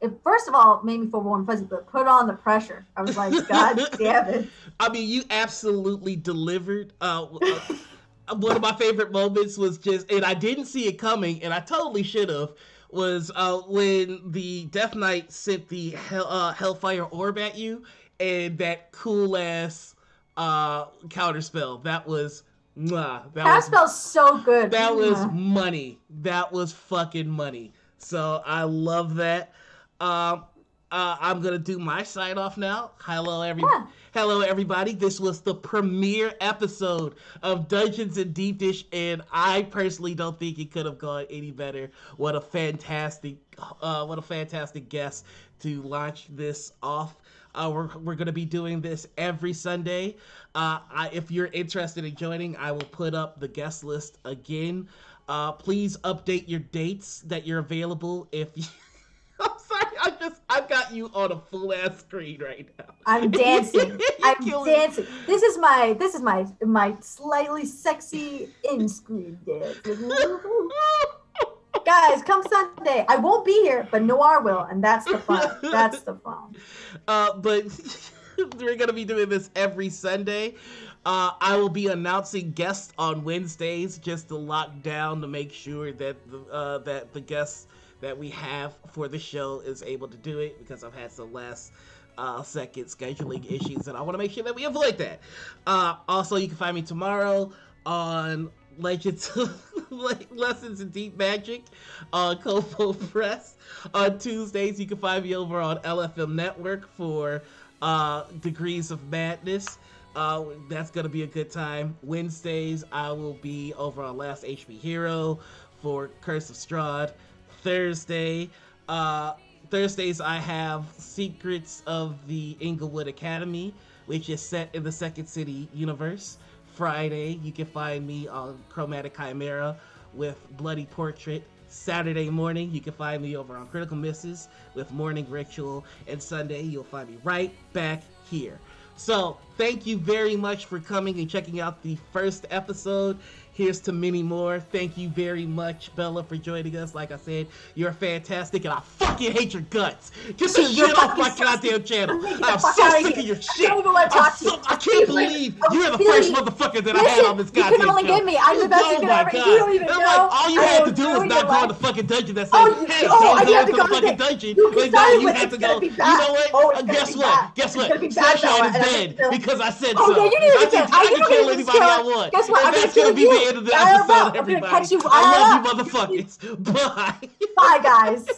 [SPEAKER 2] it first of all made me feel warm and fuzzy, but put on the pressure. I was like, God damn it.
[SPEAKER 1] I mean, you absolutely delivered. One of my favorite moments was and I didn't see it coming, and I totally should have, was when the Death Knight sent the Hellfire Orb at you, and that cool-ass counterspell. That was...
[SPEAKER 2] That spell's so good.
[SPEAKER 1] That was money. That was fucking money. So I love that. I'm gonna do my sign off now. Hello, everybody. This was the premiere episode of Dungeons and Deepdish, and I personally don't think it could have gone any better. What a fantastic guest to launch this off. We're gonna be doing this every Sunday. If you're interested in joining, I will put up the guest list again. Please update your dates that you're available. I'm sorry, I've got you on a full ass screen right now.
[SPEAKER 2] I'm dancing. Dancing. This is my slightly sexy in-screen dance. Guys, come Sunday. I won't be here, but Noir will, and that's the fun. That's the fun.
[SPEAKER 1] But we're gonna be doing this every Sunday. I will be announcing guests on Wednesdays just to lock down to make sure that the guests that we have for the show is able to do it, because I've had some last second scheduling issues, and I want to make sure that we avoid that. Also, you can find me tomorrow on Lessons in Deep Magic on Kobo Press. On Tuesdays, you can find me over on LFM Network for Degrees of Madness. That's going to be a good time. Wednesdays, I will be over on Last HP Hero for Curse of Strahd. Thursdays I have Secrets of the Inglewood Academy, which is set in the Second City universe. Friday, you can find me on Chromatic Chimera with Bloody Portrait. Saturday morning, you can find me over on Critical Misses with Morning Ritual. And Sunday, you'll find me right back here. So, thank you very much for coming and checking out the first episode. Here's to many more. Thank you very much, Bella, for joining us. Like I said, you're fantastic, and I fucking hate your guts. Get the shit off my goddamn channel. I'm so sick of your shit. I can't believe you're the first motherfucker that I had on this goddamn
[SPEAKER 2] channel. You can only get me. I'm the best you can ever. You don't even know.
[SPEAKER 1] All you had to do was not go in the fucking dungeon that said, hey, don't go into the fucking dungeon. But now you have to go. You know what? Guess what? Sunshine is dead because I said so. I can kill anybody I want.
[SPEAKER 2] Guess what?
[SPEAKER 1] And that's going to be the end of the episode, everybody. I love you motherfuckers. Bye.
[SPEAKER 2] Bye, guys.